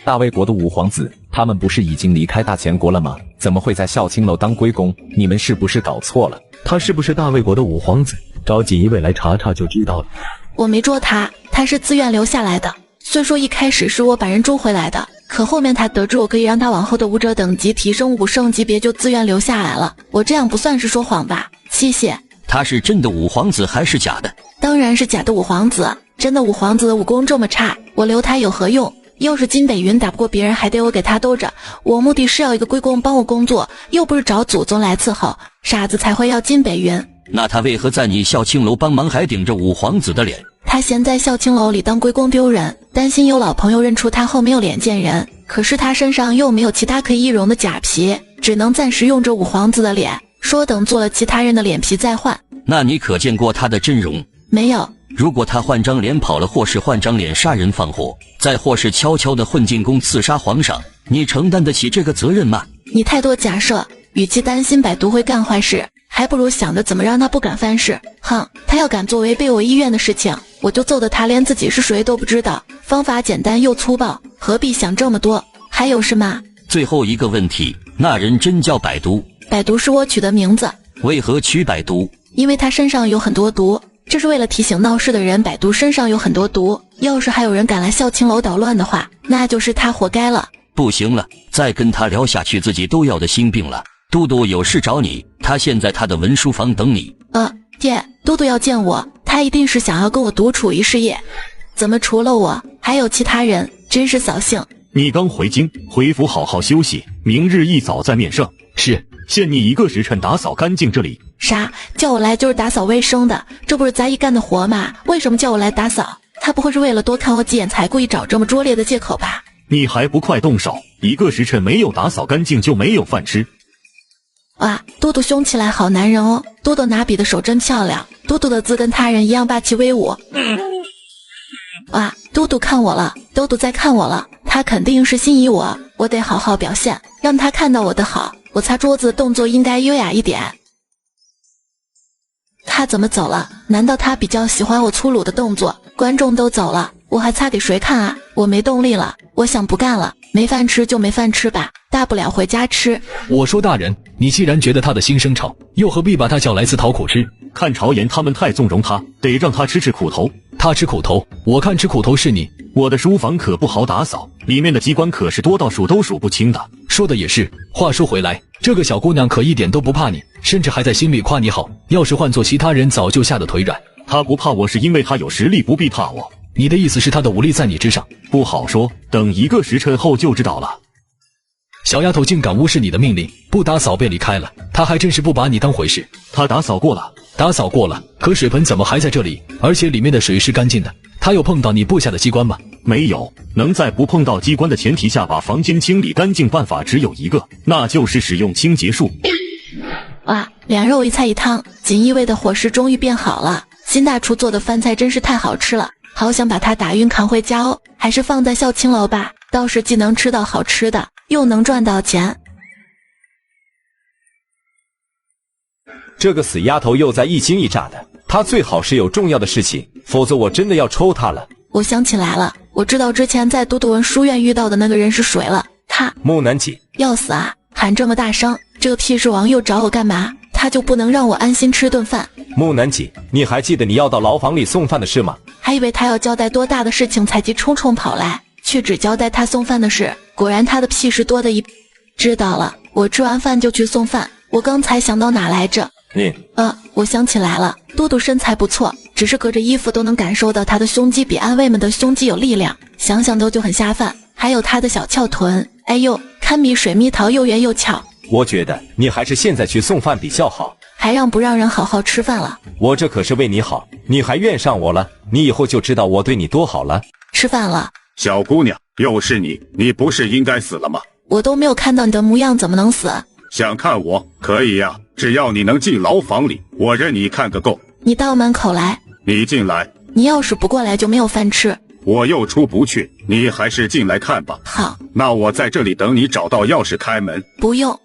大魏国的五皇子，他们不是已经离开大前国了吗？怎么会在孝青楼当龟公？你们是不是搞错了？他是不是大魏国的五皇子？找锦衣卫来查查就知道了。我没捉他，他是自愿留下来的。虽说一开始是我把人捉回来的，可后面他得知我可以让他往后的武者等级提升5圣级别，就自愿留下来了。我这样不算是说谎吧？谢谢。他是真的五皇子还是假的？当然是假的五皇子。真的五皇子的武功这么差，我留他有何用？要是金北云打不过别人，还得我给他兜着。我目的是要一个龟公帮我工作，又不是找祖宗来伺候。傻子才会要金北云。那他为何在你孝青楼帮忙，还顶着五皇子的脸？他嫌在孝青楼里当龟公丢人，担心有老朋友认出他后没有脸见人。可是他身上又没有其他可以易容的假皮，只能暂时用着五皇子的脸，说等做了其他人的脸皮再换。那你可见过他的真容？没有。如果他换张脸跑了，或是换张脸杀人放火，再或是悄悄地混进宫刺杀皇上，你承担得起这个责任吗？你太多假设，与其担心百毒会干坏事，还不如想着怎么让他不敢犯事。哼，他要敢做违背我意愿的事情，我就揍得他连自己是谁都不知道。方法简单又粗暴，何必想这么多？还有什么？最后一个问题，那人真叫百毒？百毒是我取的名字。为何取百毒？因为他身上有很多毒，这是为了提醒闹事的人，百毒身上有很多毒。要是还有人敢来孝青楼捣乱的话，那就是他活该了。不行了，再跟他聊下去，自己都要的心病了。都督有事找你，他现在他的文书房等你。爹，都督要见我，他一定是想要跟我独处一室夜。怎么除了我，还有其他人？真是扫兴。你刚回京，回府好好休息，明日一早再面圣。是，限你1个时辰打扫干净这里。啥？叫我来就是打扫卫生的，这不是杂役干的活吗？为什么叫我来打扫？他不会是为了多看我几眼才故意找这么拙劣的借口吧？你还不快动手！1个时辰没有打扫干净就没有饭吃。哇，都督凶起来好男人哦！多多拿笔的手真漂亮，都督的字跟他人一样霸气威武。哇，都督看我了，都督在看我了，他肯定是心仪我，我得好好表现，让他看到我的好。我擦桌子动作应该优雅一点。他怎么走了？难道他比较喜欢我粗鲁的动作？观众都走了，我还擦给谁看啊？我没动力了，我想不干了，没饭吃就没饭吃吧，大不了回家吃。我说大人，你既然觉得他的心生吵，又何必把他叫来自讨苦吃？看朝言他们太纵容他，得让他吃苦头。他吃苦头？我看吃苦头是你。我的书房可不好打扫，里面的机关可是多到数都数不清的。说的也是。话说回来，这个小姑娘可一点都不怕你，甚至还在心里夸你好。要是换做其他人，早就吓得腿软。她不怕我是因为她有实力，不必怕我。你的意思是她的武力在你之上？不好说，等1个时辰后就知道了。小丫头竟敢无视你的命令，不打扫便离开了，她还真是不把你当回事。她打扫过了。打扫过了，可水盆怎么还在这里？而且里面的水是干净的。她有碰到你布下的机关吗？没有，能在不碰到机关的前提下把房间清理干净，办法只有一个，那就是使用清洁术。哇，2肉1菜1汤，锦衣卫的伙食终于变好了。新大厨做的饭菜真是太好吃了，好想把它打晕扛回家哦。还是放在孝青楼吧，倒是既能吃到好吃的，又能赚到钱。这个死丫头又在一惊一乍的，她最好是有重要的事情，否则我真的要抽她了。我想起来了，我知道之前在都督文书院遇到的那个人是谁了，他木南锦。要死啊！喊这么大声，这个屁事王又找我干嘛？他就不能让我安心吃顿饭？木南锦，你还记得你要到牢房里送饭的事吗？还以为他要交代多大的事情才急冲冲跑来，却只交代他送饭的事。果然他的屁事多的一。知道了，我吃完饭就去送饭。我刚才想到哪来着？我想起来了，都督身材不错，只是隔着衣服都能感受到他的胸肌比暗卫们的胸肌有力量，想想就很下饭。还有他的小翘臀，哎呦，堪比水蜜桃又圆又翘。我觉得你还是现在去送饭比较好，还让不让人好好吃饭了？我这可是为你好，你还怨上我了？你以后就知道我对你多好了。吃饭了。小姑娘，又是你，你不是应该死了吗？我都没有看到你的模样，怎么能死？想看我可以呀，只要你能进牢房里，我认你看个够。你到门口来。你进来。你要是不过来就没有饭吃。我又出不去，你还是进来看吧。好，那我在这里等你找到钥匙开门。不用。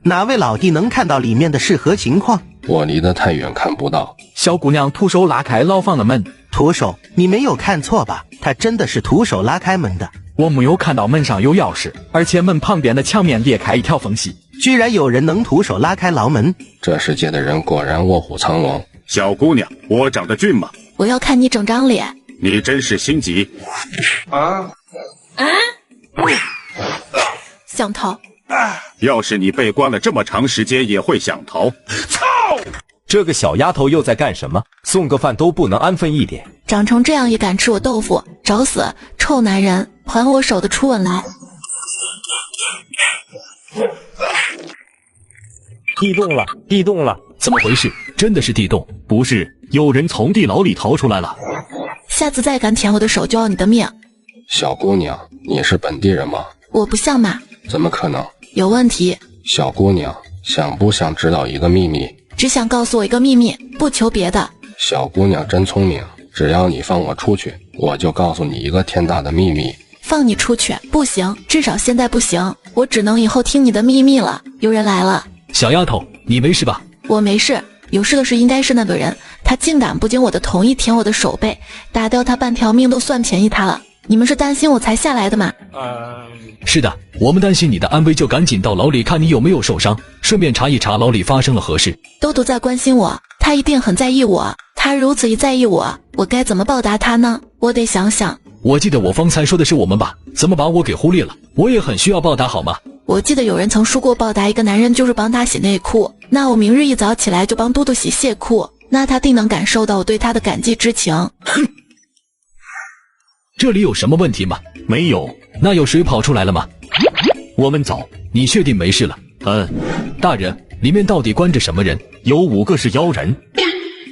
哪位老弟能看到里面的是何情况？我离得太远看不到。小姑娘徒手拉开牢房的门。徒手？你没有看错吧？她真的是徒手拉开门的。我没有看到门上有钥匙，而且门旁边的墙面裂开一条缝隙。居然有人能徒手拉开牢门！这世界的人果然卧虎藏龙。小姑娘，我长得俊吗？我要看你整张脸。你真是心急。想逃？要是你被关了这么长时间也会想逃。操！这个小丫头又在干什么？送个饭都不能安分一点。长成这样也敢吃我豆腐，找死！臭男人，还我手的初吻来！地洞了，地洞了！怎么回事？真的是地洞？不是，有人从地牢里逃出来了。下次再敢舔我的手，就要你的命！小姑娘，你是本地人吗？我不像嘛。怎么可能？有问题。小姑娘，想不想知道一个秘密？只想告诉我一个秘密，不求别的。小姑娘真聪明，只要你放我出去，我就告诉你一个天大的秘密。放你出去？不行，至少现在不行，我只能以后听你的秘密了。有人来了。小丫头，你没事吧？我没事，有事的是应该是那个人，他竟敢不经我的同意舔我的手背，打掉他半条命都算便宜他了。你们是担心我才下来的吗？是的，我们担心你的安危，就赶紧到牢里看你有没有受伤，顺便查一查牢里发生了何事。都督在关心我，他一定很在意我，他如此一在意我，我该怎么报答他呢？我得想想。我记得我方才说的是我们吧？怎么把我给忽略了？我也很需要报答好吗？我记得有人曾说过，报答一个男人就是帮他洗内裤，那我明日一早起来就帮都督洗蟹裤，那他定能感受到我对他的感激之情。这里有什么问题吗？没有。那有谁跑出来了吗？我们走。你确定没事了？大人，里面到底关着什么人？有5个是妖人。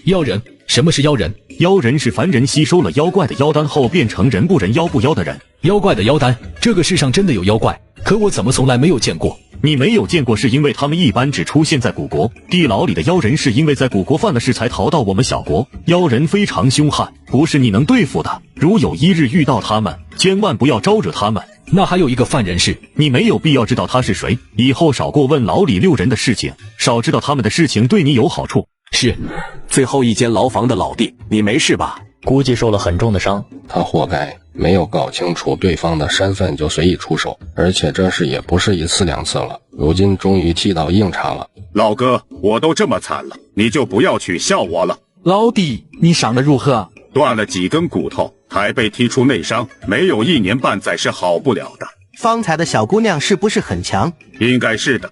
妖人？什么是妖人？妖人是凡人吸收了妖怪的妖丹后变成人不人妖不妖的人。妖怪的妖丹？这个世上真的有妖怪，可我怎么从来没有见过？你没有见过是因为他们一般只出现在古国，地牢里的妖人是因为在古国犯了事才逃到我们小国。妖人非常凶悍，不是你能对付的，如有一日遇到他们，千万不要招惹他们。那还有一个犯人是，你没有必要知道他是谁，以后少过问牢里6人的事情，少知道他们的事情对你有好处。是。最后一间牢房的老弟，你没事吧？估计受了很重的伤。他活该，没有搞清楚对方的身份就随意出手，而且这事也不是1次2次了，如今终于踢到硬茬了。老哥，我都这么惨了，你就不要取笑我了。老弟，你伤得如何？断了几根骨头，还被踢出内伤，没有1年半载是好不了的。方才的小姑娘是不是很强？应该是的，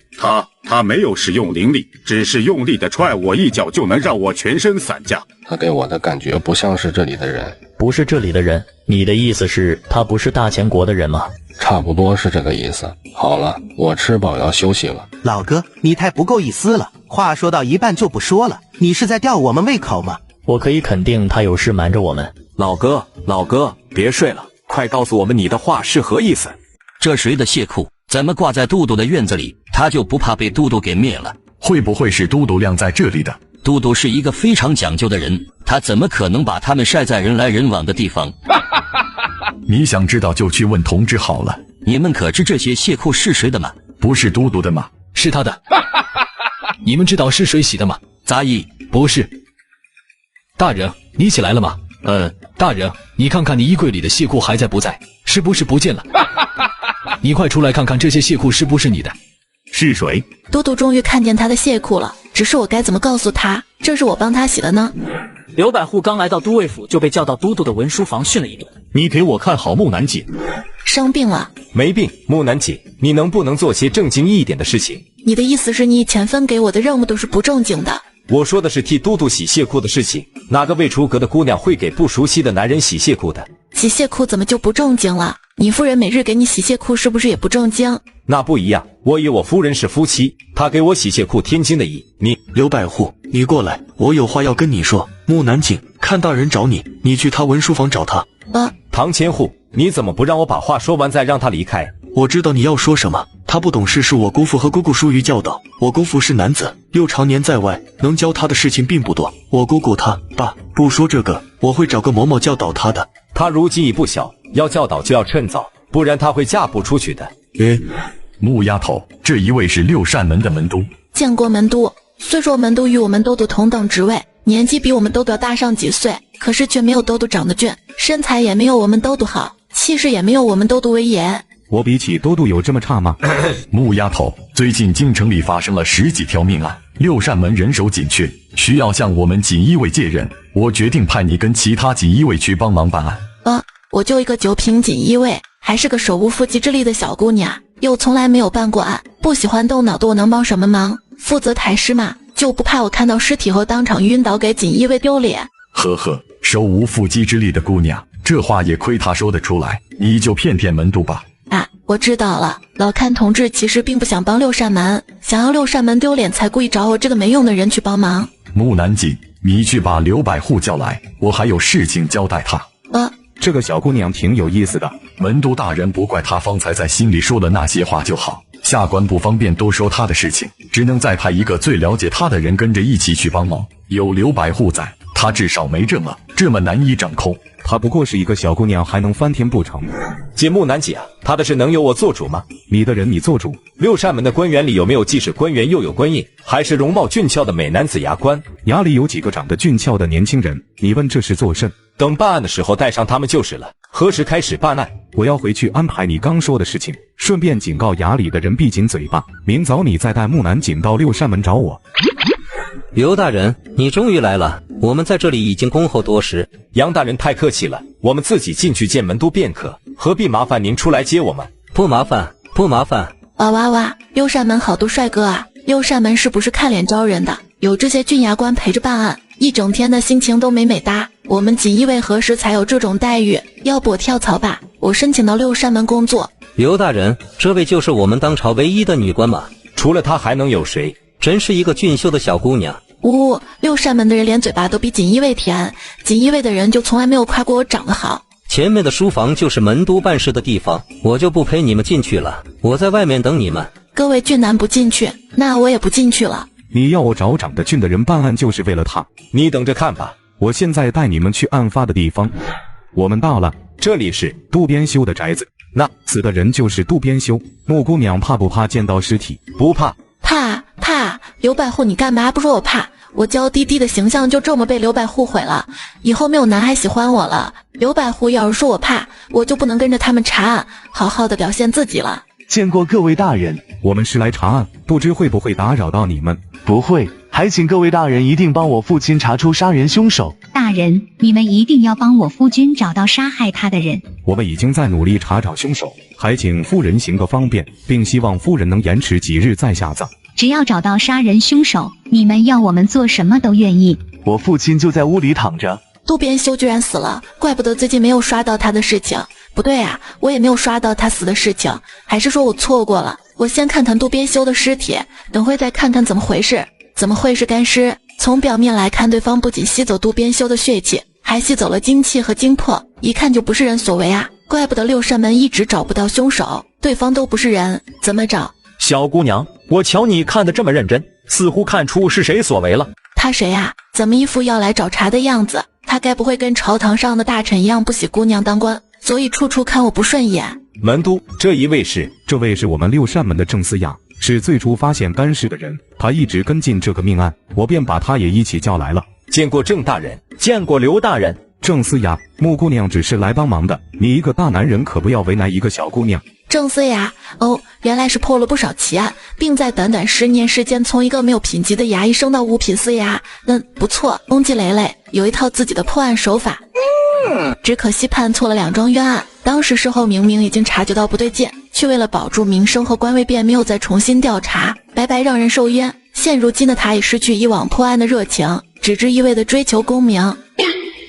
她没有使用灵力，只是用力的踹我一脚就能让我全身散架。他给我的感觉不像是这里的人。不是这里的人？你的意思是他不是大前国的人吗？差不多是这个意思。好了，我吃饱要休息了。老哥，你太不够意思了，话说到一半就不说了，你是在吊我们胃口吗？我可以肯定他有事瞒着我们。老哥，别睡了，快告诉我们你的话是何意思？这谁的蟹裤怎么挂在都督的院子里？他就不怕被都督给灭了？会不会是都督晾在这里的？都督是一个非常讲究的人，他怎么可能把他们晒在人来人往的地方？你想知道就去问同志好了。你们可知这些蟹裤是谁的吗？不是都督的吗？是他的。你们知道是谁洗的吗？杂役不是。大人，你起来了吗？大人，你看看你衣柜里的蟹裤还在不在？是不是不见了？你快出来看看这些蟹裤是不是你的？是谁？嘟嘟终于看见他的蟹裤了，只是我该怎么告诉他这是我帮他洗的呢？刘百户刚来到都尉府就被叫到都督的文书房训了一顿。你给我看好木南锦。生病了？没病，木南锦，你能不能做些正经一点的事情？你的意思是你以前分给我的任务都是不正经的？我说的是替都督洗蟹裤的事情，哪个未出阁的姑娘会给不熟悉的男人洗蟹裤的？洗蟹裤怎么就不正经了？你夫人每日给你洗蟹裤是不是也不正经？那不一样，我与我夫人是夫妻，她给我洗蟹裤天经的义。你刘百户，你过来，我有话要跟你说。木南景，看大人找你，你去他文书房找他。唐千户，你怎么不让我把话说完再让他离开？我知道你要说什么，他不懂事是我姑父和姑姑疏于教导。我姑父是男子，又常年在外，能教他的事情并不多。我姑姑他爸不说这个，我会找个嬷嬷教导他的。他如今已不小，要教导就要趁早，不然他会嫁不出去的。木丫头，这一位是六扇门的门督。见过门督，虽说门督与我们都督同等职位，年纪比我们都督要大上几岁，可是却没有都督长得俊，身材也没有我们都督好，气势也没有我们都督威严。我比起都督有这么差吗？木丫头，最近京城里发生了10几条命案，六扇门人手紧缺，需要向我们锦衣卫借人，我决定派你跟其他锦衣卫去帮忙办案。我就一个9品锦衣卫，还是个手无缚鸡之力的小姑娘，又从来没有办过案，不喜欢动脑的我能帮什么忙？负责抬尸嘛，就不怕我看到尸体后当场晕倒给锦衣卫丢脸？呵呵，手无缚鸡之力的姑娘，这话也亏她说得出来，你就骗骗门督吧。我知道了，老看同志其实并不想帮六扇门，想要六扇门丢脸才故意找我这个没用的人去帮忙。木南锦，你去把刘百户叫来，我还有事情交代他。这个小姑娘挺有意思的。门督大人不怪她方才在心里说了那些话就好，下官不方便多说她的事情，只能再派一个最了解她的人跟着一起去帮忙。有刘百户在，她至少没这么难以掌控。她不过是一个小姑娘，还能翻天不成？姐木南姐啊，她的事能由我做主吗？你的人你做主。六扇门的官员里有没有既是官员又有官印，还是容貌俊俏的美男子衙官？衙里有几个长得俊俏的年轻人？你问这是作甚？等办案的时候带上他们就是了。何时开始办案？我要回去安排你刚说的事情，顺便警告衙里的人闭紧嘴巴，明早你再带木南锦到六扇门找我。刘大人，你终于来了，我们在这里已经恭候多时。杨大人太客气了，我们自己进去见门督便可，何必麻烦您出来接我们？不麻烦，不麻烦。哇，六扇门好多帅哥啊！六扇门是不是看脸招人的？有这些郡衙官陪着办案，一整天的心情都美美哒。我们锦衣卫何时才有这种待遇？要不我跳槽吧，我申请到六扇门工作。刘大人，这位就是我们当朝唯一的女官吗？除了她还能有谁？真是一个俊秀的小姑娘。六扇门的人连嘴巴都比锦衣卫甜，锦衣卫的人就从来没有夸过我长得好。前面的书房就是门督办事的地方，我就不陪你们进去了，我在外面等你们。各位俊男不进去，那我也不进去了。你要我找长得俊的人办案，就是为了他？你等着看吧，我现在带你们去案发的地方。我们到了，这里是渡边修的宅子。那死的人就是渡边修。木姑娘怕不怕见到尸体？不怕。怕。刘百户，你干嘛不说我怕？我娇滴滴的形象就这么被刘百户毁了，以后没有男孩喜欢我了。刘百户要是说我怕，我就不能跟着他们查案，好好的表现自己了。见过各位大人，我们是来查案，不知会不会打扰到你们？不会，还请各位大人一定帮我父亲查出杀人凶手。大人，你们一定要帮我夫君找到杀害他的人。我们已经在努力查找凶手，还请夫人行个方便，并希望夫人能延迟几日再下葬。只要找到杀人凶手，你们要我们做什么都愿意。我父亲就在屋里躺着。渡边修居然死了，怪不得最近没有刷到他的事情。不对啊，我也没有刷到他死的事情，还是说我错过了？我先看看渡边修的尸体，等会再看看怎么回事。怎么会是干尸？从表面来看，对方不仅吸走渡边修的血气，还吸走了精气和精魄，一看就不是人所为啊！怪不得六扇门一直找不到凶手，对方都不是人，怎么找？小姑娘，我瞧你看得这么认真，似乎看出是谁所为了。他谁啊？怎么一副要来找茬的样子？他该不会跟朝堂上的大臣一样不喜姑娘当官，所以处处看我不顺眼？门督，这位是我们六扇门的郑思亚，是最初发现干尸的人，他一直跟进这个命案，我便把他也一起叫来了。见过郑大人，见过刘大人。郑思雅，木姑娘只是来帮忙的，你一个大男人可不要为难一个小姑娘。郑思雅，哦，原来是破了不少奇案，并在短短10年时间从一个没有品级的衙役升到5品司衙，不错，功绩累累，有一套自己的破案手法。只可惜判错了2桩冤案，当时事后明明已经察觉到不对劲，却为了保住名声和官位便没有再重新调查，白白让人受冤。现如今的他已失去以往破案的热情，只知一味的追求功名。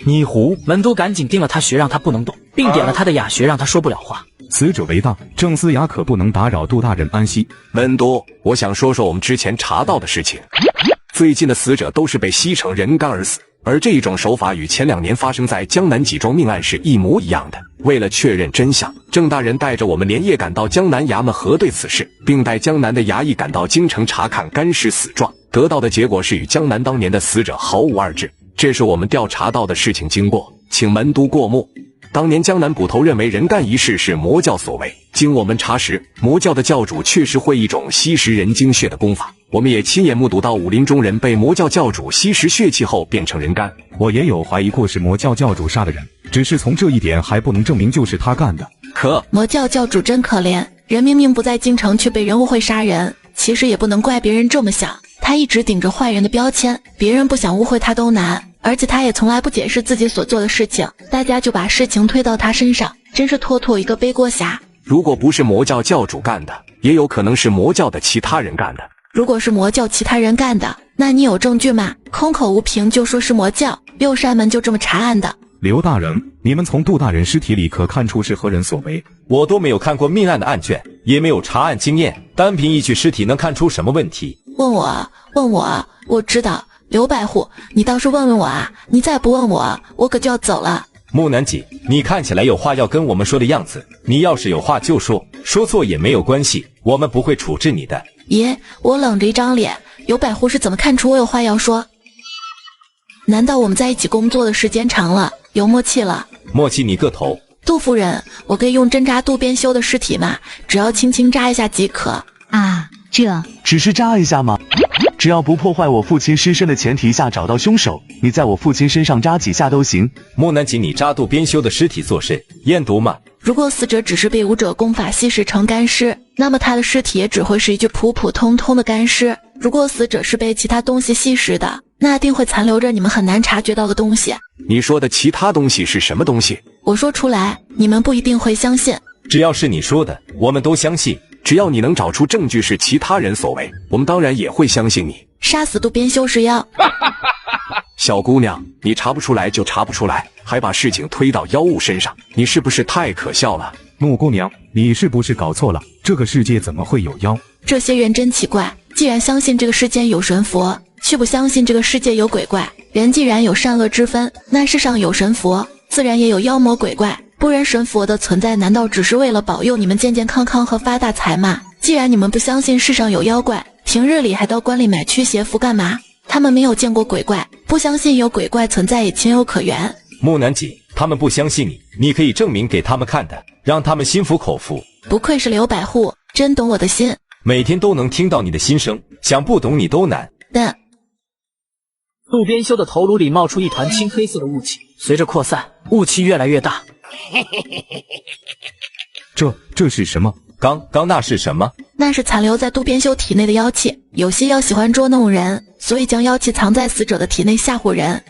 你胡！门都赶紧定了他穴，让他不能动，并点了他的哑穴，让他说不了话。死者为大，郑思雅可不能打扰杜大人安息。门都，我想说说我们之前查到的事情。最近的死者都是被吸成人干而死，而这一种手法与前2年发生在江南几桩命案是一模一样的。为了确认真相，郑大人带着我们连夜赶到江南衙门核对此事，并带江南的衙役赶到京城查看干尸死状，得到的结果是与江南当年的死者毫无二致。这是我们调查到的事情经过，请门都过目。当年江南捕头认为人干一事是魔教所为，经我们查实，魔教的教主确实会一种吸食人精血的功法，我们也亲眼目睹到武林中人被魔教教主吸食血气后变成人干。我也有怀疑过是魔教教主杀的人，只是从这一点还不能证明就是他干的。魔教教主真可怜，人明明不在京城却被人误会杀人，其实也不能怪别人这么想，他一直顶着坏人的标签，别人不想误会他都难，而且他也从来不解释自己所做的事情，大家就把事情推到他身上，真是妥妥一个背锅侠。如果不是魔教教主干的，也有可能是魔教的其他人干的。如果是魔教其他人干的，那你有证据吗？空口无凭就说是魔教，六扇门就这么查案的。刘大人，你们从杜大人尸体里可看出是何人所为？我都没有看过命案的案卷，也没有查案经验，单凭一具尸体能看出什么问题？问我，我知道。刘百户，你倒是问问我啊！你再不问我，我可就要走了。木南锦，你看起来有话要跟我们说的样子，你要是有话就说，说错也没有关系，我们不会处置你的。爷，我冷着一张脸，刘百户是怎么看出我有话要说？难道我们在一起工作的时间长了，有默契了？默契你个头！杜夫人，我可以用针扎杜边修的尸体吗？只要轻轻扎一下即可。啊，这只是扎一下吗？只要不破坏我父亲尸身的前提下找到凶手，你在我父亲身上扎几下都行。木南锦，你扎杜边修的尸体做甚？验毒吗？如果死者只是被武者功法吸食成干尸，那么他的尸体也只会是一具普普通通的干尸。如果死者是被其他东西吸食的，那定会残留着你们很难察觉到的东西。你说的其他东西是什么东西？我说出来，你们不一定会相信。只要是你说的，我们都相信。只要你能找出证据是其他人所为，我们当然也会相信你。杀死渡边修是妖。小姑娘，你查不出来就查不出来，还把事情推到妖物身上，你是不是太可笑了？木姑娘，你是不是搞错了？这个世界怎么会有妖？这些人真奇怪，既然相信这个世间有神佛，却不相信这个世界有鬼怪。人既然有善恶之分，那世上有神佛，自然也有妖魔鬼怪。不然神佛的存在难道只是为了保佑你们健健康康和发大财吗？既然你们不相信世上有妖怪，平日里还到关里买驱邪符干嘛？他们没有见过鬼怪，不相信有鬼怪存在也情有可原。木南锦，他们不相信你，你可以证明给他们看的，让他们心服口服。不愧是刘百户，真懂我的心，每天都能听到你的心声，想不懂你都难。但渡边修的头颅里冒出一团青黑色的雾气，随着扩散，雾气越来越大。这是什么？刚那是什么？那是残留在渡边修体内的妖气。有些妖喜欢捉弄人，所以将妖气藏在死者的体内吓唬人。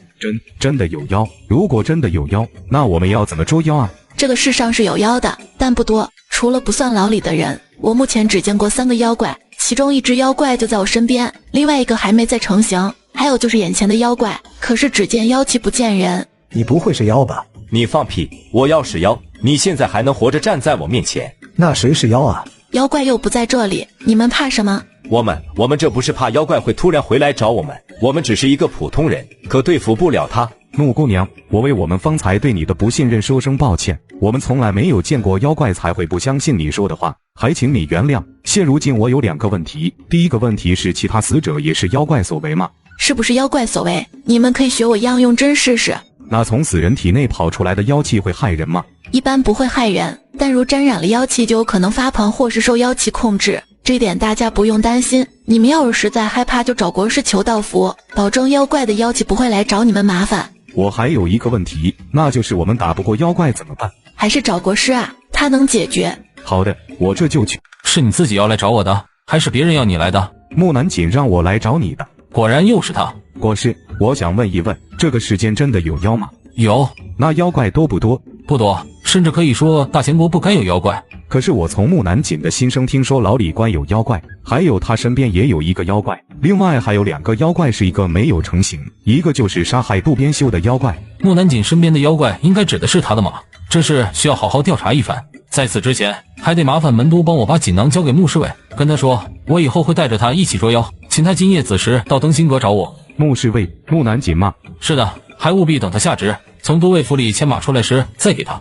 真的有妖？如果真的有妖，那我们要怎么捉妖啊？这个世上是有妖的，但不多。除了不算牢里的人，我目前只见过3个妖怪，其中一只妖怪就在我身边，另外一个还没再成型，还有就是眼前的妖怪，可是只见妖气不见人。你不会是妖吧？你放屁！我要是妖，你现在还能活着站在我面前？那谁是妖啊？妖怪又不在这里，你们怕什么？我们这不是怕妖怪会突然回来找我们，我们只是一个普通人，可对付不了他。木姑娘，我为我们方才对你的不信任说声抱歉，我们从来没有见过妖怪，才会不相信你说的话，还请你原谅。现如今我有2个问题，第一个问题是其他死者也是妖怪所为吗？是不是妖怪所为？你们可以学我一样用针试试。那从死人体内跑出来的妖气会害人吗？一般不会害人，但如沾染了妖气就有可能发胖或是受妖气控制，这点大家不用担心。你们要是实在害怕，就找国师求道符，保证妖怪的妖气不会来找你们麻烦。我还有一个问题，那就是我们打不过妖怪怎么办？还是找国师啊，他能解决。好的，我这就去。是你自己要来找我的，还是别人要你来的？木南锦让我来找你的。果然又是他。国师，我想问一问，这个世间真的有妖吗？有。那妖怪多不多？不多，甚至可以说大秦国不该有妖怪。可是我从木南锦的心声听说老李官有妖怪，还有他身边也有一个妖怪，另外还有2个妖怪，是一个没有成型，一个就是杀害渡边修的妖怪。木南锦身边的妖怪应该指的是他的马，这事需要好好调查一番。在此之前，还得麻烦门都帮我把锦囊交给穆侍卫，跟他说我以后会带着他一起捉妖，请他今夜子时到登星阁找我。穆侍卫，木南锦吗？是的，还务必等他下职，从都尉府里牵马出来时再给他。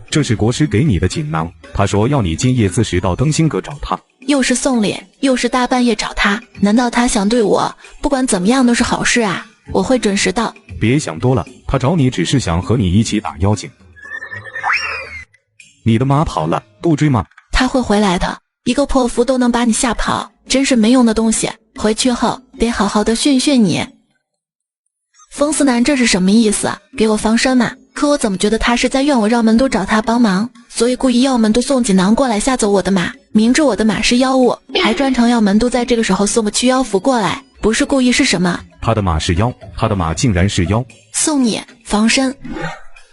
这是国师给你的锦囊，他说要你今夜自时到登星阁找他。又是送礼，又是大半夜找他，难道他想对我不管怎么样都是好事啊？我会准时到。别想多了，他找你只是想和你一起打妖精。你的马跑了，不追吗？他会回来的，一个破符都能把你吓跑，真是没用的东西。回去后得好好的训训你。风思南这是什么意思？给我防身嘛？可我怎么觉得他是在怨我让门都找他帮忙，所以故意要门都送锦囊过来吓走我的马，明知我的马是妖物，还专程要门都在这个时候送个驱妖符过来，不是故意是什么？他的马是妖，他的马竟然是妖。送你防身。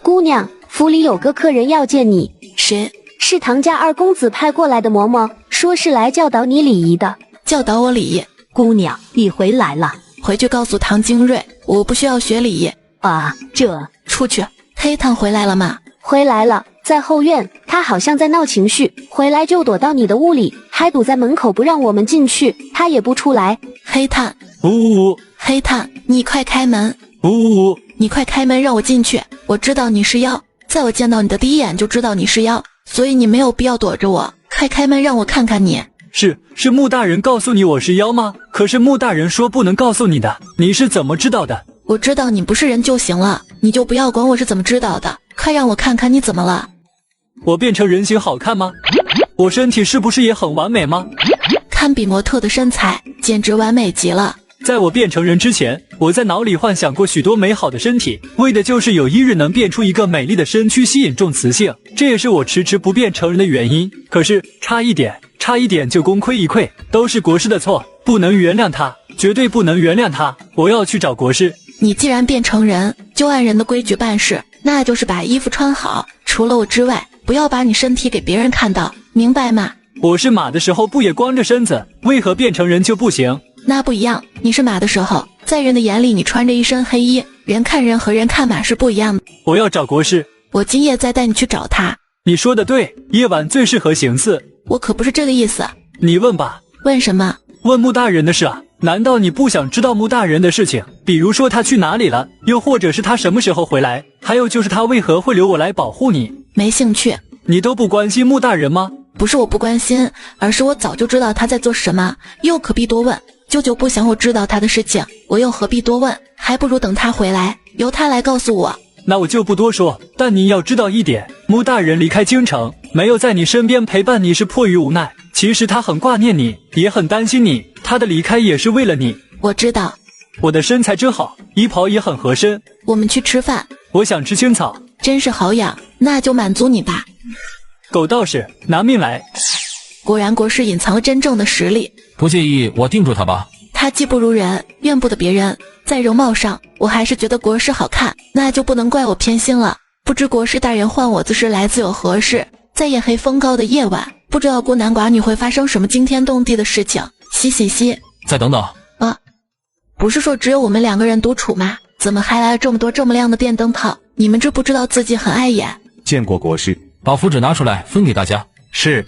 姑娘，府里有个客人要见你。谁？是唐家二公子派过来的嬷嬷，说是来教导你礼仪的。教导我礼仪？姑娘，你回来了，回去告诉唐精锐，我不需要学礼仪。啊，这出去。黑炭回来了吗？回来了，在后院，他好像在闹情绪，回来就躲到你的屋里，还堵在门口不让我们进去，他也不出来。黑炭，呜！黑炭，你快开门！呜！你快开门，让我进去！我知道你是妖，在我见到你的第一眼就知道你是妖，所以你没有必要躲着我，快开门，让我看看你。是穆大人告诉你我是妖吗？可是穆大人说不能告诉你的，你是怎么知道的？我知道你不是人就行了，你就不要管我是怎么知道的，快让我看看你怎么了。我变成人形好看吗？我身体是不是也很完美吗？堪比模特的身材，简直完美极了。在我变成人之前，我在脑里幻想过许多美好的身体，为的就是有一日能变出一个美丽的身躯，吸引众雌性，这也是我迟迟不变成人的原因。可是差一点就功亏一篑，都是国师的错，不能原谅他，绝对不能原谅他，我要去找国师。你既然变成人，就按人的规矩办事，那就是把衣服穿好，除了我之外，不要把你身体给别人看到，明白吗？我是马的时候不也光着身子，为何变成人就不行？那不一样，你是马的时候，在人的眼里你穿着一身黑衣，人看人和人看马是不一样的。我要找国师，我今夜再带你去找他。你说的对，夜晚最适合行刺。我可不是这个意思。你问吧。问什么？问穆大人的事啊。难道你不想知道穆大人的事情？比如说他去哪里了，又或者是他什么时候回来，还有就是他为何会留我来保护你？没兴趣。你都不关心穆大人吗？不是我不关心，而是我早就知道他在做什么，又何必多问？舅舅不想我知道他的事情，我又何必多问？还不如等他回来，由他来告诉我。那我就不多说，但你要知道一点，穆大人离开京城，没有在你身边陪伴你是迫于无奈，其实他很挂念你，也很担心你，他的离开也是为了你。我知道。我的身材真好，衣袍也很合身。我们去吃饭。我想吃青草。真是好养，那就满足你吧。狗道士，拿命来！果然国师隐藏了真正的实力。不介意我定住他吧？他技不如人，怨不得别人，在容貌上我还是觉得国师好看，那就不能怪我偏心了。不知国师大人唤我自是来自有何事？在夜黑风高的夜晚，不知道孤男寡女会发生什么惊天动地的事情。嘻嘻嘻。再等等。不是说只有我们2个人独处吗？怎么还来了这么多这么亮的电灯泡？你们知不知道自己很碍眼？见过国师。把符纸拿出来分给大家。是。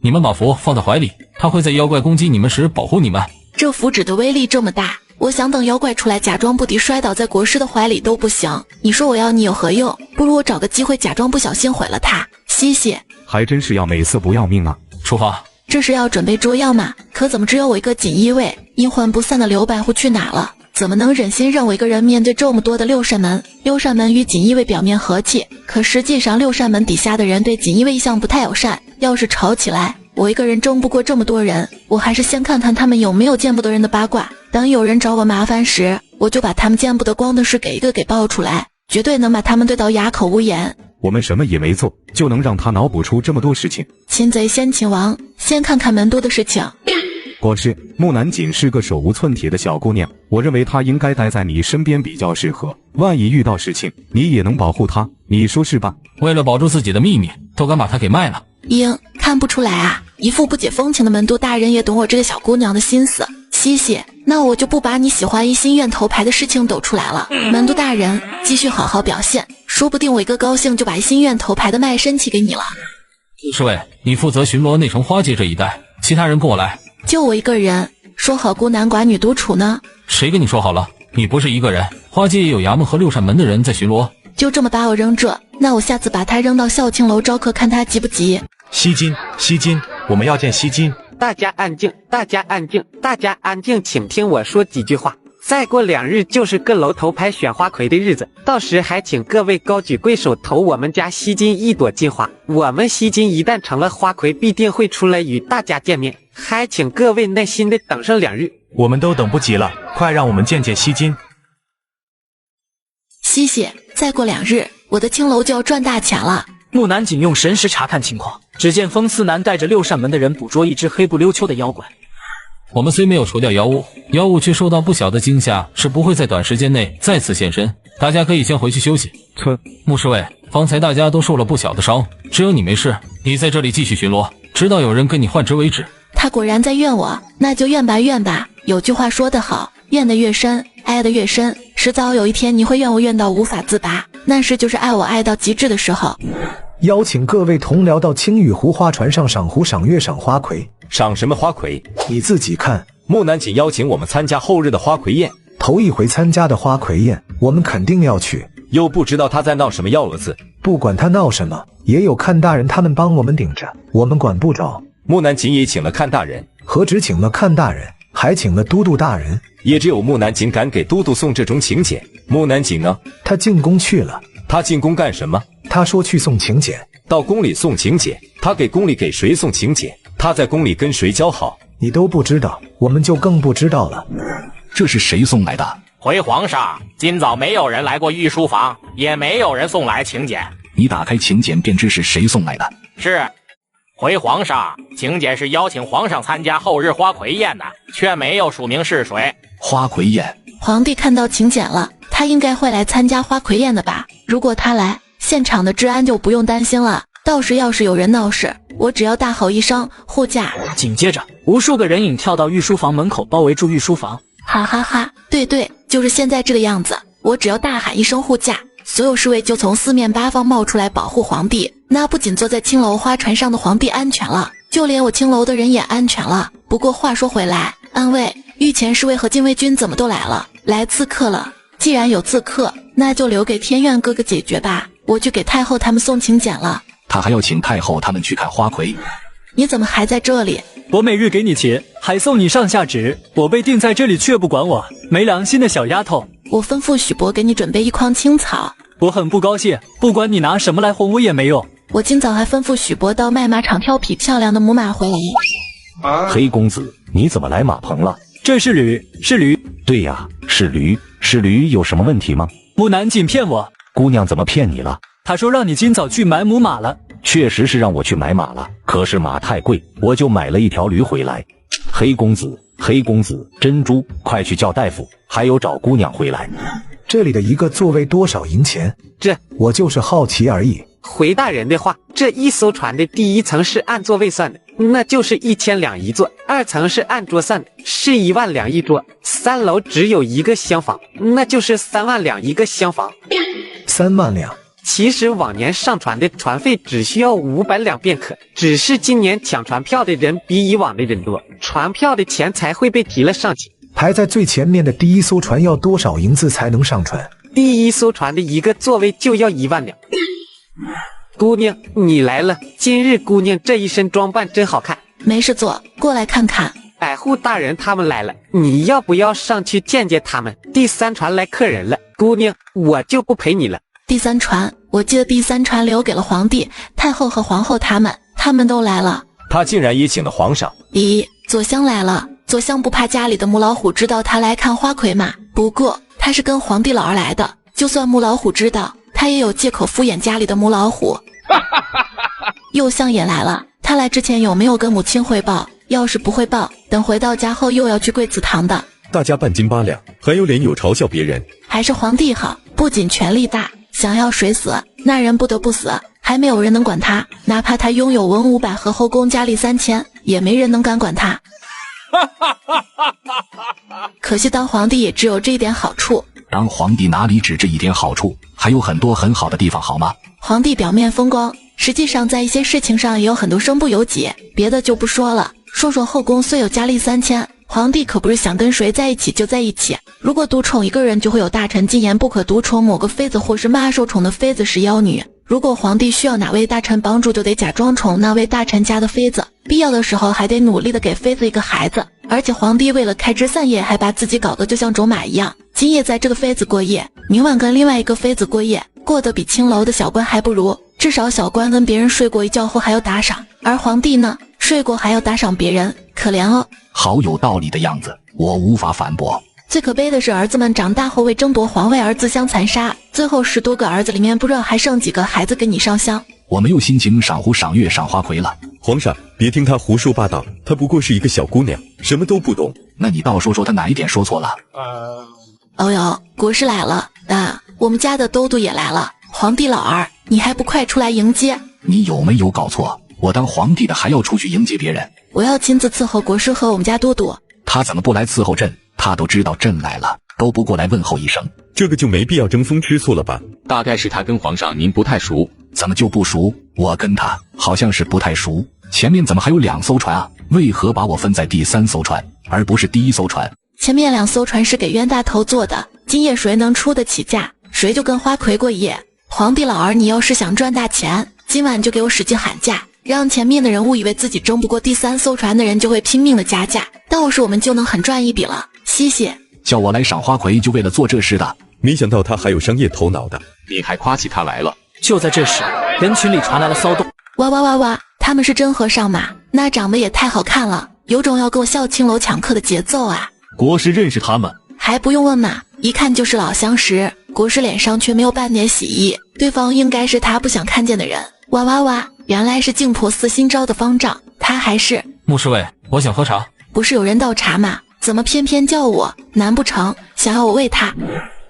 你们把符放在怀里，他会在妖怪攻击你们时保护你们。这符纸的威力这么大，我想等妖怪出来假装不敌摔倒在国师的怀里都不行。你说我要你有何用？不如我找个机会假装不小心毁了他。嘻嘻。还真是要美色不要命啊。出发。这是要准备捉妖吗？可怎么只有我一个锦衣卫？阴魂不散的刘百户去哪了？怎么能忍心让我一个人面对这么多的六扇门？六扇门与锦衣卫表面和气，可实际上六扇门底下的人对锦衣卫一向不太友善，要是吵起来，我一个人争不过这么多人，我还是先看看他们有没有见不得人的八卦。等有人找我麻烦时，我就把他们见不得光的事给一个给爆出来，绝对能把他们对到哑口无言。我们什么也没做，就能让他脑补出这么多事情。擒贼先擒王，先看看门都的事情。果是，木南锦是个手无寸铁的小姑娘，我认为她应该待在你身边比较适合。万一遇到事情，你也能保护她，你说是吧？为了保住自己的秘密，都敢把她给卖了。看不出来啊，一副不解风情的门都大人也懂我这个小姑娘的心思。西西，那我就不把你喜欢一心愿头牌的事情抖出来了。门都大人，继续好好表现，说不定我一个高兴就把一心愿头牌的卖身契给你了。侍卫，你负责巡逻内城花街这一带，其他人跟我来。就我一个人，说好孤男寡女独处呢。谁跟你说好了？你不是一个人，花街也有衙门和六扇门的人在巡逻。就这么把我扔这，那我下次把他扔到孝庆楼招客，看他急不急。西金，西金，我们要见西金。大家安静，大家安静，大家安静，请听我说几句话。再过2日就是各楼头牌选花魁的日子，到时还请各位高举贵手投我们家西金一朵金花。我们西金一旦成了花魁，必定会出来与大家见面，还请各位耐心的等上2日。我们都等不及了，快让我们见见西金。西西，再过2日，我的青楼就要赚大钱了。木南锦用神识查看情况，只见风思南带着六扇门的人捕捉一只黑不溜秋的妖怪。我们虽没有除掉妖物，妖物却受到不小的惊吓，是不会在短时间内再次现身。大家可以先回去休息。穆侍卫，方才大家都受了不小的伤，只有你没事，你在这里继续巡逻，直到有人跟你换职为止。他果然在怨我，那就怨吧怨吧。有句话说得好，怨得越深，爱得越深。迟早有一天你会怨我怨到无法自拔，那时就是爱我爱到极致的时候。邀请各位同僚到青玉湖花船上赏湖、赏月、赏花魁。赏什么花魁？你自己看。木南锦邀请我们参加后日的花魁宴，头一回参加的花魁宴，我们肯定要去。又不知道他在闹什么幺蛾子。不管他闹什么，也有看大人他们帮我们顶着，我们管不着。木南锦也请了看大人，何止请了看大人，还请了都督大人。也只有木南锦敢给都督送这种请柬。木南锦呢？他进宫去了。他进宫干什么？他说去送请柬。到宫里送请柬？他给宫里给谁送请柬？他在宫里跟谁交好？你都不知道，我们就更不知道了。这是谁送来的？回皇上，今早没有人来过御书房，也没有人送来请柬。你打开请柬便知是谁送来的。是。回皇上，请柬是邀请皇上参加后日花魁宴的，却没有署名是谁。花魁宴？皇帝看到请柬了，他应该会来参加花魁宴的吧？如果他来，现场的治安就不用担心了。到时要是有人闹事，我只要大吼一声护驾。紧接着，无数个人影跳到御书房门口，包围住御书房。哈哈哈，对，就是现在这个样子。我只要大喊一声护驾，所有侍卫就从四面八方冒出来保护皇帝。那不仅坐在青楼花船上的皇帝安全了，就连我青楼的人也安全了。不过话说回来，安卫、御前侍卫和禁卫军怎么都来了？来刺客了。既然有刺客，那就留给天苑哥哥解决吧。我去给太后他们送请柬了。他还要请太后他们去看花魁。你怎么还在这里？我每日给你钱，还送你上下职，我被定在这里却不管我，没良心的小丫头。我吩咐许伯给你准备一筐青草。我很不高兴，不管你拿什么来哄我也没用。我今早还吩咐许伯到卖马场挑匹漂亮的母马回来。黑公子，你怎么来马棚了？这是驴，是驴。对呀，是驴，是驴，有什么问题吗？木南锦骗我。姑娘怎么骗你了？他说让你今早去买母马了。确实是让我去买马了，可是马太贵，我就买了一条驴回来。黑公子，黑公子，珍珠，快去叫大夫，还有找姑娘回来。这里的一个座位多少银钱？我就是好奇而已。回大人的话，这一艘船的第一层是按座位算的，那就是1000两一座；二层是按桌算的，是1万两一桌；三楼只有一个厢房，那就是3万两一个厢房。3万两。其实往年上船的船费只需要500两便可，只是今年抢船票的人比以往的人多，船票的钱才会被提了上去。排在最前面的第一艘船要多少银子才能上船？第一艘船的一个座位就要1万两。姑娘，你来了，今日姑娘这一身装扮真好看。没事做，过来看看。百户大人他们来了，你要不要上去见见他们？第三船来客人了，姑娘，我就不陪你了。第三船，我记得第三船留给了皇帝、太后和皇后他们都来了。他竟然也请了皇上。咦，左相来了。左相不怕家里的母老虎知道他来看花魁吗？不过他是跟皇帝老儿来的，就算母老虎知道，他也有借口敷衍家里的母老虎。右相也来了，他来之前有没有跟母亲汇报？要是不汇报，等回到家后又要去跪祠堂的。大家半斤八两，还有脸有嘲笑别人？还是皇帝好，不仅权力大，想要谁死，那人不得不死，还没有人能管他，哪怕他拥有文500和后宫佳丽3000，也没人能敢管他。可惜当皇帝也只有这一点好处。当皇帝哪里只这一点好处，还有很多很好的地方好吗？皇帝表面风光，实际上在一些事情上也有很多身不由己，别的就不说了。说说后宫虽有佳丽3000，皇帝可不是想跟谁在一起就在一起。如果独宠一个人，就会有大臣进言不可独宠某个妃子，或是骂受宠的妃子是妖女。如果皇帝需要哪位大臣帮助，就得假装宠那位大臣家的妃子，必要的时候还得努力的给妃子一个孩子。而且皇帝为了开枝散叶，还把自己搞得就像种马一样，今夜在这个妃子过夜，明晚跟另外一个妃子过夜，过得比青楼的小官还不如。至少小官跟别人睡过一觉后还要打赏，而皇帝呢，睡过还要打赏别人，可怜哦。好有道理的样子，我无法反驳。最可悲的是，儿子们长大后为争夺皇位而自相残杀，最后10多个儿子里面不知道还剩几个孩子给你上香。我没有心情赏湖赏月赏花魁了。皇上，别听他胡说八道，她不过是一个小姑娘，什么都不懂。那你倒说说她哪一点说错了？哦哟，国师来了啊！我们家的都督也来了，皇帝老儿，你还不快出来迎接？你有没有搞错？我当皇帝的还要出去迎接别人？我要亲自伺候国师和我们家都督。他怎么不来伺候朕？他都知道朕来了，都不过来问候一声，这个就没必要争风吃醋了吧？大概是他跟皇上您不太熟。怎么就不熟？我跟他好像是不太熟。前面怎么还有2艘船啊？为何把我分在第3艘船，而不是第1艘船？前面2艘船是给冤大头做的，今夜谁能出得起价，谁就跟花魁过一夜。皇帝老儿，你要是想赚大钱，今晚就给我使劲喊价，让前面的人误以为自己争不过第3艘船的人，就会拼命的加价，到时我们就能很赚一笔了。谢谢。叫我来赏花魁就为了做这事的？没想到他还有商业头脑的。你还夸起他来了。就在这时，人群里传来了骚动。哇哇哇哇！他们是真和尚吗？那长得也太好看了，有种要跟我笑青楼抢客的节奏啊！国师认识他们？还不用问嘛，一看就是老相识。国师脸上却没有半点喜意，对方应该是他不想看见的人。哇哇哇！原来是净婆寺新招的方丈，他还是……穆侍卫，我想喝茶。不是有人倒茶吗？怎么偏偏叫我？难不成想要我喂他？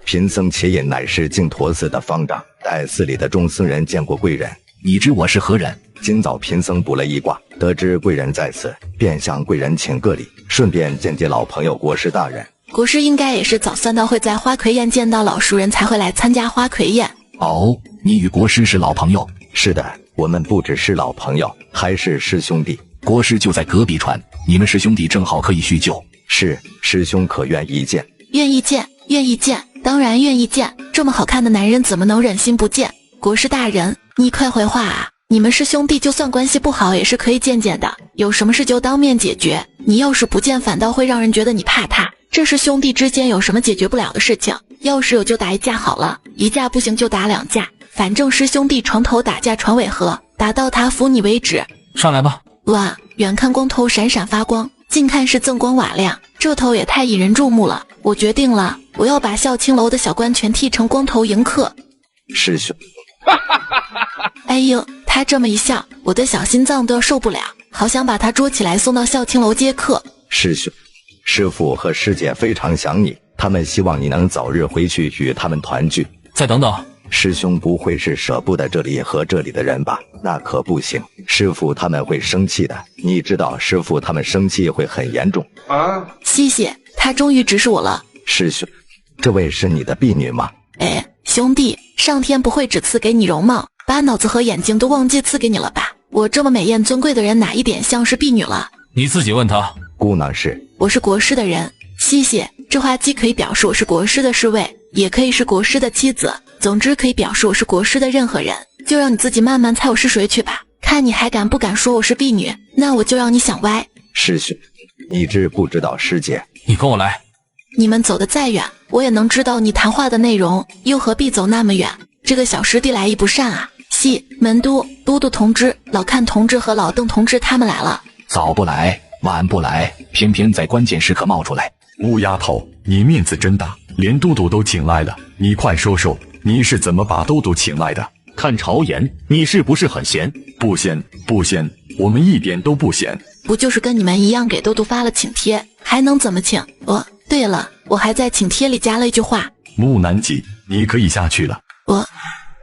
贫僧且隐乃是净陀寺的方丈，待寺里的众僧人见过贵人。你知我是何人？今早贫僧卜了一卦，得知贵人在此，便向贵人请个礼，顺便见见老朋友国师大人。国师应该也是早算到会在花魁宴见到老熟人，才会来参加花魁宴。哦，你与国师是老朋友？是的，我们不只是老朋友，还是师兄弟。国师就在隔壁船，你们师兄弟正好可以叙旧。是，师兄可愿一见？愿意见，愿意见，当然愿意见。这么好看的男人，怎么能忍心不见？国师大人，你快回话啊！你们师兄弟就算关系不好，也是可以见见的，有什么事就当面解决。你要是不见，反倒会让人觉得你怕他。这是兄弟之间有什么解决不了的事情？要是有就打1架好了，一架不行就打2架，反正师兄弟床头打架床尾和，打到他服你为止。上来吧。哇，远看光头闪闪发光，近看是锃光瓦亮，这头也太引人注目了。我决定了，我要把孝青楼的小官全剃成光头迎客。师兄。哎呦，他这么一笑，我的小心脏都要受不了，好想把他捉起来送到孝青楼接客。师兄，师父和师姐非常想你，他们希望你能早日回去与他们团聚。再等等，师兄不会是舍不得这里和这里的人吧？那可不行，师父他们会生气的，你知道师父他们生气会很严重啊。谢谢，他终于直视我了。师兄，这位是你的婢女吗？哎，兄弟，上天不会只赐给你容貌，把脑子和眼睛都忘记赐给你了吧？我这么美艳尊贵的人，哪一点像是婢女了？你自己问他。姑娘是？我是国师的人。谢谢，这话既可以表示我是国师的侍卫，也可以是国师的妻子，总之可以表示我是国师的任何人。就让你自己慢慢猜我是谁去吧，看你还敢不敢说我是婢女，那我就让你想歪。师兄，你知不知道师姐？你跟我来。你们走得再远，我也能知道你谈话的内容，又何必走那么远？这个小师弟来意不善啊！门都、都督同志、老看同志和老邓同志他们来了。早不来，晚不来，偏偏在关键时刻冒出来。乌丫头，你面子真大，连都督都请来了。你快说说，你是怎么把都督请来的？看朝言，你是不是很闲？不闲，不闲，我们一点都不闲。不就是跟你们一样给都督发了请帖，还能怎么请？对了，我还在请帖里加了一句话：木南吉，你可以下去了。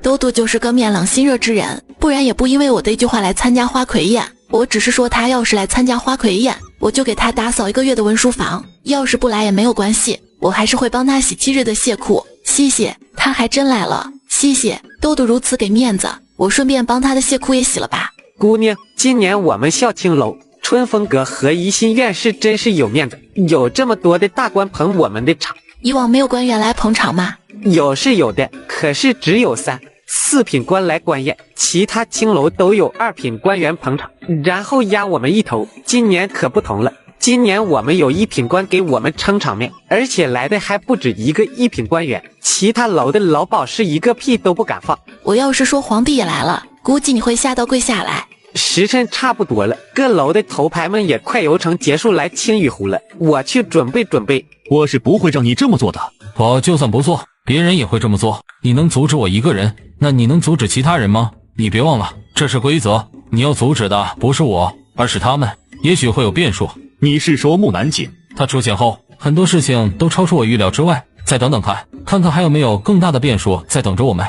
都督就是个面冷心热之人，不然也不因为我的一句话来参加花魁宴。我只是说他要是来参加花魁宴，我就给他打扫1个月的文书房，要是不来也没有关系，我还是会帮他洗7日的谢裤。谢谢，他还真来了，谢谢都督如此给面子，我顺便帮他的谢裤也洗了吧。姑娘，今年我们孝青楼春风阁和怡心院是真是有面子，有这么多的大官捧我们的场。以往没有官员来捧场吗？有是有的，可是只有3、4品官来观宴，其他青楼都有2品官员捧场，然后压我们一头。今年可不同了，今年我们有1品官给我们撑场面，而且来的还不止一个1品官员，其他楼的老鸨是一个屁都不敢放。我要是说皇帝也来了，估计你会吓到跪下来。时辰差不多了，各楼的头牌们也快游程结束来青雨湖了，我去准备准备。我是不会让你这么做的。我就算不做，别人也会这么做。你能阻止我一个人，那你能阻止其他人吗？你别忘了，这是规则，你要阻止的不是我，而是他们。也许会有变数。你是说木南锦？他出现后，很多事情都超出我预料之外。再等等看，看看还有没有更大的变数在等着我们。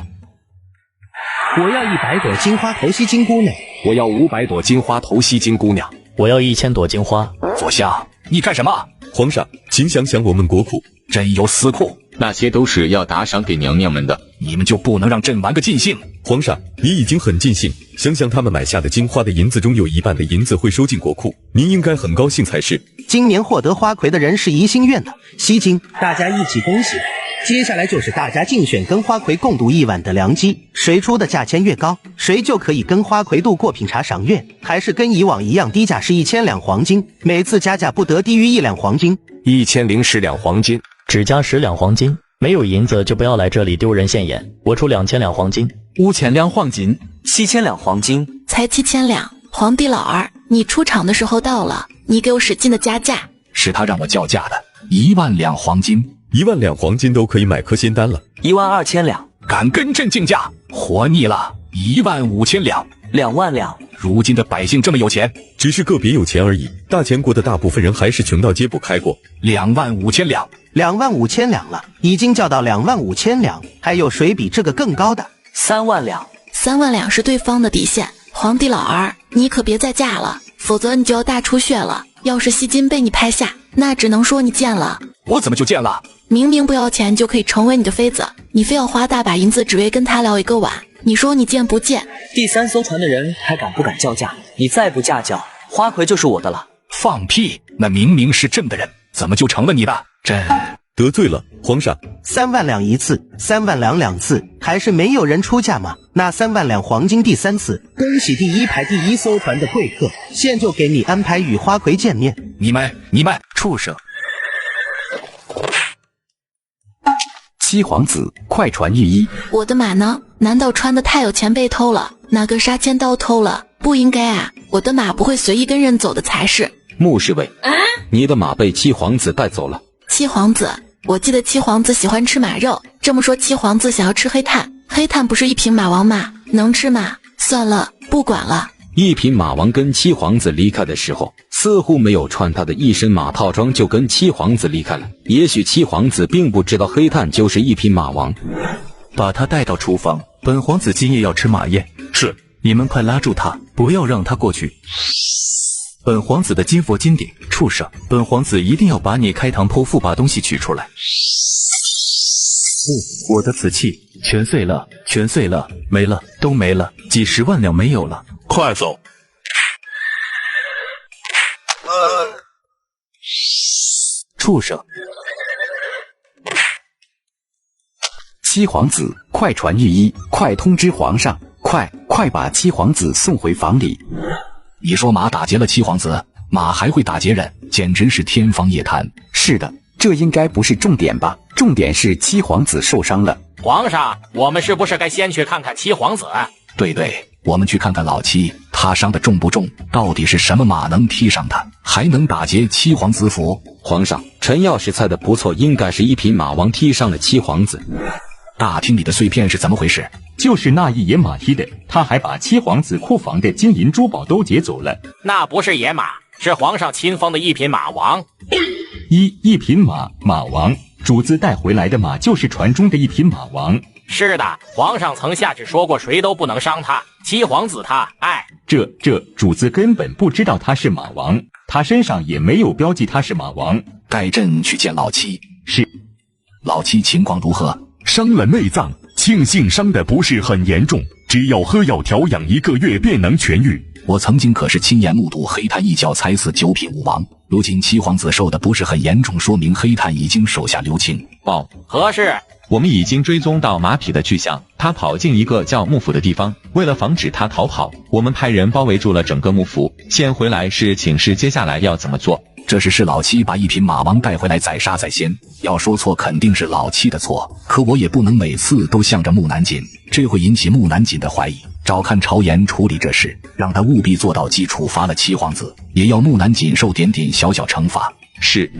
我要100朵金花头吸金姑娘，我要500朵金花头吸金姑娘，我要1000朵金花。佛相，你干什么？皇上，请想想我们国库，朕有私库，那些都是要打赏给娘娘们的，你们就不能让朕玩个尽兴？皇上，你已经很尽兴，想想他们买下的金花的银子中有1半的银子会收进国库，您应该很高兴才是。今年获得花魁的人是怡心院的西京，大家一起恭喜。接下来就是大家竞选跟花魁共度1晚的良机，谁出的价钱越高，谁就可以跟花魁度过品茶赏月，还是跟以往一样，低价是1000两黄金，每次加价不得低于1两黄金。1010两黄金，只加10两黄金，没有银子就不要来这里丢人现眼。我出2000两黄金，5000两黄金，7000两黄金，才7000两。皇帝老儿，你出场的时候到了，你给我使劲的加价。是他让我叫价的，1万两黄金。1万两黄金都可以买颗仙丹了。12000两，敢跟朕竞价，活腻了。15000两，2万两。如今的百姓这么有钱，只是个别有钱而已。大前国的大部分人还是穷到揭不开锅。25000两，25000两了，已经叫到25000两，还有谁比这个更高的？3万两，3万两是对方的底线。皇帝老儿，你可别再嫁了，否则你就要大出血了。要是西金被你拍下，那只能说你贱了。我怎么就贱了？明明不要钱就可以成为你的妃子，你非要花大把银子只为跟他聊1个晚，你说你贱不贱？第3艘船的人还敢不敢叫价？你再不嫁叫，花魁就是我的了。放屁！那明明是朕的人，怎么就成了你的？朕得罪了皇上。3万两1次，3万两2次，还是没有人出价吗？那3万两黄金第3次，恭喜第1排第1艘船的贵客，现就给你安排与花魁见面。你们畜生！七皇子，快传御医。我的马呢？难道穿的太有钱被偷了？哪个杀千刀偷了？不应该啊！我的马不会随意跟人走的才是。穆侍卫，你的马被七皇子带走了。七皇子，我记得七皇子喜欢吃马肉。这么说，七皇子想要吃黑炭？黑炭不是1品马王吗？能吃吗？算了，不管了。1品马王跟七皇子离开的时候，似乎没有穿他的一身马套装就跟七皇子离开了。也许七皇子并不知道黑炭就是1品马王。把他带到厨房，本皇子今夜要吃马宴。是，你们快拉住他，不要让他过去。本皇子的金佛金鼎，畜生！本皇子一定要把你开膛剖腹把东西取出来。我的瓷器全碎了，全碎了，没了，都没了，几10万两没有了。快走！畜生！七皇子，快传御医，快通知皇上，快把七皇子送回房里。你说马打劫了七皇子，马还会打劫人，简直是天方夜谭。是的，这应该不是重点吧？重点是七皇子受伤了。皇上，我们是不是该先去看看七皇子？对，我们去看看老七，他伤得重不重？到底是什么马能踢上他，还能打劫七皇子府？皇上，臣要是猜的不错，应该是一匹马王踢伤了七皇子。大厅里的碎片是怎么回事？就是那一野马踢的，他还把七皇子库房的金银珠宝都劫走了。那不是野马，是皇上亲封的一品马王。一品马王，主子带回来的马就是传中的一品马王。是的，皇上曾下旨说过，谁都不能伤他。七皇子他，这主子根本不知道他是马王，他身上也没有标记他是马王。带朕去见老七。是。老七情况如何？伤了内脏，庆幸伤的不是很严重，只要喝药调养1个月便能痊愈。我曾经可是亲眼目睹黑炭一脚踩死9品武王，如今七皇子受的不是很严重，说明黑炭已经手下留情。报，何事？我们已经追踪到马匹的去向，他跑进一个叫幕府的地方，为了防止他逃跑，我们派人包围住了整个幕府。先回来是请示接下来要怎么做。这是老七把一匹马王带回来宰杀在先，要说错肯定是老七的错，可我也不能每次都向着木南锦，这会引起木南锦的怀疑。照看朝颜处理这事，让他务必做到既处罚了七皇子，也要木南锦受点小惩罚。是。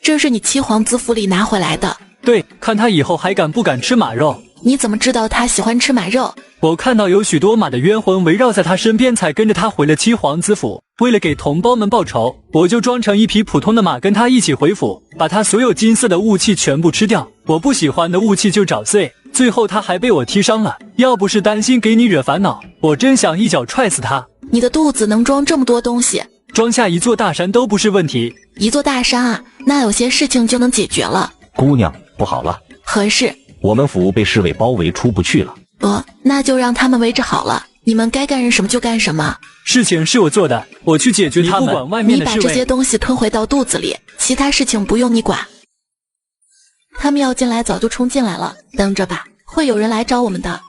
这是你七皇子府里拿回来的。对，看他以后还敢不敢吃马肉。你怎么知道他喜欢吃马肉？我看到有许多马的冤魂围绕在他身边，才跟着他回了七皇子府。为了给同胞们报仇，我就装成一匹普通的马跟他一起回府，把他所有金色的雾气全部吃掉，我不喜欢的雾气就找碎。最后他还被我踢伤了，要不是担心给你惹烦恼，我真想一脚踹死他。你的肚子能装这么多东西？装下一座大山都不是问题。一座大山啊，那有些事情就能解决了。姑娘，不好了！何事？我们府被侍卫包围，出不去了。那就让他们围着好了，你们该干什么就干什么。事情是我做的，我去解决他们。不管外面的侍卫。你把这些东西吞回到肚子里，其他事情不用你管。他们要进来早就冲进来了，等着吧，会有人来找我们的。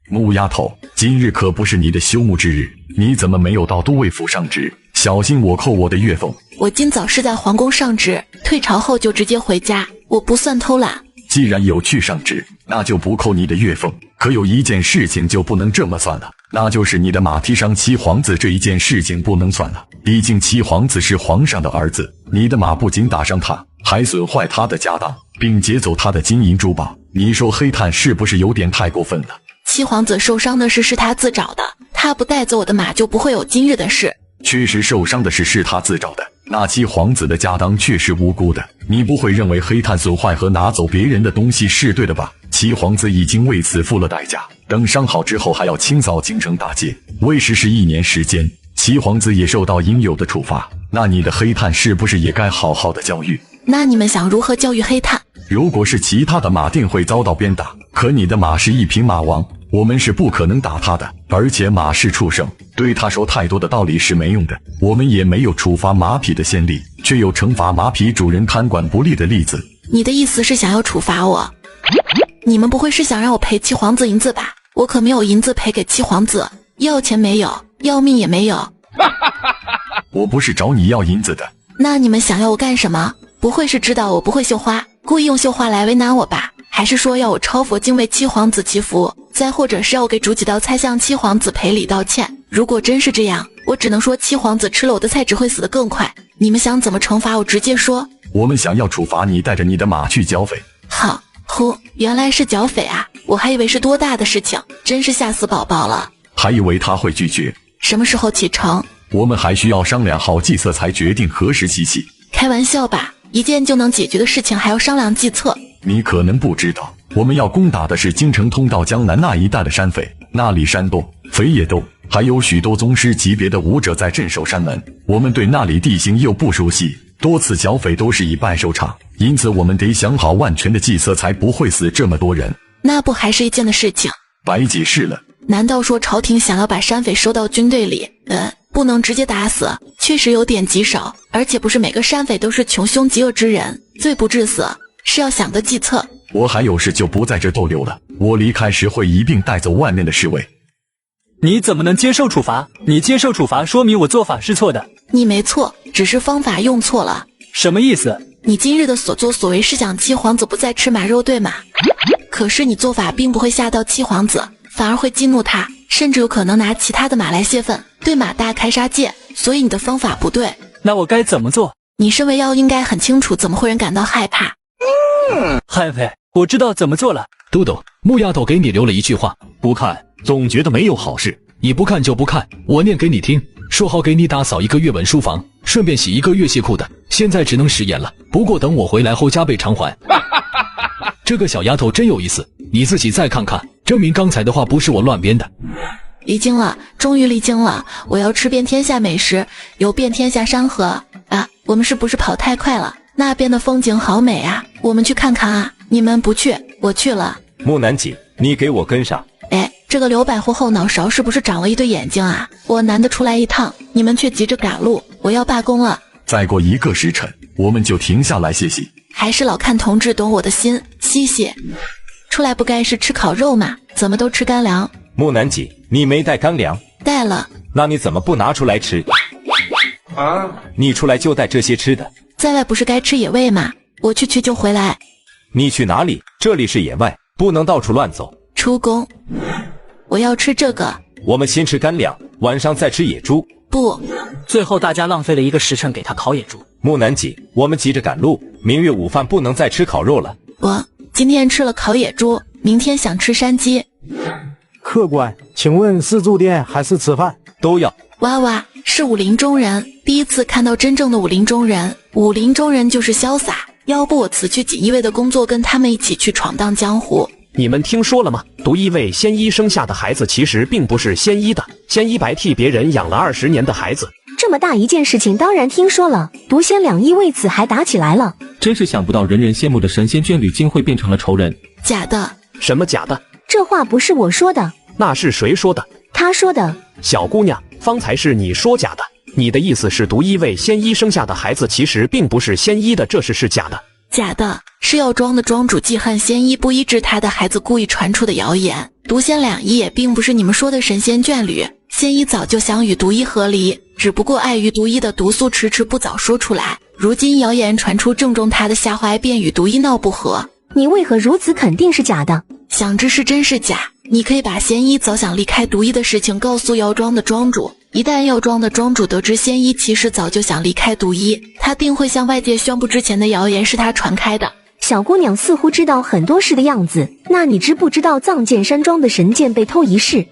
木丫头，今日可不是你的休沐之日，你怎么没有到都尉府上职？小心我扣我的月俸。我今早是在皇宫上职，退朝后就直接回家，我不算偷懒。既然有去上职，那就不扣你的月俸。可有一件事情就不能这么算了，那就是你的马踢伤七皇子这一件事情不能算了。毕竟七皇子是皇上的儿子，你的马不仅打伤他，还损坏他的家当，并劫走他的金银珠宝。你说黑炭是不是有点太过分了？七皇子受伤的事是他自找的，他不带走我的马就不会有今日的事。确实受伤的事是他自找的，那七皇子的家当却是无辜的。你不会认为黑炭损坏和拿走别人的东西是对的吧？七皇子已经为此付了代价，等伤好之后还要清扫京城大街，为时是1年时间。七皇子也受到应有的处罚，那你的黑炭是不是也该好好的教育？那你们想如何教育黑炭？如果是其他的马定会遭到鞭打，可你的马是一匹马王，我们是不可能打他的，而且马是畜生，对他说太多的道理是没用的。我们也没有处罚马匹的先例，却有惩罚马匹主人看管不力的例子。你的意思是想要处罚我？你们不会是想让我赔七皇子银子吧？我可没有银子赔给七皇子，要钱没有，要命也没有。我不是找你要银子的。那你们想要我干什么？不会是知道我不会绣花，故意用绣花来为难我吧？还是说要我抄佛经为七皇子祈福？再或者是要我给煮几道菜向七皇子赔礼道歉？如果真是这样，我只能说七皇子吃了我的菜只会死得更快。你们想怎么惩罚我直接说。我们想要处罚你带着你的马去剿匪。好，原来是剿匪啊，我还以为是多大的事情，真是吓死宝宝了。还以为他会拒绝。什么时候启程？我们还需要商量好计策才决定何时起起。开玩笑吧，一件就能解决的事情还要商量计策。你可能不知道，我们要攻打的是京城通到江南那一带的山匪，那里山多匪也多，还有许多宗师级别的武者在镇守山门，我们对那里地形又不熟悉，多次剿匪都是以败收场，因此我们得想好万全的计策，才不会死这么多人。那不还是一件的事情？白解释了。难道说朝廷想要把山匪收到军队里？不能直接打死，确实有点棘手，而且不是每个山匪都是穷凶极恶之人，罪不至死，是要想个计策。我还有事就不在这逗留了，我离开时会一并带走外面的侍卫。你怎么能接受处罚？你接受处罚说明我做法是错的。你没错，只是方法用错了。什么意思？你今日的所作所为是想七皇子不再吃马肉，对吗？可是你做法并不会吓到七皇子，反而会激怒他，甚至有可能拿其他的马来泄愤，对马大开杀戒。所以你的方法不对。那我该怎么做？你身为妖应该很清楚怎么会人感到害怕。嗨喂，我知道怎么做了。都督，木丫头给你留了一句话：不看，总觉得没有好事。你不看就不看，我念给你听。说好给你打扫1个月文书房，顺便洗1个月鞋裤的，现在只能食言了。不过等我回来后加倍偿还。这个小丫头真有意思，你自己再看看，证明刚才的话不是我乱编的。离京了，终于离京了！我要吃遍天下美食，游遍天下山河啊！我们是不是跑太快了？那边的风景好美啊，我们去看看啊！你们不去，我去了。木南锦，你给我跟上。哎，这个刘百户后脑勺是不是长了一对眼睛啊？我难得出来一趟，你们却急着赶路，我要罢工了。再过1个时辰，我们就停下来歇息。还是老看同志懂我的心，嘻嘻。出来不该是吃烤肉吗？怎么都吃干粮？木南锦，你没带干粮？带了。那你怎么不拿出来吃？你出来就带这些吃的？在外不是该吃野味吗？我去就回来。你去哪里？这里是野外，不能到处乱走。出宫。我要吃这个。我们先吃干粮，晚上再吃野猪。不。最后大家浪费了1个时辰给他烤野猪。木南锦，我们急着赶路，明月午饭不能再吃烤肉了。我今天吃了烤野猪，明天想吃山鸡。客官，请问是住店还是吃饭？都要。哇哇，是武林中人，第一次看到真正的武林中人。武林中人就是潇洒，要不我辞去锦衣卫的工作，跟他们一起去闯荡江湖。你们听说了吗？毒医卫仙医生下的孩子其实并不是仙医的，仙医白替别人养了20年的孩子。这么大一件事情当然听说了，毒仙两医为此还打起来了。真是想不到人人羡慕的神仙眷侣竟会变成了仇人。假的。什么假的？这话不是我说的。那是谁说的？他说的。小姑娘，方才是你说假的。你的意思是毒医卫仙医生下的孩子其实并不是仙医的，这是假的。假的，是药庄的庄主记恨仙医不医治他的孩子故意传出的谣言。毒仙两医也并不是你们说的神仙眷侣，仙医早就想与毒医和离，只不过碍于毒医的毒素迟迟不早说出来，如今谣言传出，正中他的下怀，便与毒医闹不和。你为何如此肯定是假的？想知是真是假，你可以把仙医早想离开毒医的事情告诉药庄的庄主，一旦药庄的庄主得知仙医其实早就想离开毒医，他定会向外界宣布之前的谣言是他传开的。小姑娘似乎知道很多事的样子，那你知不知道藏剑山庄的神剑被偷一事？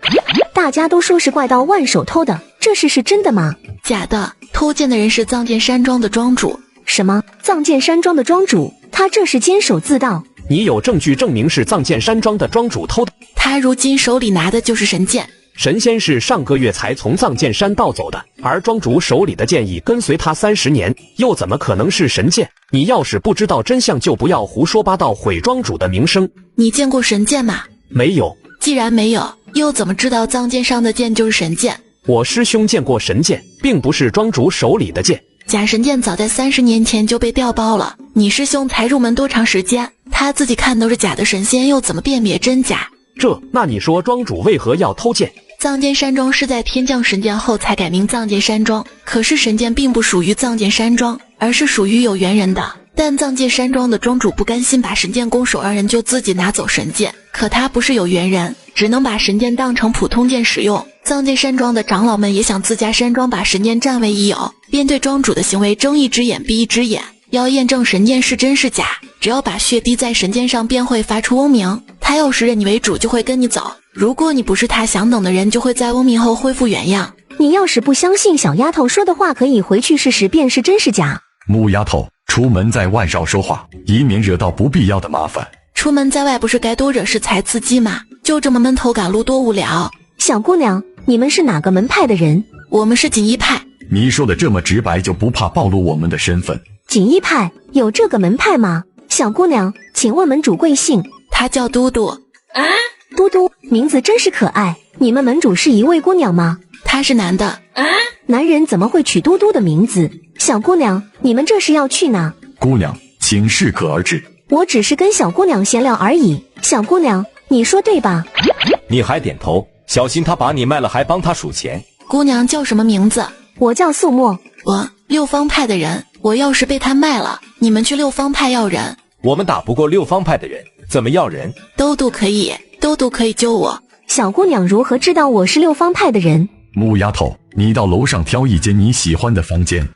大家都说是怪盗万手偷的，这事是真的吗？假的，偷剑的人是藏剑山庄的庄主。什么？藏剑山庄的庄主？他这是监守自盗。你有证据证明是藏剑山庄的庄主偷的？他如今手里拿的就是神剑。神仙是上个月才从藏剑山盗走的，而庄主手里的剑已跟随他30年，又怎么可能是神剑？你要是不知道真相，就不要胡说八道，毁庄主的名声。你见过神剑吗？没有。既然没有，又怎么知道藏剑上的剑就是神剑？我师兄见过神剑，并不是庄主手里的剑。假神剑早在30年前就被调包了，你师兄才入门多长时间？他自己看都是假的神仙，又怎么辨别真假？那你说庄主为何要偷剑？藏剑山庄是在天降神剑后才改名藏剑山庄，可是神剑并不属于藏剑山庄，而是属于有缘人的。但藏剑山庄的庄主不甘心把神剑拱手让人，就自己拿走神剑。可他不是有缘人，只能把神剑当成普通剑使用。藏剑山庄的长老们也想自家山庄把神剑占为己有，便对庄主的行为睁一只眼闭一只眼。要验证神剑是真是假，只要把血滴在神剑上，便会发出嗡鸣。他要是认你为主，就会跟你走。如果你不是他想等的人，就会在嗡鸣后恢复原样。你要是不相信小丫头说的话，可以回去试试，便是真是假。木丫头，出门在外少说话，以免惹到不必要的麻烦。出门在外不是该多惹事才刺激吗？就这么闷头赶路多无聊。小姑娘，你们是哪个门派的人？我们是锦衣派。你说的这么直白，就不怕暴露我们的身份？锦衣派有这个门派吗？小姑娘，请问门主贵姓？他叫嘟嘟。啊，嘟嘟，名字真是可爱。你们门主是一位姑娘吗？他是男的。啊，男人怎么会取嘟嘟的名字？小姑娘，你们这是要去哪？姑娘，请适可而止。我只是跟小姑娘闲聊而已。小姑娘，你说对吧？你还点头，小心他把你卖了还帮他数钱。姑娘叫什么名字？我叫素墨。我六方派的人，我要是被他卖了，你们去六方派要人。我们打不过六方派的人，怎么要人？都督可以，都督可以救我。小姑娘如何知道我是六方派的人？木丫头，你到楼上挑一间你喜欢的房间。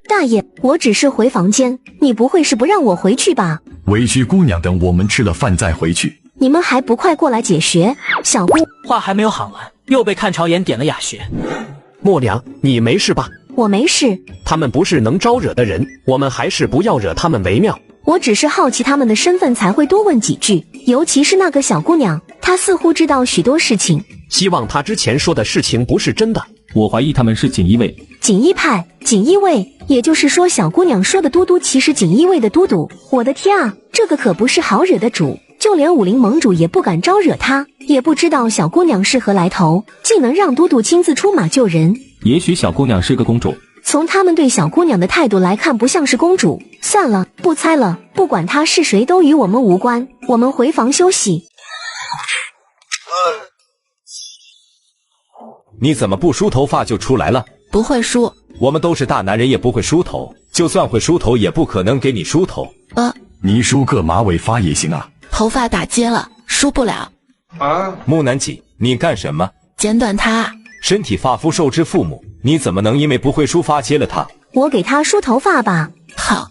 大爷，我只是回房间，你不会是不让我回去吧？委屈姑娘，等我们吃了饭再回去。你们还不快过来解穴？小姑话还没有喊完，又被看朝颜点了哑穴。默娘，你没事吧？我没事。他们不是能招惹的人，我们还是不要惹他们为妙。我只是好奇他们的身份，才会多问几句。尤其是那个小姑娘，她似乎知道许多事情。希望她之前说的事情不是真的。我怀疑他们是锦衣卫。锦衣派，锦衣卫，也就是说小姑娘说的都督其实锦衣卫的都督。我的天啊，这个可不是好惹的主，就连武林盟主也不敢招惹他。也不知道小姑娘是何来头，竟能让都督亲自出马救人。也许小姑娘是个公主。从他们对小姑娘的态度来看，不像是公主。算了，不猜了，不管她是谁，都与我们无关。我们回房休息。你怎么不梳头发就出来了？不会梳。我们都是大男人，也不会梳头。就算会梳头，也不可能给你梳头。你梳个马尾发也行啊。头发打结了，梳不了。木南几，你干什么？剪短它。身体发肤受之父母，你怎么能因为不会梳发切了它？我给她梳头发吧。好。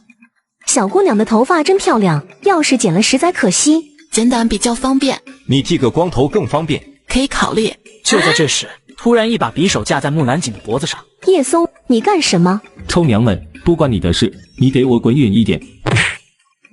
小姑娘的头发真漂亮，要是剪了实在可惜。剪短比较方便。你剃个光头更方便。可以考虑。就在这时，突然一把匕首架在木南锦的脖子上。叶松，你干什么？臭娘们，不关你的事，你给我滚远一点。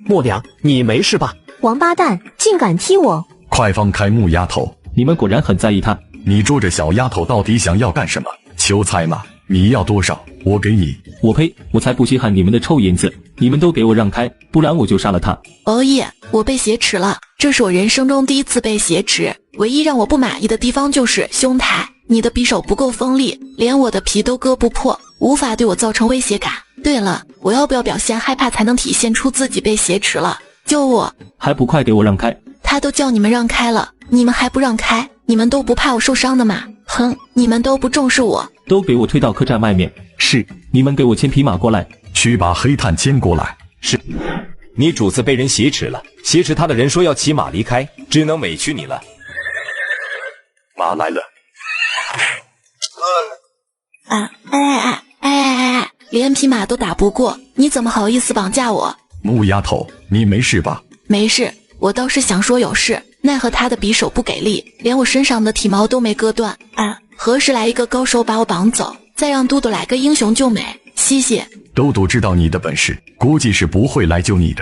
默娘，你没事吧？王八蛋，竟敢踢我！快放开木丫头！你们果然很在意她。你捉着小丫头到底想要干什么？求猜嘛！你要多少，我给你。我呸！我才不稀罕你们的臭银子！你们都给我让开，不然我就杀了他。哦耶！我被挟持了，这是我人生中第一次被挟持。唯一让我不满意的地方就是胸台，你的匕首不够锋利，连我的皮都割不破，无法对我造成威胁感。对了，我要不要表现害怕才能体现出自己被挟持了？救我！还不快给我让开！他都叫你们让开了，你们还不让开？你们都不怕我受伤的吗？哼，你们都不重视我。都给我推到客栈外面。是，你们给我牵匹马过来。去把黑炭牵过来。是。你主子被人挟持了，挟持他的人说要骑马离开，只能委屈你了。马来了。连匹马都打不过，你怎么好意思绑架我？木丫头，你没事吧？没事，我倒是想说有事，奈何他的匕首不给力，连我身上的体毛都没割断。何时来一个高手把我绑走，再让都督来个英雄救美？谢谢。都督知道你的本事，估计是不会来救你的。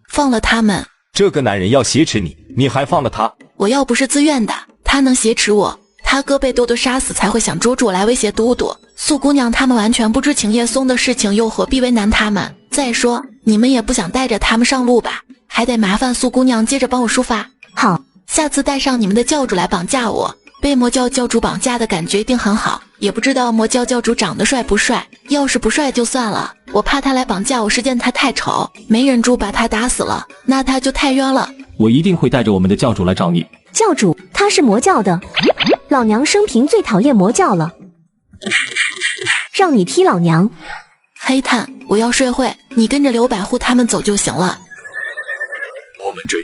放了他们。这个男人要挟持你，你还放了他？我要不是自愿的，他能挟持我？他哥被都督杀死，才会想捉住我来威胁都督。素姑娘他们完全不知情叶松的事情，又何必为难他们？再说你们也不想带着他们上路吧？还得麻烦素姑娘接着帮我梳发。好，下次带上你们的教主来绑架我。被魔教教主绑架的感觉一定很好，也不知道魔教教主长得帅不帅。要是不帅就算了，我怕他来绑架我是见他太丑，没忍住把他打死了，那他就太冤了。我一定会带着我们的教主来找你。教主，他是魔教的。老娘生平最讨厌魔教了，让你踢老娘。黑炭，我要睡会，你跟着刘百户他们走就行了。我们追。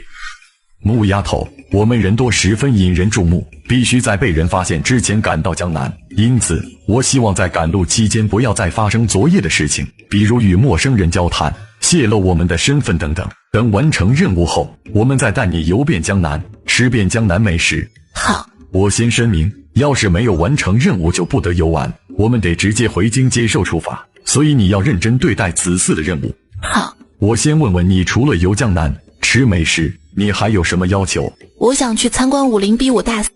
木丫头，我们人多十分引人注目，必须在被人发现之前赶到江南。因此，我希望在赶路期间不要再发生昨夜的事情，比如与陌生人交谈、泄露我们的身份等等。等完成任务后，我们再带你游遍江南，吃遍江南美食。好。我先声明，要是没有完成任务就不得游玩，我们得直接回京接受处罚，所以你要认真对待此次的任务。好。我先问问你，除了游江南、吃美食，你还有什么要求？我想去参观武林比武大赛。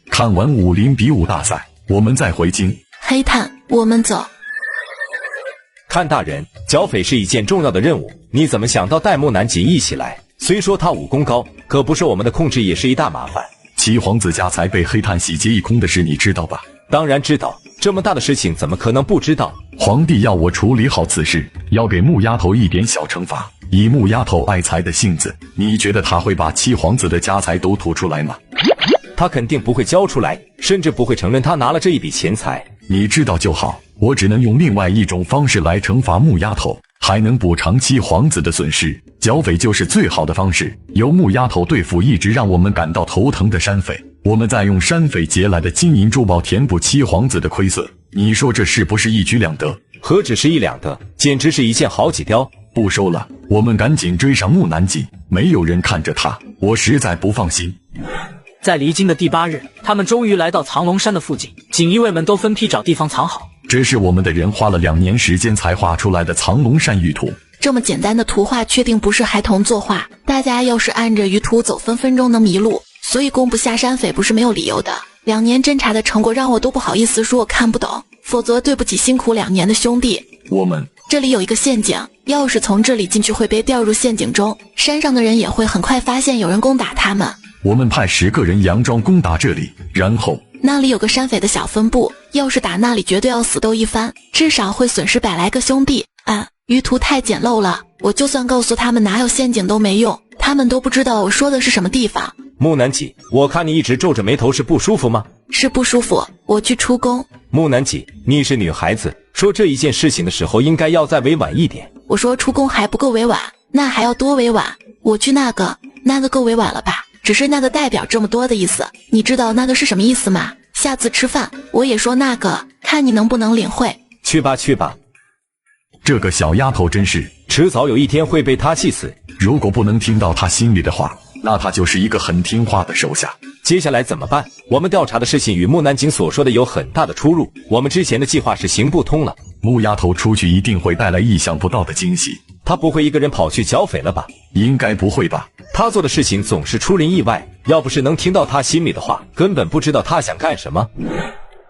看完武林比武大赛，我们再回京。黑炭，我们走。看大人，剿匪是一件重要的任务，你怎么想到带木南锦一起来？虽说他武功高，可不受我们的控制也是一大麻烦。七皇子家财被黑炭洗劫一空的事你知道吧？当然知道，这么大的事情怎么可能不知道？皇帝要我处理好此事，要给木丫头一点小惩罚。以木丫头爱财的性子，你觉得他会把七皇子的家财都吐出来吗？他肯定不会交出来，甚至不会承认他拿了这一笔钱财。你知道就好，我只能用另外一种方式来惩罚木丫头，还能补偿七皇子的损失，剿匪就是最好的方式。由木丫头对付一直让我们感到头疼的山匪，我们再用山匪劫来的金银珠宝填补七皇子的亏损，你说这是不是一举两得？何止是一两得，简直是一箭好几雕。不收了，我们赶紧追上木南锦。没有人看着他，我实在不放心。在离京的第8日，他们终于来到藏龙山的附近，锦衣卫们都分批找地方藏好。这是我们的人花了2年时间才画出来的藏龙山舆图。这么简单的图画，确定不是孩童作画。大家要是按着舆图走，分分钟能迷路。所以攻不下山匪不是没有理由的。2年侦查的成果让我都不好意思说我看不懂，否则对不起辛苦2年的兄弟。这里有一个陷阱，要是从这里进去会被掉入陷阱中，山上的人也会很快发现有人攻打他们。我们派10个人佯装攻打这里，然后那里有个山匪的小分部，要是打那里绝对要死斗一番，至少会损失100来个兄弟。舆图太简陋了，我就算告诉他们哪有陷阱都没用，他们都不知道我说的是什么地方。木南几，我看你一直皱着眉头，是不舒服吗？是不舒服，我去出宫。木南几，你是女孩子，说这一件事情的时候应该要再委婉一点。我说出宫还不够委婉，那还要多委婉。我去那个够委婉了吧？只是那个代表这么多的意思，你知道那个是什么意思吗？下次吃饭我也说那个，看你能不能领会。去吧去吧。这个小丫头真是，迟早有一天会被她气死。如果不能听到她心里的话，那她就是一个很听话的手下。接下来怎么办？我们调查的事情与木南景所说的有很大的出入，我们之前的计划是行不通了。木丫头出去一定会带来意想不到的惊喜。她不会一个人跑去剿匪了吧？应该不会吧。她做的事情总是出人意外，要不是能听到她心里的话，根本不知道她想干什么。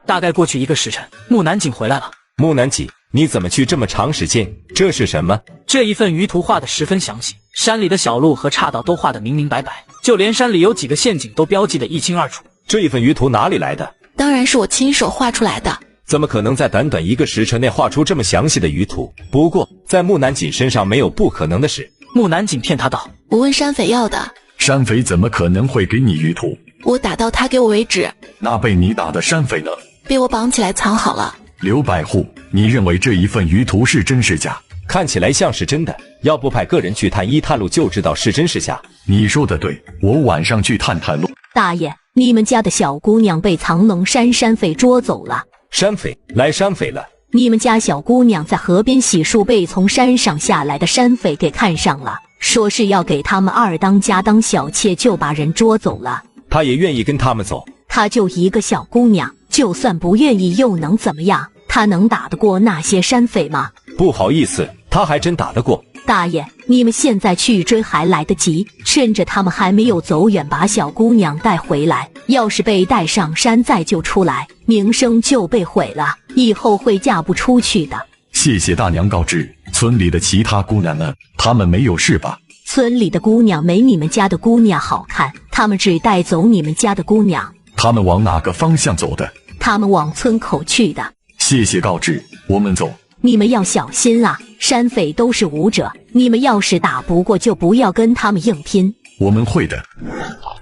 大概过去1个时辰，木南景回来了。木南景，你怎么去这么长时间？这是什么？这一份舆图画得十分详细，山里的小路和岔道都画得明明白白，就连山里有几个陷阱都标记得一清二楚。这一份舆图哪里来的？当然是我亲手画出来的。怎么可能在短短1个时辰内画出这么详细的舆图？不过在木南锦身上没有不可能的事。木南锦骗他道：我问山匪要的。山匪怎么可能会给你舆图？我打到他给我为止。那被你打的山匪呢？被我绑起来藏好了。刘百户，你认为这一份舆图是真是假？看起来像是真的，要不派个人去探一探路就知道是真是假。你说的对，我晚上去探探路。大爷，你们家的小姑娘被藏龙山山匪捉走了。山匪来山匪了。你们家小姑娘在河边洗漱，被从山上下来的山匪给看上了，说是要给他们2当家当小妾，就把人捉走了。她也愿意跟他们走？她就一个小姑娘，就算不愿意又能怎么样？她能打得过那些山匪吗？不好意思，她还真打得过。大爷，你们现在去追还来得及，趁着他们还没有走远，把小姑娘带回来。要是被带上山再救出来，名声就被毁了，以后会嫁不出去的。谢谢大娘告知。村里的其他姑娘呢？她们没有事吧？村里的姑娘没你们家的姑娘好看，他们只带走你们家的姑娘。她们往哪个方向走的？他们往村口去的。谢谢告知，我们走。你们要小心啊，山匪都是武者，你们要是打不过就不要跟他们硬拼。我们会的。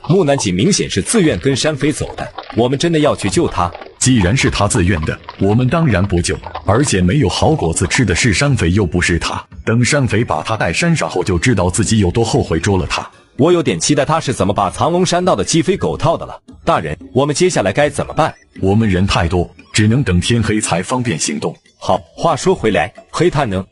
木南锦明显是自愿跟山匪走的，我们真的要去救他。既然是他自愿的，我们当然不救，而且没有好果子吃的是山匪，又不是他。等山匪把他带山上后，就知道自己有多后悔捉了他。我有点期待他是怎么把藏龙山道的鸡飞狗跳的了。大人，我们接下来该怎么办？我们人太多，只能等天黑才方便行动。好，话说回来，黑炭呢？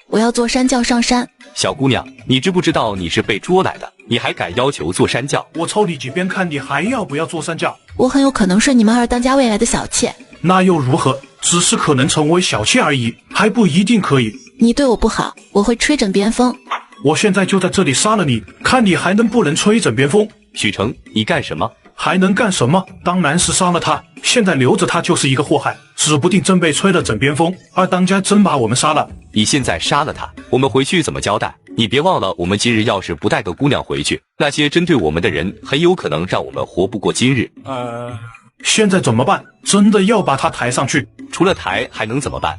我要坐山轿上山。小姑娘，你知不知道你是被捉来的？你还敢要求坐山轿？我抽你几鞭，看你还要不要坐山轿。我很有可能是你们2当家未来的小妾。那又如何？只是可能成为小妾而已，还不一定可以。你对我不好，我会吹枕边风。我现在就在这里杀了你，看你还能不能吹枕边风。许成，你干什么？还能干什么？当然是杀了他。现在留着他就是一个祸害，指不定真被吹了枕边风，2当家真把我们杀了。你现在杀了他，我们回去怎么交代？你别忘了，我们今日要是不带个姑娘回去，那些针对我们的人很有可能让我们活不过今日。现在怎么办？真的要把他抬上去？除了抬还能怎么办？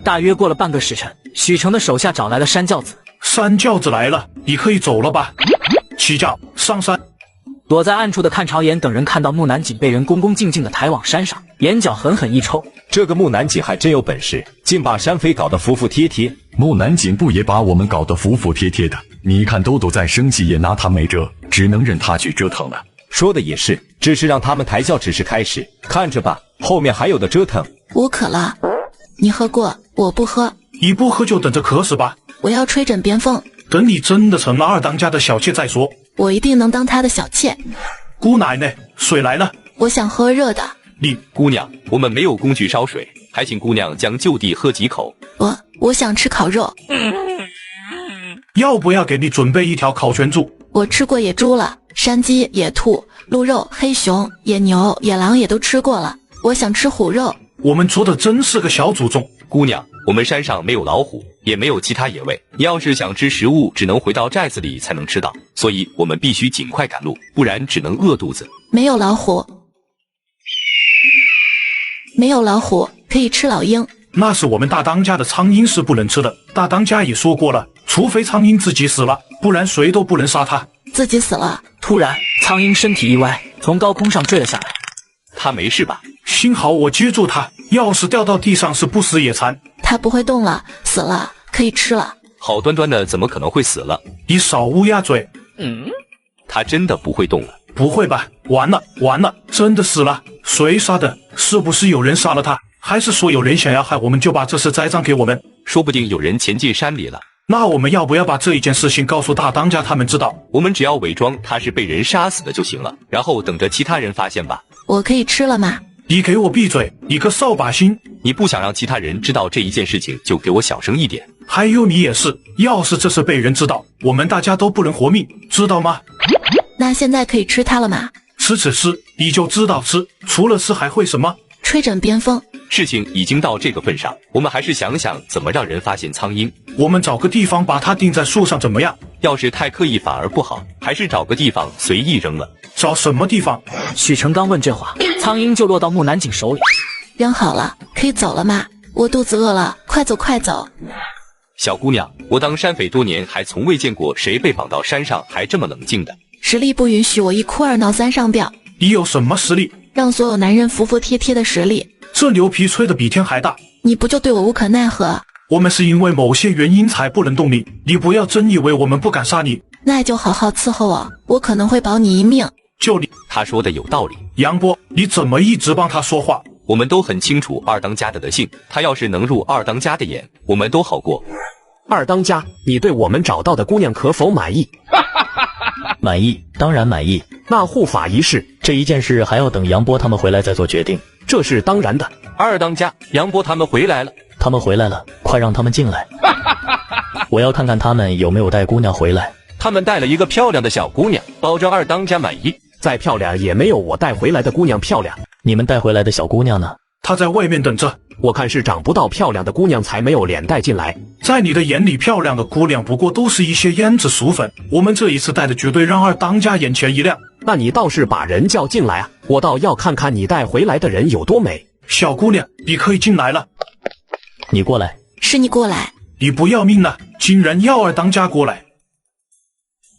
大约过了半个时辰，许成的手下找来了山轿子。山轿子来了，你可以走了吧？起轿上山。躲在暗处的看朝颜等人看到木南锦被人恭恭敬敬地抬往山上，眼角狠狠一抽。这个木南锦还真有本事，竟把山匪搞得服服帖帖。木南锦不也把我们搞得服服帖帖的？你看豆豆在生气，也拿他没辙，只能任他去折腾了。说的也是，只是让他们抬轿只是开始，看着吧，后面还有的折腾。我渴了，你喝过，我不喝。你不喝就等着渴死吧。我要吹枕边风。等你真的成了二当家的小妾再说。我一定能当他的小妾。姑奶奶，水来了。我想喝热的。你姑娘，我们没有工具烧水，还请姑娘将就地喝几口。我想吃烤肉。要不要给你准备一条烤全猪？我吃过野猪了，山鸡、野兔、鹿肉、黑熊、野牛、野狼也都吃过了。我想吃虎肉。我们做的真是个小祖宗。姑娘，我们山上没有老虎，也没有其他野味，你要是想吃食物，只能回到寨子里才能吃到，所以我们必须尽快赶路，不然只能饿肚子。没有老虎，没有老虎，可以吃老鹰。那是我们大当家的苍鹰是不能吃的，大当家也说过了，除非苍鹰自己死了，不然谁都不能杀他。自己死了。突然，苍鹰身体一歪，从高空上坠了下来。他没事吧？幸好我接住他，要是掉到地上是不死也残。他不会动了，死了，可以吃了。好端端的怎么可能会死了？你少乌鸦嘴。他真的不会动了？不会吧？完了完了，真的死了？谁杀的？是不是有人杀了他？还是说有人想要害我们，就把这事栽赃给我们？说不定有人潜进山里了。那我们要不要把这一件事情告诉大当家他们知道？我们只要伪装他是被人杀死的就行了，然后等着其他人发现吧。我可以吃了吗？你给我闭嘴，你个扫把星！你不想让其他人知道这一件事情，就给我小声一点。还有你也是，要是这事被人知道，我们大家都不能活命，知道吗？那现在可以吃它了吗？吃，你就知道吃，除了吃还会什么？吹枕边风。事情已经到这个份上，我们还是想想怎么让人发现苍鹰。我们找个地方把它钉在树上怎么样？要是太刻意反而不好，还是找个地方随意扔了。找什么地方？许成刚问这话，苍鹰就落到木南锦手里。扔好了，可以走了吗？我肚子饿了，快走快走。小姑娘，我当山匪多年，还从未见过谁被绑到山上还这么冷静的。实力不允许我一哭二闹三上吊。你有什么实力？让所有男人服服帖帖的实力。这牛皮吹得比天还大，你不就对我无可奈何？我们是因为某些原因才不能动你，你不要真以为我们不敢杀你。那就好好伺候我，我可能会保你一命。就你，他说的有道理。杨波，你怎么一直帮他说话？我们都很清楚二当家的德性，他要是能入二当家的眼，我们都好过。二当家，你对我们找到的姑娘可否满意？满意，当然满意。那护法一事，这一件事还要等杨波他们回来再做决定。这是当然的。二当家，杨波他们回来了。他们回来了，快让他们进来。我要看看他们有没有带姑娘回来。他们带了一个漂亮的小姑娘，保证二当家满意。再漂亮也没有我带回来的姑娘漂亮。你们带回来的小姑娘呢？她在外面等着。我看是找不到漂亮的姑娘才没有脸带进来。在你的眼里，漂亮的姑娘不过都是一些胭脂俗粉，我们这一次带的绝对让二当家眼前一亮。那你倒是把人叫进来啊，我倒要看看你带回来的人有多美。小姑娘，你可以进来了。你过来。是你过来。你不要命了，竟然要二当家过来。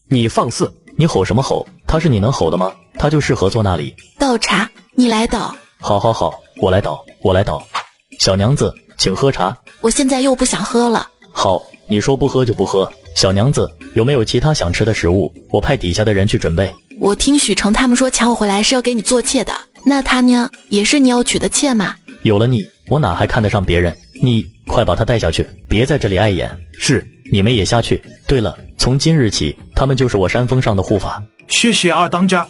你放肆！你吼什么吼？他是你能吼的吗？他就适合坐那里。倒茶，你来倒。好，我来倒，我来倒。小娘子，请喝茶。我现在又不想喝了。好，你说不喝就不喝。小娘子，有没有其他想吃的食物？我派底下的人去准备。我听许成他们说抢我回来是要给你做妾的，那他呢？也是你要娶的妾吗？有了你，我哪还看得上别人？你快把他带下去，别在这里碍眼。是，你们也下去。对了，从今日起，他们就是我山峰上的护法。谢谢二当家。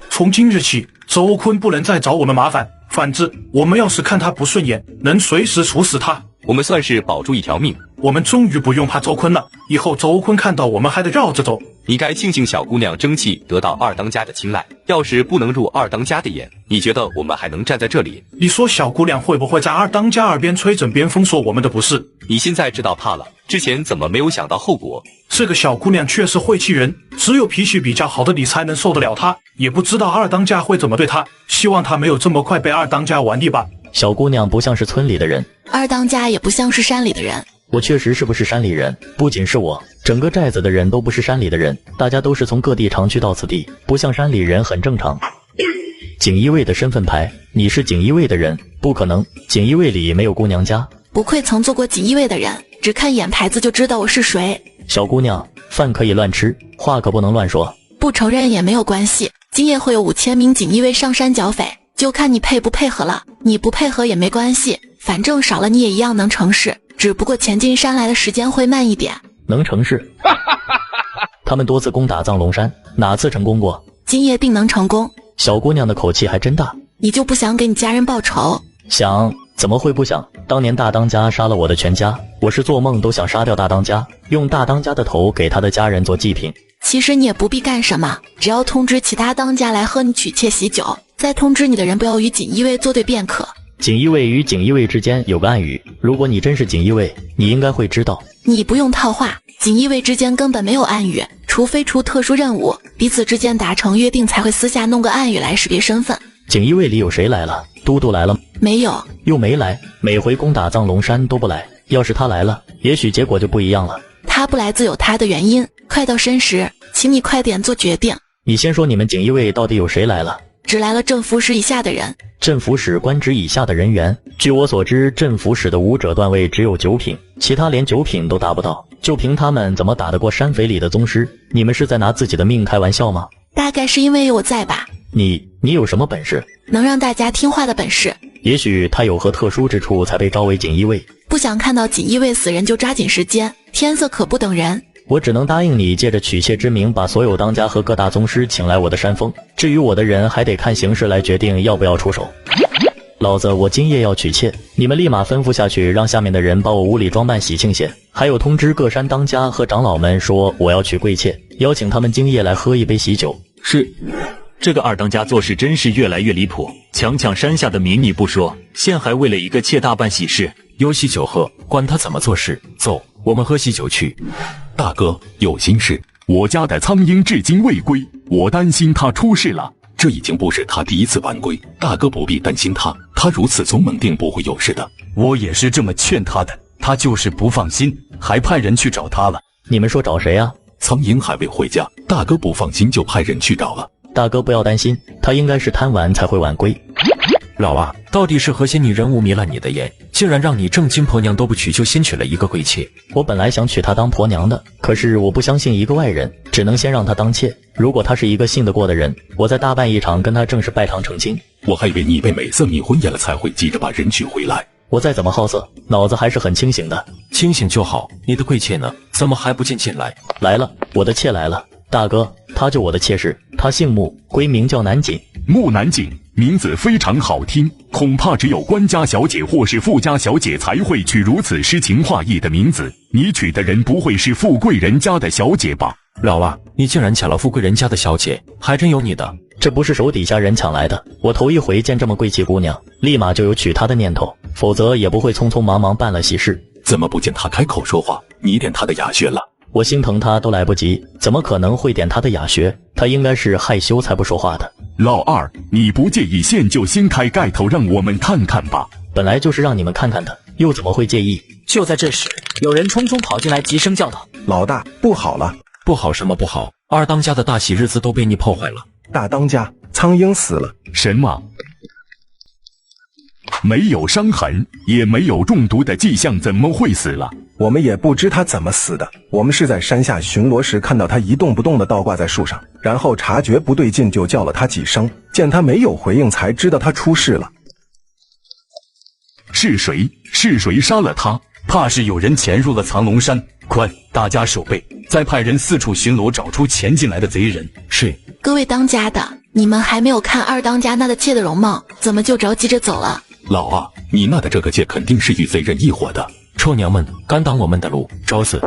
从今日起，周坤不能再找我们麻烦，反之，我们要是看他不顺眼，能随时处死他。我们算是保住一条命。我们终于不用怕周坤了，以后周坤看到我们还得绕着走。你该庆幸小姑娘争气，得到二当家的青睐。要是不能入二当家的眼，你觉得我们还能站在这里？你说小姑娘会不会在二当家耳边吹枕边风，说我们的不是？你现在知道怕了，之前怎么没有想到后果？这个小姑娘确实会气人，只有脾气比较好的你才能受得了她。也不知道二当家会怎么对她，希望她没有这么快被二当家玩腻吧。小姑娘不像是村里的人，二当家也不像是山里的人。我确实是不是山里人？不仅是我，整个寨子的人都不是山里的人，大家都是从各地常去到此地，不像山里人很正常。锦衣卫的身份牌，你是锦衣卫的人？不可能，锦衣卫里没有姑娘家。不愧曾做过锦衣卫的人，只看眼牌子就知道我是谁。小姑娘，饭可以乱吃，话可不能乱说。不承认也没有关系，今夜会有5000名锦衣卫上山剿匪，就看你配不配合了。你不配合也没关系，反正少了你也一样能成事，只不过前进山来的时间会慢一点。能成事？他们多次攻打藏龙山，哪次成功过？今夜定能成功。小姑娘的口气还真大。你就不想给你家人报仇？想，怎么会不想？当年大当家杀了我的全家，我是做梦都想杀掉大当家，用大当家的头给他的家人做祭品。其实你也不必干什么，只要通知其他当家来喝你娶妾喜酒，再通知你的人不要与锦衣卫作对便可。锦衣卫与锦衣卫之间有个暗语，如果你真是锦衣卫，你应该会知道。你不用套话，锦衣卫之间根本没有暗语，除非出特殊任务，彼此之间达成约定才会私下弄个暗语来识别身份。锦衣卫里有谁来了？都督来了？没有。又没来，每回攻打藏龙山都不来。要是他来了，也许结果就不一样了。他不来自有他的原因，快到申时，请你快点做决定。你先说你们锦衣卫到底有谁来了？只来了镇抚使以下的人。镇抚使官职以下的人员，据我所知，镇抚使的武者段位只有9品，其他连9品都达不到。就凭他们怎么打得过山匪里的宗师？你们是在拿自己的命开玩笑吗？大概是因为有我在吧。你有什么本事？能让大家听话的本事。也许他有何特殊之处，才被招为锦衣卫。不想看到锦衣卫死人就抓紧时间，天色可不等人。我只能答应你，借着娶妾之名，把所有当家和各大宗师请来我的山峰。至于我的人，还得看形势来决定要不要出手。老子，我今夜要娶妾，你们立马吩咐下去，让下面的人把我屋里装扮喜庆些，还有通知各山当家和长老们说我要娶贵妾，邀请他们今夜来喝一杯喜酒。是。这个二当家做事真是越来越离谱，强抢山下的民女不说，现还为了一个妾大办喜事。有喜酒喝，管他怎么做事，走，我们喝喜酒去。大哥，有心事，我家的苍鹰至今未归，我担心他出事了。这已经不是他第一次晚归，大哥不必担心他，他如此总稳定不会有事的。我也是这么劝他的，他就是不放心，还派人去找他了。你们说找谁啊？苍鹰还未回家，大哥不放心就派人去找了。大哥不要担心，他应该是贪玩才会晚归。老啊，到底是何些女人污迷了你的眼，竟然让你正经婆娘都不娶就先娶了一个贵妾？我本来想娶她当婆娘的，可是我不相信一个外人，只能先让她当妾。如果她是一个信得过的人，我再大办一场跟她正式拜堂成亲。我还以为你被美色迷昏眼了才会急着把人娶回来。我再怎么好色，脑子还是很清醒的。清醒就好，你的贵妾呢？怎么还不见进来？来了，我的妾来了。大哥，她就我的妾室，她姓穆，闺名叫南锦。穆南锦，名字非常好听，恐怕只有官家小姐或是富家小姐才会取如此诗情画意的名字。你娶的人不会是富贵人家的小姐吧？老啊，你竟然抢了富贵人家的小姐，还真有你的。这不是手底下人抢来的，我头一回见这么贵气姑娘，立马就有娶她的念头，否则也不会匆匆忙忙办了喜事。怎么不见她开口说话，你点她的雅穴了？我心疼她都来不及，怎么可能会点她的雅穴？她应该是害羞才不说话的。老二，你不介意现就掀开盖头让我们看看吧？本来就是让你们看看的，又怎么会介意？就在这时，有人匆匆跑进来，急声叫道：老大，不好了！不好什么不好？二当家的大喜日子都被你破坏了。大当家，苍鹰死了。什么？没有伤痕，也没有中毒的迹象，怎么会死了？我们也不知他怎么死的，我们是在山下巡逻时看到他一动不动地倒挂在树上，然后察觉不对劲就叫了他几声，见他没有回应才知道他出事了。是谁？是谁杀了他？怕是有人潜入了藏龙山，快，大家守备，再派人四处巡逻，找出潜进来的贼人。是。各位当家的，你们还没有看二当家那的妾的容貌，怎么就着急着走了？老啊，你那的这个妾肯定是与贼人一伙的。臭娘们，敢挡我们的路，找死！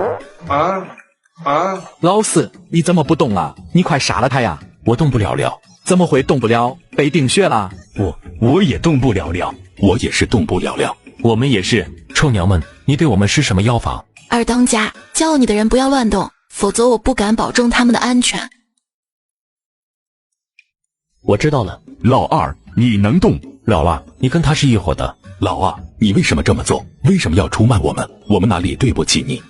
老四，你怎么不动啊？你快杀了他呀！我动不了了。怎么会动不了？被定穴了。我也动不了了。我也是动不了了。我们也是。臭娘们，你对我们施什么妖法？二当家，叫你的人不要乱动，否则我不敢保证他们的安全。我知道了。老二，你能动。老啊，你跟他是一伙的。老啊，你为什么这么做？为什么要出卖我们？我们哪里对不起你？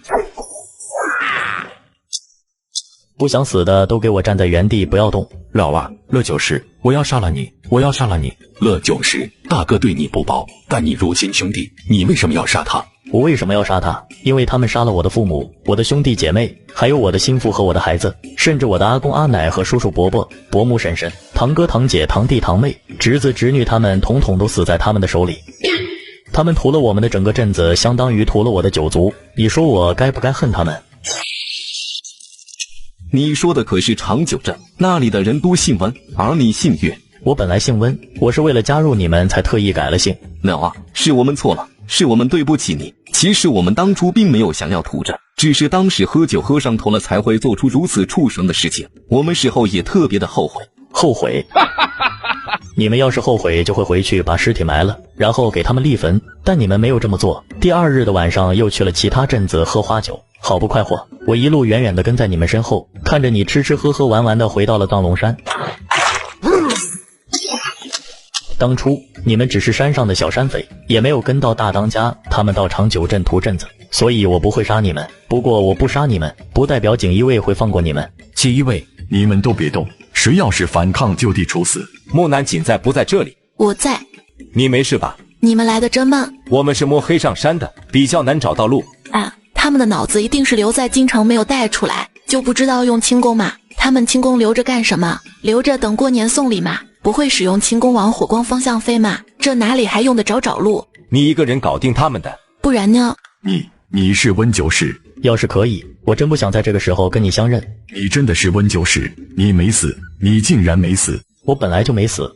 不想死的都给我站在原地不要动！老啊，乐九石，我要杀了你！我要杀了你！乐九石，大哥对你不薄，但你如亲兄弟，你为什么要杀他？我为什么要杀他？因为他们杀了我的父母、我的兄弟姐妹，还有我的心腹和我的孩子，甚至我的阿公阿奶和叔叔伯伯、伯母婶婶、堂哥堂姐、堂弟堂妹、侄子侄女，他们统统都死在他们的手里。他们屠了我们的整个镇子，相当于屠了我的九族。你说我该不该恨他们？你说的可是长久镇，那里的人都姓温，而你姓岳。我本来姓温，我是为了加入你们才特意改了姓。老啊，是我们错了，是我们对不起你。其实我们当初并没有想要屠镇，只是当时喝酒喝上头了，才会做出如此畜生的事情。我们事后也特别的后悔。后悔？你们要是后悔，就会回去把尸体埋了，然后给他们立坟。但你们没有这么做。第二日的晚上，又去了其他镇子喝花酒，好不快活。我一路远远的跟在你们身后，看着你吃吃喝喝玩玩的回到了藏龙山。当初你们只是山上的小山匪，也没有跟到大当家他们到长久镇屠镇子，所以我不会杀你们。不过我不杀你们，不代表锦衣卫会放过你们。锦衣卫，你们都别动，谁要是反抗就地处死。木南锦在不在这里？我在。你没事吧？你们来的真慢。我们是摸黑上山的，比较难找到路。啊，他们的脑子一定是留在京城没有带出来，就不知道用轻功嘛。他们轻功留着干什么？留着等过年送礼嘛。不会使用轻功往火光方向飞嘛？这哪里还用得着找路？你一个人搞定他们的，不然呢？你是温九石？要是可以，我真不想在这个时候跟你相认。你真的是温九石？你没死，你竟然没死！我本来就没死。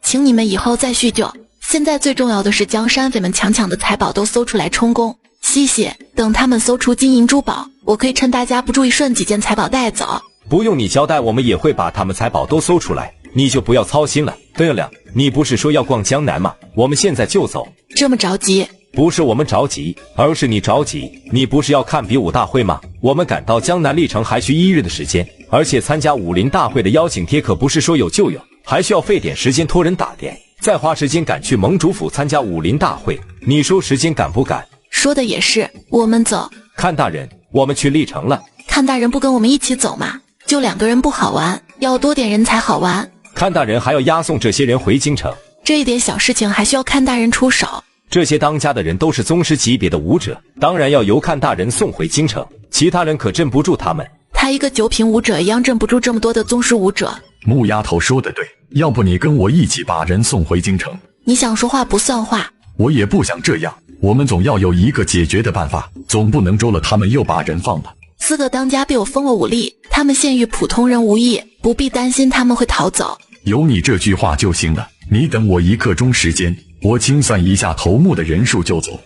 请你们以后再叙旧。现在最重要的是将山匪们强的财宝都搜出来充公。谢谢。等他们搜出金银珠宝，我可以趁大家不注意顺几件财宝带走。不用你交代，我们也会把他们财宝都搜出来。你就不要操心了。对了，你不是说要逛江南吗？我们现在就走。这么着急？不是我们着急，而是你着急。你不是要看比武大会吗？我们赶到江南历程还需1日的时间，而且参加武林大会的邀请帖可不是说有就有，还需要费点时间托人打点，再花时间赶去盟主府参加武林大会。你说时间赶不赶？说的也是，我们走。看大人，我们去历城了。看大人不跟我们一起走吗？就2个人不好玩，要多点人才好玩。看大人还要押送这些人回京城，这一点小事情还需要看大人出手。这些当家的人都是宗师级别的武者，当然要由看大人送回京城，其他人可镇不住他们。他一个9品武者一样镇不住这么多的宗师武者。木丫头说的对，要不你跟我一起把人送回京城？你想说话不算话。我也不想这样，我们总要有一个解决的办法，总不能周了他们又把人放了。4个当家被我封了武力，他们现与普通人无异，不必担心他们会逃走。有你这句话就行了，你等我1刻钟时间，我清算一下头目的人数就走。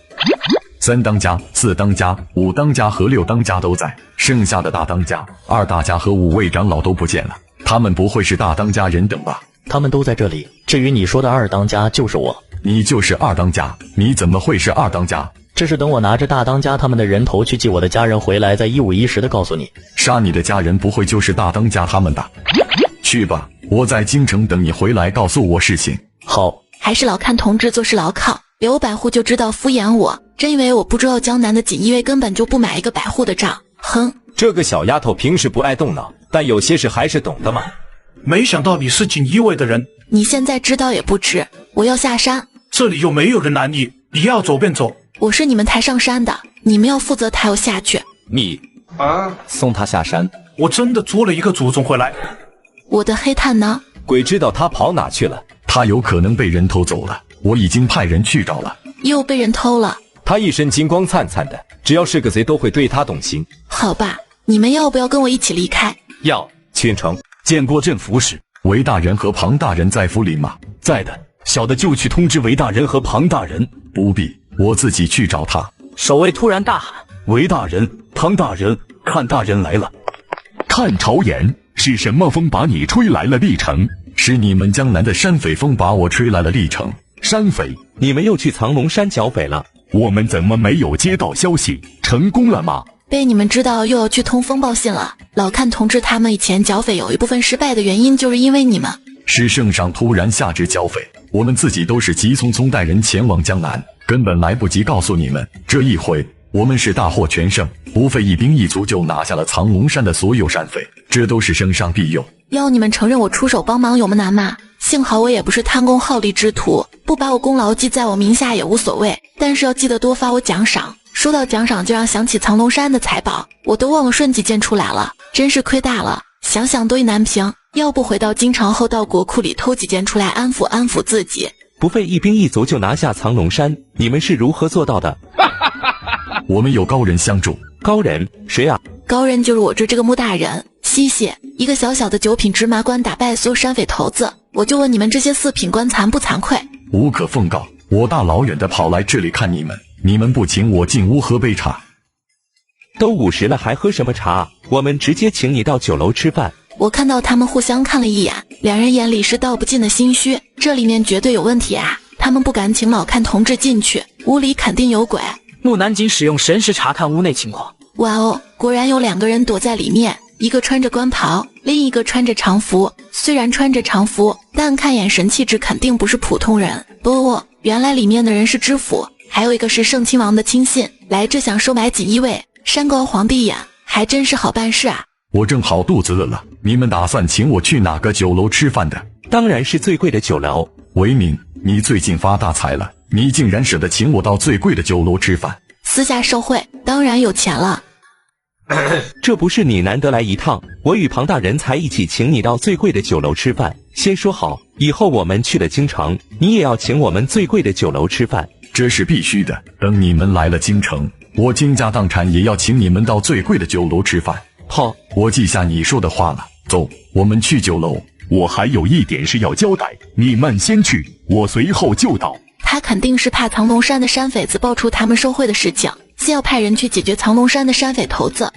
3当家、4当家、5当家和6当家都在，剩下的大当家、2大家和5位长老都不见了，他们不会是大当家人等吧？他们都在这里。至于你说的2当家，就是我。你就是2当家？你怎么会是2当家？这是等我拿着大当家他们的人头去祭我的家人回来，再一五一十的告诉你。杀你的家人不会就是大当家他们吧？去吧，我在京城等你回来告诉我事情。好。还是老看同志做事牢靠，刘百户就知道敷衍我，真以为我不知道江南的锦衣卫根本就不买一个百户的账。哼，这个小丫头平时不爱动脑，但有些事还是懂的嘛。没想到你是锦衣卫的人，你现在知道也不迟。我要下山，这里又没有人拦你，你要走便走。我是你们抬上山的，你们要负责抬我下去。你送他下山？我真的捉了一个祖宗回来。我的黑炭呢？鬼知道他跑哪去了。他有可能被人偷走了，我已经派人去找了。又被人偷了？他一身金光灿灿的，只要是个贼都会对他动心。好吧，你们要不要跟我一起离开？要。倾城见过镇抚使。韦大人和庞大人在府里吗？在的，小的就去通知韦大人和庞大人。不必，我自己去找他。守卫突然大喊：韦大人、庞大人，看大人来了！看朝言，是什么风把你吹来了历城？是你们江南的山匪风把我吹来了历城。山匪？你们又去藏龙山剿匪了？我们怎么没有接到消息？成功了吗？被你们知道又要去通风报信了。老看同志他们以前剿匪有一部分失败的原因就是因为你们。是圣上突然下旨剿匪，我们自己都是急匆匆带人前往江南，根本来不及告诉你们。这一回我们是大获全胜，不费一兵一卒就拿下了藏龙山的所有山匪，这都是生上庇佑。要你们承认我出手帮忙有么难吗？幸好我也不是贪功好利之徒，不把我功劳记在我名下也无所谓，但是要记得多发我奖赏。说到奖赏，就让想起藏龙山的财宝，我都忘了顺几件出来了，真是亏大了，想想都意难平。要不回到京城后到国库里偷几件出来安抚安抚自己。不费一兵一卒就拿下藏龙山，你们是如何做到的？我们有高人相助。高人？谁啊？高人就是我这个穆大人。西谢，一个小小的九品芝麻官打败所有山匪头子，我就问你们这些四品官惭不惭愧？无可奉告，我大老远的跑来这里看你们，你们不请我进屋喝杯茶。都50了还喝什么茶？我们直接请你到酒楼吃饭。我看到他们互相看了一眼，两人眼里是道不尽的心虚，这里面绝对有问题啊！他们不敢请老看同志进去，屋里肯定有鬼。木南锦使用神识查看屋内情况。哇哦，果然有2个人躲在里面，一个穿着官袍，另一个穿着常服。虽然穿着常服，但看眼神气质肯定不是普通人。不，原来里面的人是知府，还有一个是圣亲王的亲信，来这想收买锦衣卫，山高皇帝远，还真是好办事啊！我正好肚子饿了，你们打算请我去哪个酒楼吃饭的？当然是最贵的酒楼。维明，你最近发大财了，你竟然舍得请我到最贵的酒楼吃饭？私下受贿，当然有钱了。这不是你难得来一趟，我与庞大人才一起请你到最贵的酒楼吃饭。先说好，以后我们去了京城，你也要请我们最贵的酒楼吃饭。这是必须的，等你们来了京城，我倾家荡产也要请你们到最贵的酒楼吃饭。好，我记下你说的话了。走，我们去酒楼。我还有一点事要交代，你们先去，我随后就到。他肯定是怕藏龙山的山匪子爆出他们受贿的事情，先要派人去解决藏龙山的山匪头子。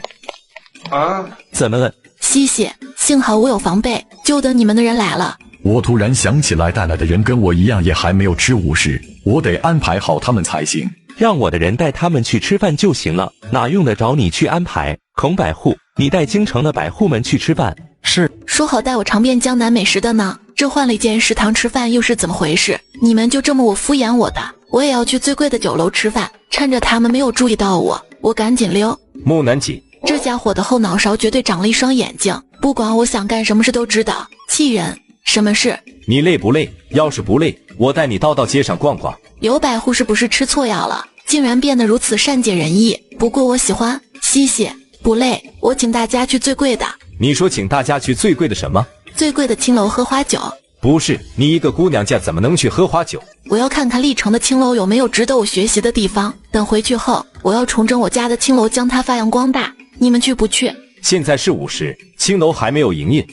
怎么了？西谢，幸好我有防备，就等你们的人来了。我突然想起来，带来的人跟我一样，也还没有吃午时，我得安排好他们才行。让我的人带他们去吃饭就行了，哪用得着你去安排？孔百户，你带京城的百户们去吃饭。是，说好带我尝遍江南美食的呢，这换了一间食堂吃饭又是怎么回事？你们就这么敷衍我的？我也要去最贵的酒楼吃饭，趁着他们没有注意到我赶紧溜。木南锦，这家伙的后脑勺绝对长了一双眼睛，不管我想干什么事都知道，气人。什么事？你累不累？要是不累，我带你到街上逛逛。刘百户是不是吃错药了？竟然变得如此善解人意。不过我喜欢。西谢，不累，我请大家去最贵的。你说请大家去最贵的什么？最贵的青楼喝花酒。不是，你一个姑娘家怎么能去喝花酒？我要看看历城的青楼有没有值得我学习的地方。等回去后，我要重整我家的青楼，将它发扬光大。你们去不去？现在是午时，青楼还没有营业。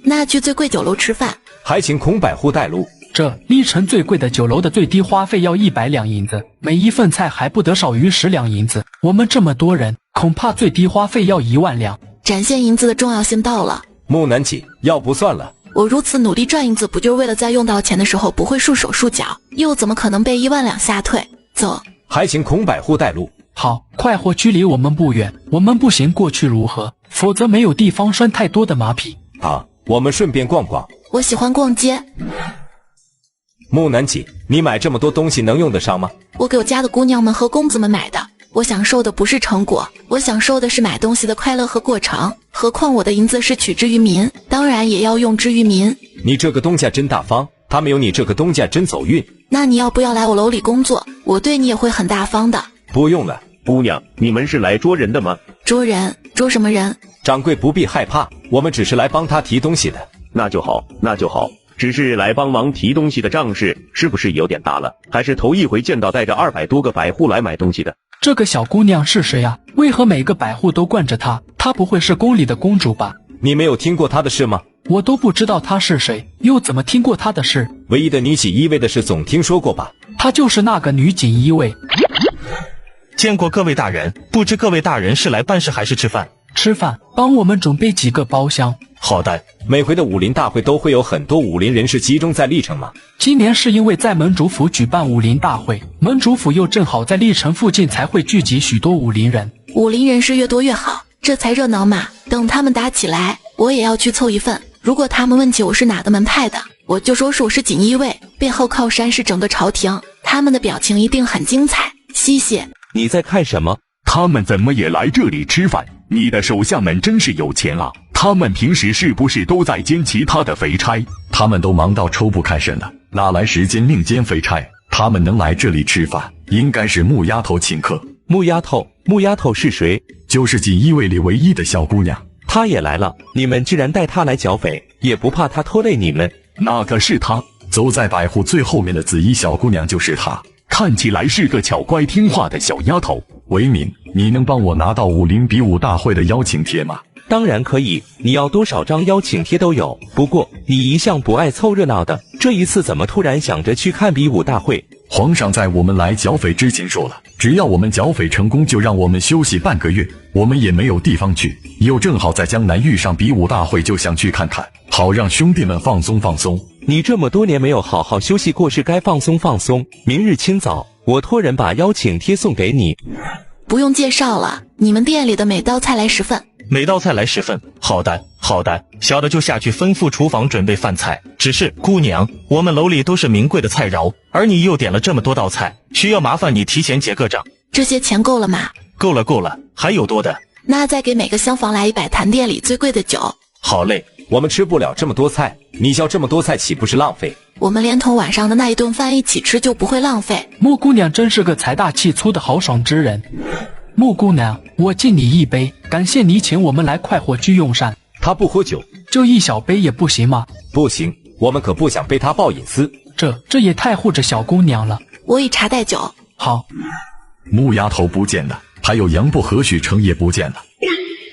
那去最贵酒楼吃饭，还请孔百户带路。这历城最贵的酒楼的最低花费要100两银子，每一份菜还不得少于10两银子。我们这么多人，恐怕最低花费要1万两。展现银子的重要性到了。木南锦，要不算了。我如此努力赚银子，不就是为了在用到钱的时候不会束手束脚？又怎么可能被1万两吓退？走，还请孔百户带路。好，快活距离我们不远，我们步行过去如何？否则没有地方拴太多的马匹。好，我们顺便逛逛。我喜欢逛街。木南锦，你买这么多东西能用得上吗？我给我家的姑娘们和公子们买的。我享受的不是成果，我享受的是买东西的快乐和过程。何况我的银子是取之于民，当然也要用之于民。你这个东家真大方，他没有你这个东家真走运。那你要不要来我楼里工作？我对你也会很大方的。不用了。姑娘，你们是来捉人的吗？捉人？捉什么人？掌柜不必害怕，我们只是来帮他提东西的。那就好，那就好。只是来帮忙提东西的仗势是不是有点大了？还是头一回见到带着200多个百户来买东西的。这个小姑娘是谁啊？为何每个百户都惯着她？她不会是宫里的公主吧？你没有听过她的事吗？我都不知道她是谁，又怎么听过她的事？唯一的女锦衣卫的事总听说过吧？她就是那个女锦衣卫。见过各位大人，不知各位大人是来办事还是吃饭？吃饭，帮我们准备几个包厢。好的。每回的武林大会都会有很多武林人士集中在历城吗？今年是因为在门主府举办武林大会，门主府又正好在历城附近，才会聚集许多武林人。武林人士越多越好，这才热闹嘛。等他们打起来，我也要去凑一份。如果他们问起我是哪个门派的，我就说是我是锦衣卫，背后靠山是整个朝廷，他们的表情一定很精彩。西谢，你在看什么？他们怎么也来这里吃饭？你的手下们真是有钱啊！他们平时是不是都在兼其他的肥差？他们都忙到抽不开身了，哪来时间另兼肥差？他们能来这里吃饭，应该是木丫头请客。木丫头是谁？就是锦衣卫里唯一的小姑娘。她也来了，你们居然带她来剿匪，也不怕她拖累你们？那个是她，走在百户最后面的紫衣小姑娘就是她。看起来是个巧乖听话的小丫头。维敏，你能帮我拿到武林比武大会的邀请帖吗？当然可以，你要多少张邀请帖都有。不过你一向不爱凑热闹的，这一次怎么突然想着去看比武大会？皇上在我们来剿匪之前说了，只要我们剿匪成功，就让我们休息半个月。我们也没有地方去，又正好在江南遇上比武大会，就想去看看，好让兄弟们放松放松。你这么多年没有好好休息过，是该放松放松。明日清早，我托人把邀请帖送给你。不用介绍了，你们店里的每道菜来10份。每道菜来10份，好的，小的就下去吩咐厨房准备饭菜。只是姑娘，我们楼里都是名贵的菜肴，而你又点了这么多道菜，需要麻烦你提前结个账。这些钱够了吗？够了，还有多的。那再给每个厢房来100坛店里最贵的酒。好嘞，我们吃不了这么多菜，你叫这么多菜岂不是浪费？我们连同晚上的那一顿饭一起吃，就不会浪费。木姑娘真是个财大气粗的豪爽之人。木姑娘，我敬你一杯，感谢你请我们来快活居用膳。他不喝酒，就一小杯也不行吗？不行，我们可不想被他爆隐私。这也太护着小姑娘了。我以茶代酒。好。木丫头不见了，还有杨不和许成也不见了。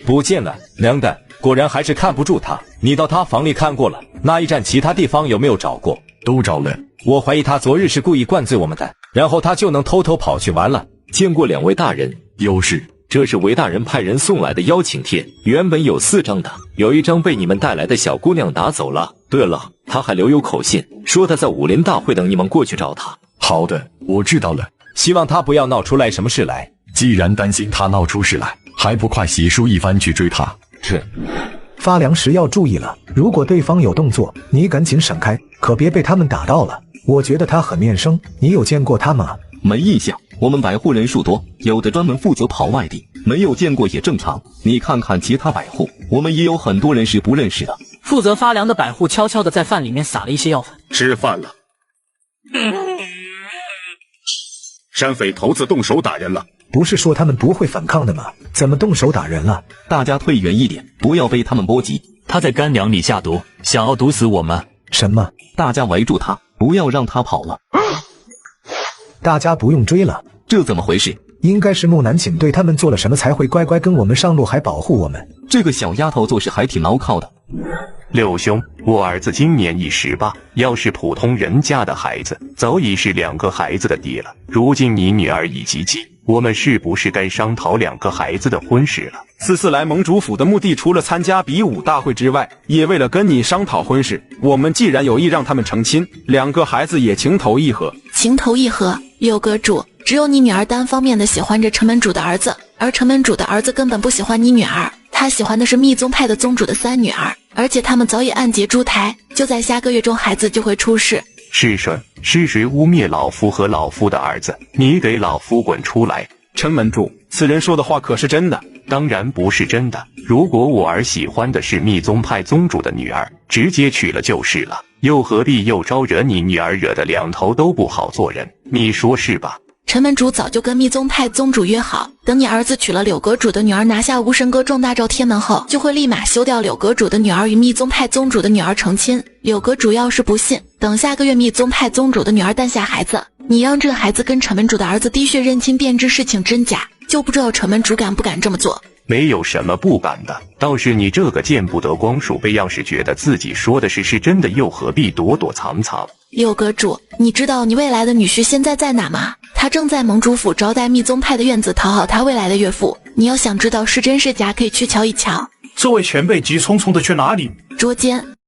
不见了，娘的，果然还是看不住他。你到他房里看过了，那一站其他地方有没有找过？都找了。我怀疑他昨日是故意灌醉我们的，然后他就能偷偷跑去玩了。见过2位大人。有事。这是韦大人派人送来的邀请帖，原本有4张的，有1张被你们带来的小姑娘拿走了。对了，他还留有口信，说他在武林大会等你们过去找他。好的，我知道了。希望他不要闹出来什么事来。既然担心他闹出事来，还不快洗漱一番去追他？是。发粮时要注意了，如果对方有动作，你赶紧闪开，可别被他们打到了。我觉得他很面生，你有见过他吗？没印象，我们百户人数多，有的专门负责跑外地，没有见过也正常。你看看其他百户，我们也有很多人是不认识的。负责发粮的百户悄悄地在饭里面撒了一些药粉。吃饭了。山匪头子动手打人了。不是说他们不会反抗的吗？怎么动手打人了？大家退远一点，不要被他们波及。他在干粮里下毒，想要毒死我们。什么？大家围住他，不要让他跑了。大家不用追了。这怎么回事？应该是木南请对他们做了什么才会乖乖跟我们上路，还保护我们。这个小丫头做事还挺牢靠的。六兄，我儿子今年已18，要是普通人家的孩子，早已是2个孩子的爹了。如今你女儿已及笄，我们是不是该商讨2个孩子的婚事了？此次来盟主府的目的，除了参加比武大会之外，也为了跟你商讨婚事。我们既然有意让他们成亲，2个孩子也情投意合。情投意合，六阁主，只有你女儿单方面的喜欢着城门主的儿子，而城门主的儿子根本不喜欢你女儿，他喜欢的是密宗派的宗主的3女儿，而且他们早已按结珠胎，就在下个月中孩子就会出世。是谁污蔑老夫和老夫的儿子？你给老夫滚出来！城门主，此人说的话可是真的？当然不是真的。如果我儿喜欢的是密宗派宗主的女儿，直接娶了就是了，又何必又招惹你女儿，惹得2头都不好做人，你说是吧？城门主早就跟密宗派宗主约好，等你儿子娶了柳阁主的女儿，拿下无神阁中大诏贴门后，就会立马休掉柳阁主的女儿与密宗派宗主的女儿成亲。柳阁主要是不信，等下个月密宗派宗主的女儿诞下孩子，你让这孩子跟城门主的儿子滴血认亲，便知事情真假，就不知道城门主敢不敢这么做。没有什么不敢的，倒是你这个见不得光鼠辈，要是觉得自己说的是真的，又何必躲躲藏藏？柳阁主，你知道你未来的女婿现在在哪吗？他正在盟主府招待密宗派的院子，讨好他未来的岳父。你要想知道是真是假，可以去瞧一瞧。这位前辈急匆匆的去哪里？捉奸。